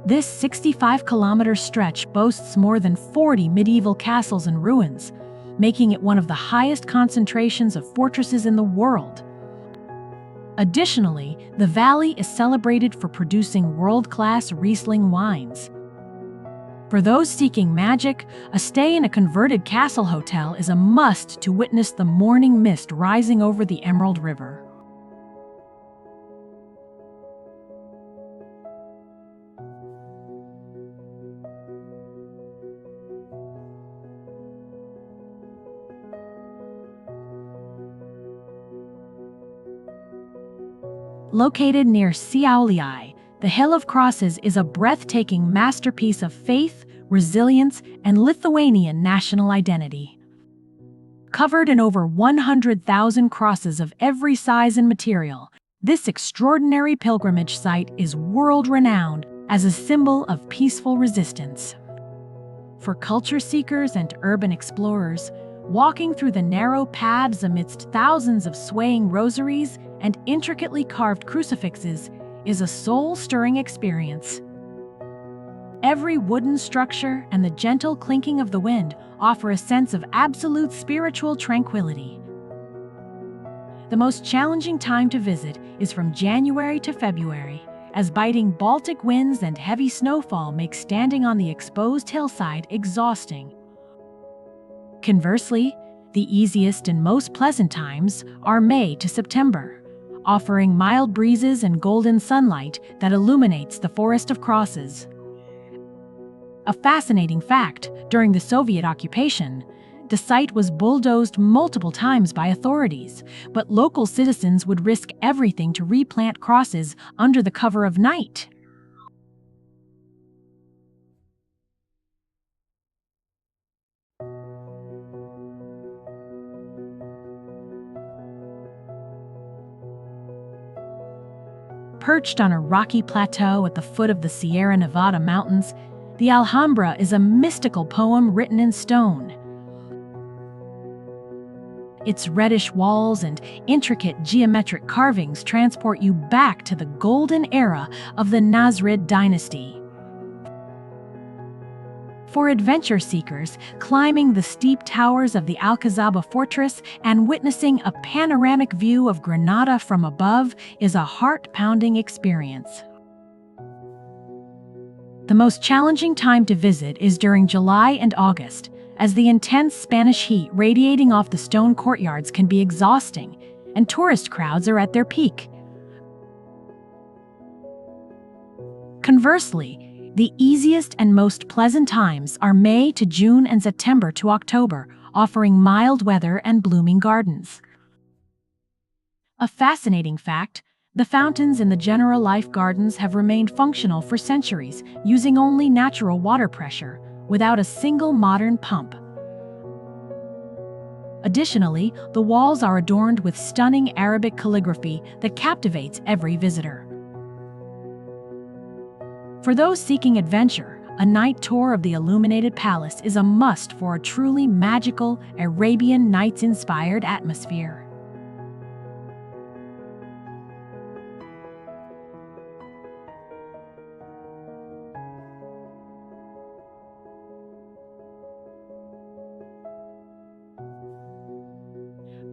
this 65-kilometer stretch boasts more than 40 medieval castles and ruins, making it one of the highest concentrations of fortresses in the world. Additionally, the valley is celebrated for producing world-class Riesling wines. For those seeking magic, a stay in a converted castle hotel is a must to witness the morning mist rising over the Emerald River. Located near Siaoliai, the Hill of Crosses is a breathtaking masterpiece of faith, resilience, and Lithuanian national identity. Covered in over 100,000 crosses of every size and material, this extraordinary pilgrimage site is world-renowned as a symbol of peaceful resistance. For culture seekers and urban explorers, walking through the narrow paths amidst thousands of swaying rosaries and intricately carved crucifixes is a soul-stirring experience. Every wooden structure and the gentle clinking of the wind offer a sense of absolute spiritual tranquility. The most challenging time to visit is from January to February, as biting Baltic winds and heavy snowfall make standing on the exposed hillside exhausting. Conversely, the easiest and most pleasant times are May to September, offering mild breezes and golden sunlight that illuminates the Forest of Crosses. A fascinating fact, during the Soviet occupation, the site was bulldozed multiple times by authorities, but local citizens would risk everything to replant crosses under the cover of night. Perched on a rocky plateau at the foot of the Sierra Nevada mountains, the Alhambra is a mystical poem written in stone. Its reddish walls and intricate geometric carvings transport you back to the golden era of the Nasrid dynasty. For adventure seekers, climbing the steep towers of the Alcazaba fortress and witnessing a panoramic view of Granada from above is a heart-pounding experience. The most challenging time to visit is during July and August, as the intense Spanish heat radiating off the stone courtyards can be exhausting, and tourist crowds are at their peak. Conversely, the easiest and most pleasant times are May to June and September to October, offering mild weather and blooming gardens. A fascinating fact, the fountains in the General Life Gardens have remained functional for centuries, using only natural water pressure, without a single modern pump. Additionally, the walls are adorned with stunning Arabic calligraphy that captivates every visitor. For those seeking adventure, a night tour of the illuminated palace is a must for a truly magical, Arabian Nights-inspired atmosphere.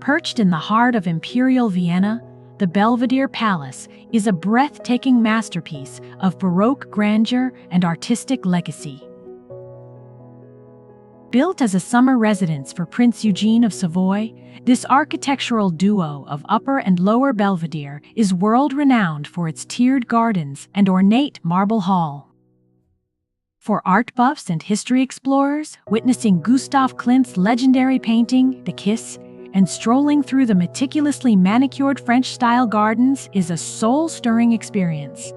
Perched in the heart of Imperial Vienna, the Belvedere Palace is a breathtaking masterpiece of Baroque grandeur and artistic legacy. Built as a summer residence for Prince Eugene of Savoy, this architectural duo of Upper and Lower Belvedere is world-renowned for its tiered gardens and ornate marble hall. For art buffs and history explorers, witnessing Gustav Klimt's legendary painting, The Kiss, and strolling through the meticulously manicured French-style gardens is a soul-stirring experience.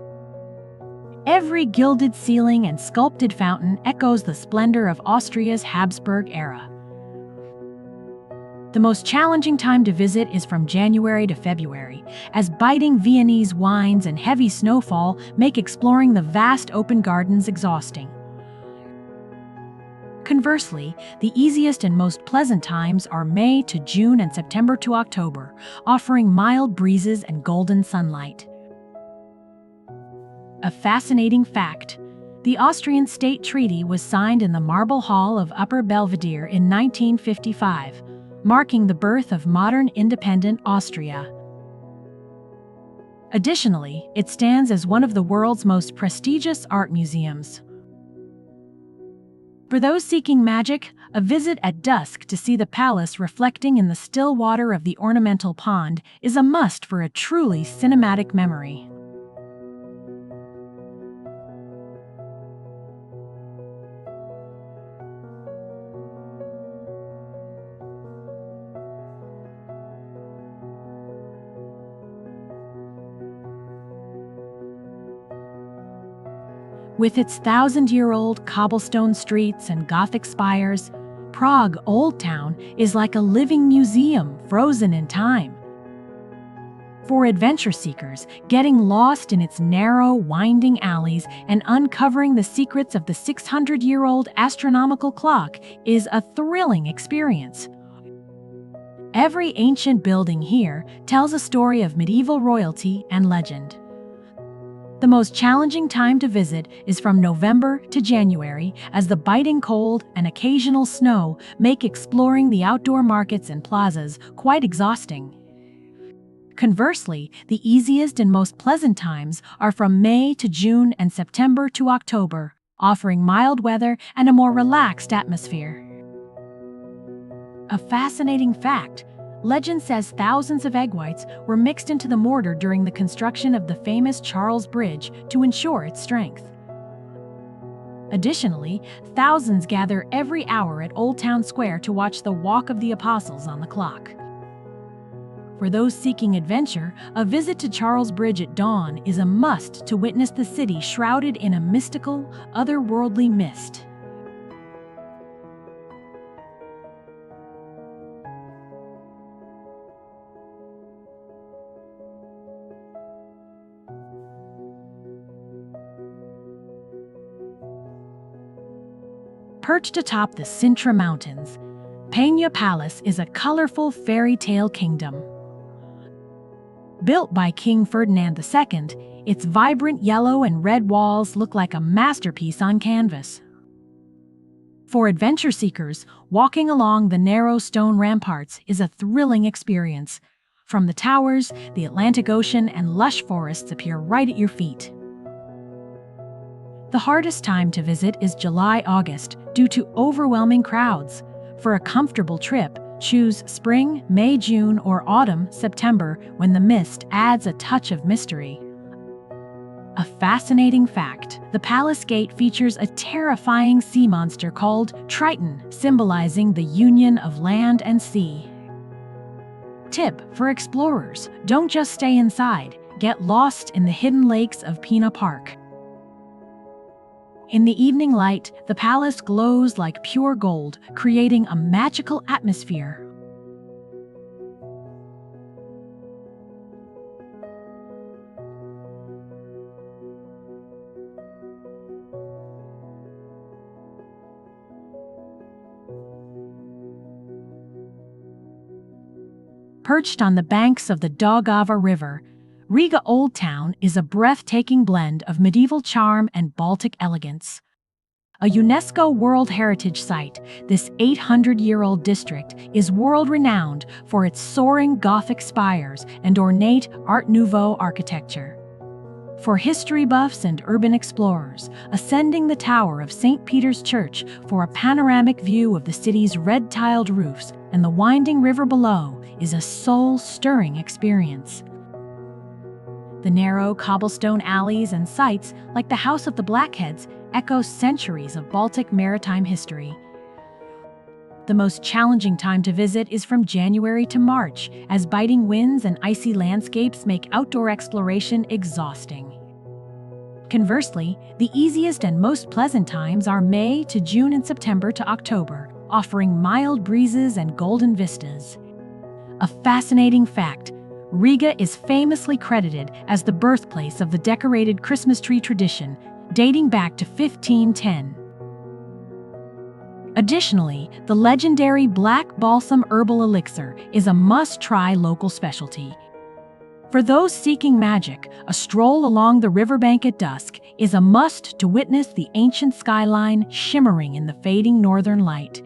Every gilded ceiling and sculpted fountain echoes the splendor of Austria's Habsburg era. The most challenging time to visit is from January to February, as biting Viennese wines and heavy snowfall make exploring the vast open gardens exhausting. Conversely, the easiest and most pleasant times are May to June and September to October, offering mild breezes and golden sunlight. A fascinating fact, the Austrian state treaty was signed in the Marble Hall of Upper Belvedere in 1955, marking the birth of modern independent Austria. Additionally, it stands as one of the world's most prestigious art museums. For those seeking magic, a visit at dusk to see the palace reflecting in the still water of the ornamental pond is a must for a truly cinematic memory. With its thousand-year-old cobblestone streets and Gothic spires, Prague Old Town is like a living museum frozen in time. For adventure seekers, getting lost in its narrow, winding alleys and uncovering the secrets of the 600-year-old astronomical clock is a thrilling experience. Every ancient building here tells a story of medieval royalty and legend. The most challenging time to visit is from November to January, as the biting cold and occasional snow make exploring the outdoor markets and plazas quite exhausting. Conversely, the easiest and most pleasant times are from May to June and September to October, offering mild weather and a more relaxed atmosphere. A fascinating fact: legend says thousands of egg whites were mixed into the mortar during the construction of the famous Charles Bridge to ensure its strength. Additionally, thousands gather every hour at Old Town Square to watch the Walk of the Apostles on the clock. For those seeking adventure, a visit to Charles Bridge at dawn is a must to witness the city shrouded in a mystical, otherworldly mist. Perched atop the Sintra Mountains, Peña Palace is a colorful fairy tale kingdom. Built by King Ferdinand II, its vibrant yellow and red walls look like a masterpiece on canvas. For adventure seekers, walking along the narrow stone ramparts is a thrilling experience. From the towers, the Atlantic Ocean and lush forests appear right at your feet. The hardest time to visit is July-August due to overwhelming crowds. For a comfortable trip, choose spring, May-June, or autumn-September when the mist adds a touch of mystery. A fascinating fact: the palace gate features a terrifying sea monster called Triton, symbolizing the union of land and sea. Tip for explorers: don't just stay inside, get lost in the hidden lakes of Pina Park. In the evening light, the palace glows like pure gold, creating a magical atmosphere. Perched on the banks of the Daugava River, Riga Old Town is a breathtaking blend of medieval charm and Baltic elegance. A UNESCO World Heritage Site, this 800-year-old district is world-renowned for its soaring Gothic spires and ornate Art Nouveau architecture. For history buffs and urban explorers, ascending the tower of St. Peter's Church for a panoramic view of the city's red-tiled roofs and the winding river below is a soul-stirring experience. The narrow cobblestone alleys and sites, like the House of the Blackheads, echo centuries of Baltic maritime history. The most challenging time to visit is from January to March, as biting winds and icy landscapes make outdoor exploration exhausting. Conversely, the easiest and most pleasant times are May to June and September to October, offering mild breezes and golden vistas. A fascinating fact: Riga is famously credited as the birthplace of the decorated Christmas tree tradition, dating back to 1510. Additionally, the legendary Black Balsam Herbal Elixir is a must-try local specialty. For those seeking magic, a stroll along the riverbank at dusk is a must to witness the ancient skyline shimmering in the fading northern light.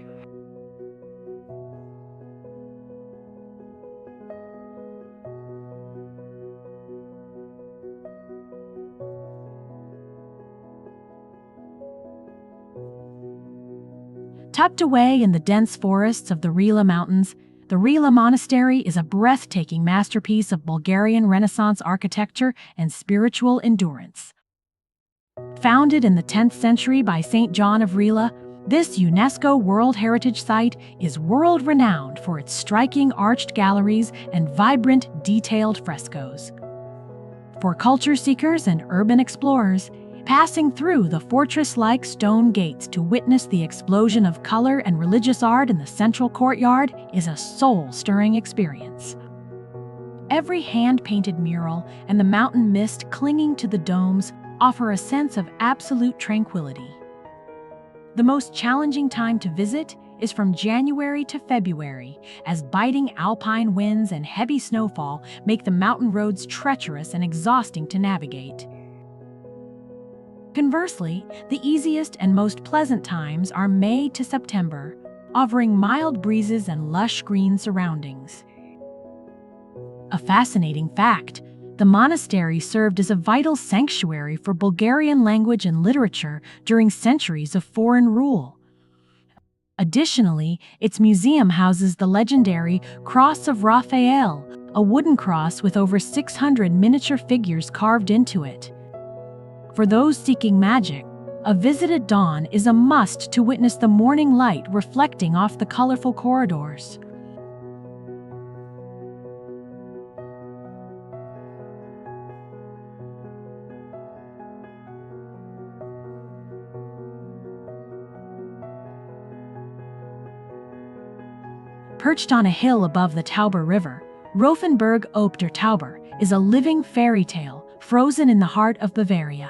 Tucked away in the dense forests of the Rila Mountains, the Rila Monastery is a breathtaking masterpiece of Bulgarian Renaissance architecture and spiritual endurance. Founded in the 10th century by Saint John of Rila, this UNESCO World Heritage Site is world-renowned for its striking arched galleries and vibrant, detailed frescoes. For culture seekers and urban explorers, passing through the fortress-like stone gates to witness the explosion of color and religious art in the central courtyard is a soul-stirring experience. Every hand-painted mural and the mountain mist clinging to the domes offer a sense of absolute tranquility. The most challenging time to visit is from January to February, as biting alpine winds and heavy snowfall make the mountain roads treacherous and exhausting to navigate. Conversely, the easiest and most pleasant times are May to September, offering mild breezes and lush green surroundings. A fascinating fact: the monastery served as a vital sanctuary for Bulgarian language and literature during centuries of foreign rule. Additionally, its museum houses the legendary Cross of Raphael, a wooden cross with over 600 miniature figures carved into it. For those seeking magic, a visit at dawn is a must to witness the morning light reflecting off the colorful corridors. Perched on a hill above the Tauber River, Rothenburg ob der Tauber is a living fairy tale frozen in the heart of Bavaria.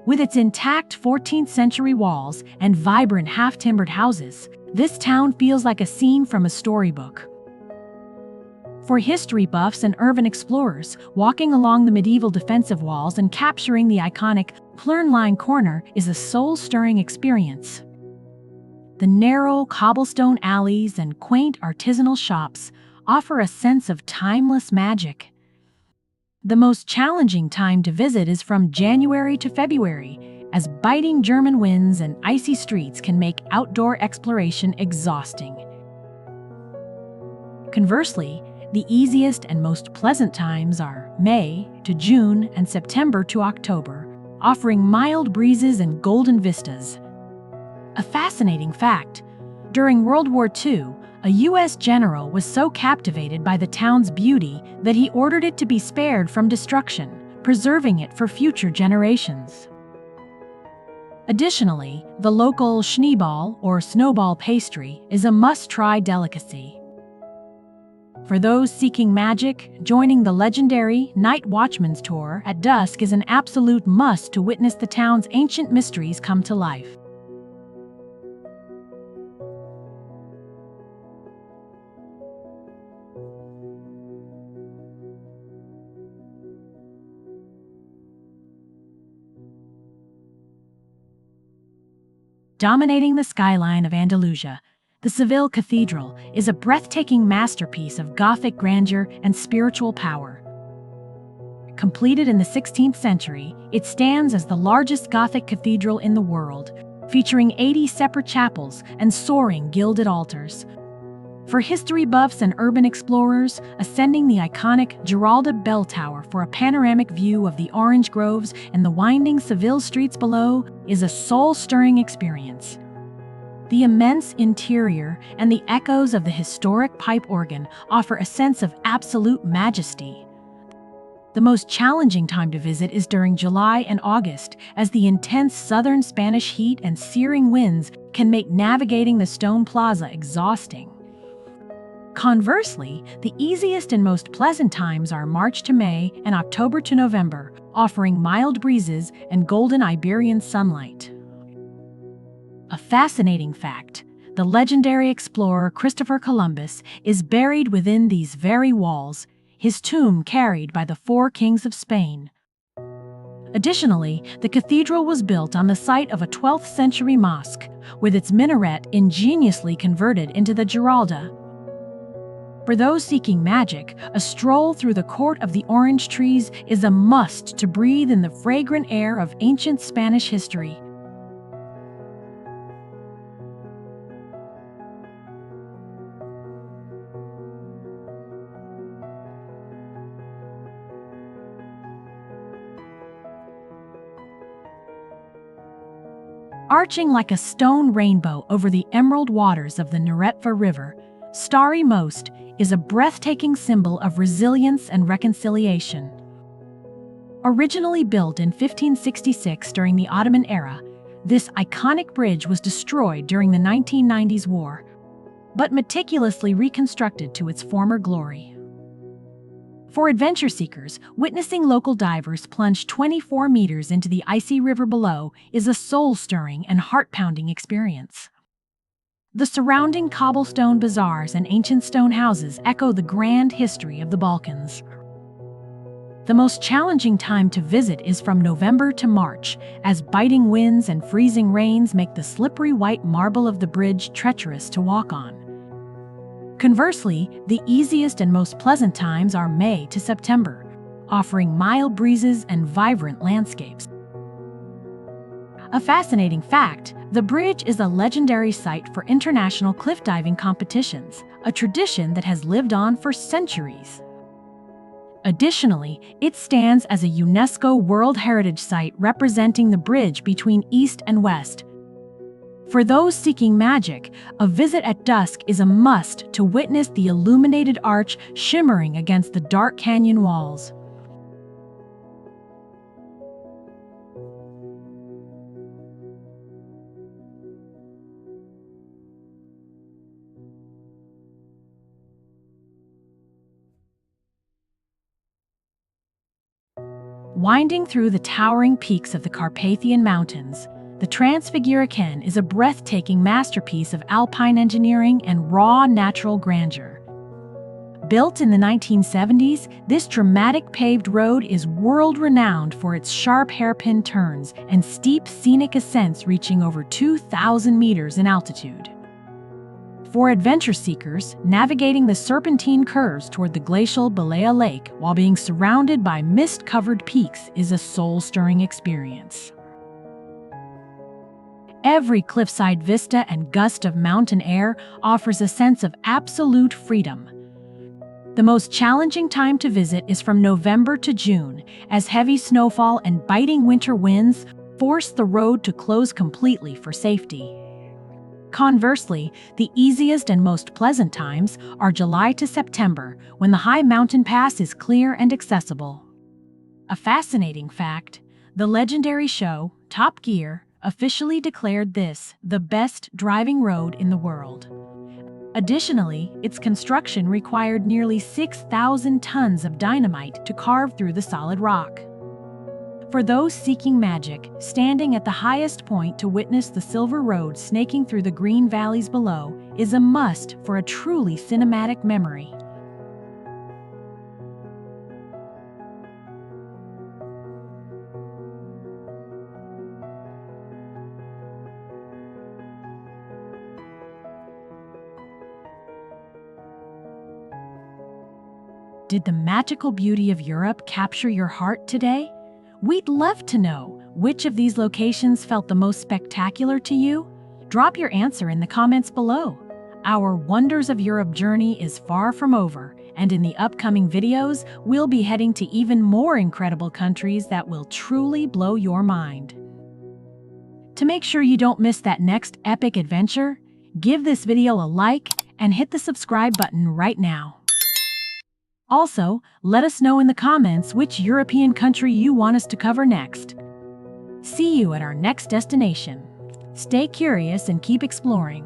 With its intact 14th-century walls and vibrant half-timbered houses, this town feels like a scene from a storybook. For history buffs and urban explorers, walking along the medieval defensive walls and capturing the iconic Plernline Corner is a soul-stirring experience. The narrow cobblestone alleys and quaint artisanal shops offer a sense of timeless magic. The most challenging time to visit is from January to February, as biting German winds and icy streets can make outdoor exploration exhausting. Conversely, the easiest and most pleasant times are May to June and September to October, offering mild breezes and golden vistas. A fascinating fact: during World War II, a U.S. general was so captivated by the town's beauty that he ordered it to be spared from destruction, preserving it for future generations. Additionally, the local Schneeball or snowball pastry is a must-try delicacy. For those seeking magic, joining the legendary Night Watchman's Tour at dusk is an absolute must to witness the town's ancient mysteries come to life. Dominating the skyline of Andalusia, the Seville Cathedral is a breathtaking masterpiece of Gothic grandeur and spiritual power. Completed in the 16th century, it stands as the largest Gothic cathedral in the world, featuring 80 separate chapels and soaring gilded altars. For history buffs and urban explorers, ascending the iconic Giralda Bell Tower for a panoramic view of the orange groves and the winding Seville streets below is a soul-stirring experience. The immense interior and the echoes of the historic pipe organ offer a sense of absolute majesty. The most challenging time to visit is during July and August, as the intense southern Spanish heat and searing winds can make navigating the Stone Plaza exhausting. Conversely, the easiest and most pleasant times are March to May and October to November, offering mild breezes and golden Iberian sunlight. A fascinating fact: the legendary explorer Christopher Columbus is buried within these very walls, his tomb carried by the four kings of Spain. Additionally, the cathedral was built on the site of a 12th-century mosque, with its minaret ingeniously converted into the Giralda. For those seeking magic, a stroll through the Court of the Orange Trees is a must to breathe in the fragrant air of ancient Spanish history. Arching like a stone rainbow over the emerald waters of the Neretva River, Starry Most is a breathtaking symbol of resilience and reconciliation. Originally built in 1566 during the Ottoman era, this iconic bridge was destroyed during the 1990s war, but meticulously reconstructed to its former glory. For adventure seekers, witnessing local divers plunge 24 meters into the icy river below is a soul-stirring and heart-pounding experience. The surrounding cobblestone bazaars and ancient stone houses echo the grand history of the Balkans. The most challenging time to visit is from November to March, as biting winds and freezing rains make the slippery white marble of the bridge treacherous to walk on. Conversely, the easiest and most pleasant times are May to September, offering mild breezes and vibrant landscapes. A fascinating fact, the bridge is a legendary site for international cliff diving competitions, a tradition that has lived on for centuries. Additionally, it stands as a UNESCO World Heritage Site representing the bridge between East and West. For those seeking magic, a visit at dusk is a must to witness the illuminated arch shimmering against the dark canyon walls. Winding through the towering peaks of the Carpathian Mountains, the Transfiguraken is a breathtaking masterpiece of alpine engineering and raw natural grandeur. Built in the 1970s, this dramatic paved road is world-renowned for its sharp hairpin turns and steep scenic ascents reaching over 2,000 meters in altitude. For adventure seekers, navigating the serpentine curves toward the glacial Balea Lake while being surrounded by mist-covered peaks is a soul-stirring experience. Every cliffside vista and gust of mountain air offers a sense of absolute freedom. The most challenging time to visit is from November to June, as heavy snowfall and biting winter winds force the road to close completely for safety. Conversely, the easiest and most pleasant times are July to September, when the high mountain pass is clear and accessible. A fascinating fact, the legendary show, Top Gear, officially declared this the best driving road in the world. Additionally, its construction required nearly 6,000 tons of dynamite to carve through the solid rock. For those seeking magic, standing at the highest point to witness the silver road snaking through the green valleys below is a must for a truly cinematic memory. Did the magical beauty of Europe capture your heart today? We'd love to know which of these locations felt the most spectacular to you. Drop your answer in the comments below. Our Wonders of Europe journey is far from over, and in the upcoming videos, we'll be heading to even more incredible countries that will truly blow your mind. To make sure you don't miss that next epic adventure, give this video a like and hit the subscribe button right now. Also, let us know in the comments which European country you want us to cover next. See you at our next destination. Stay curious and keep exploring.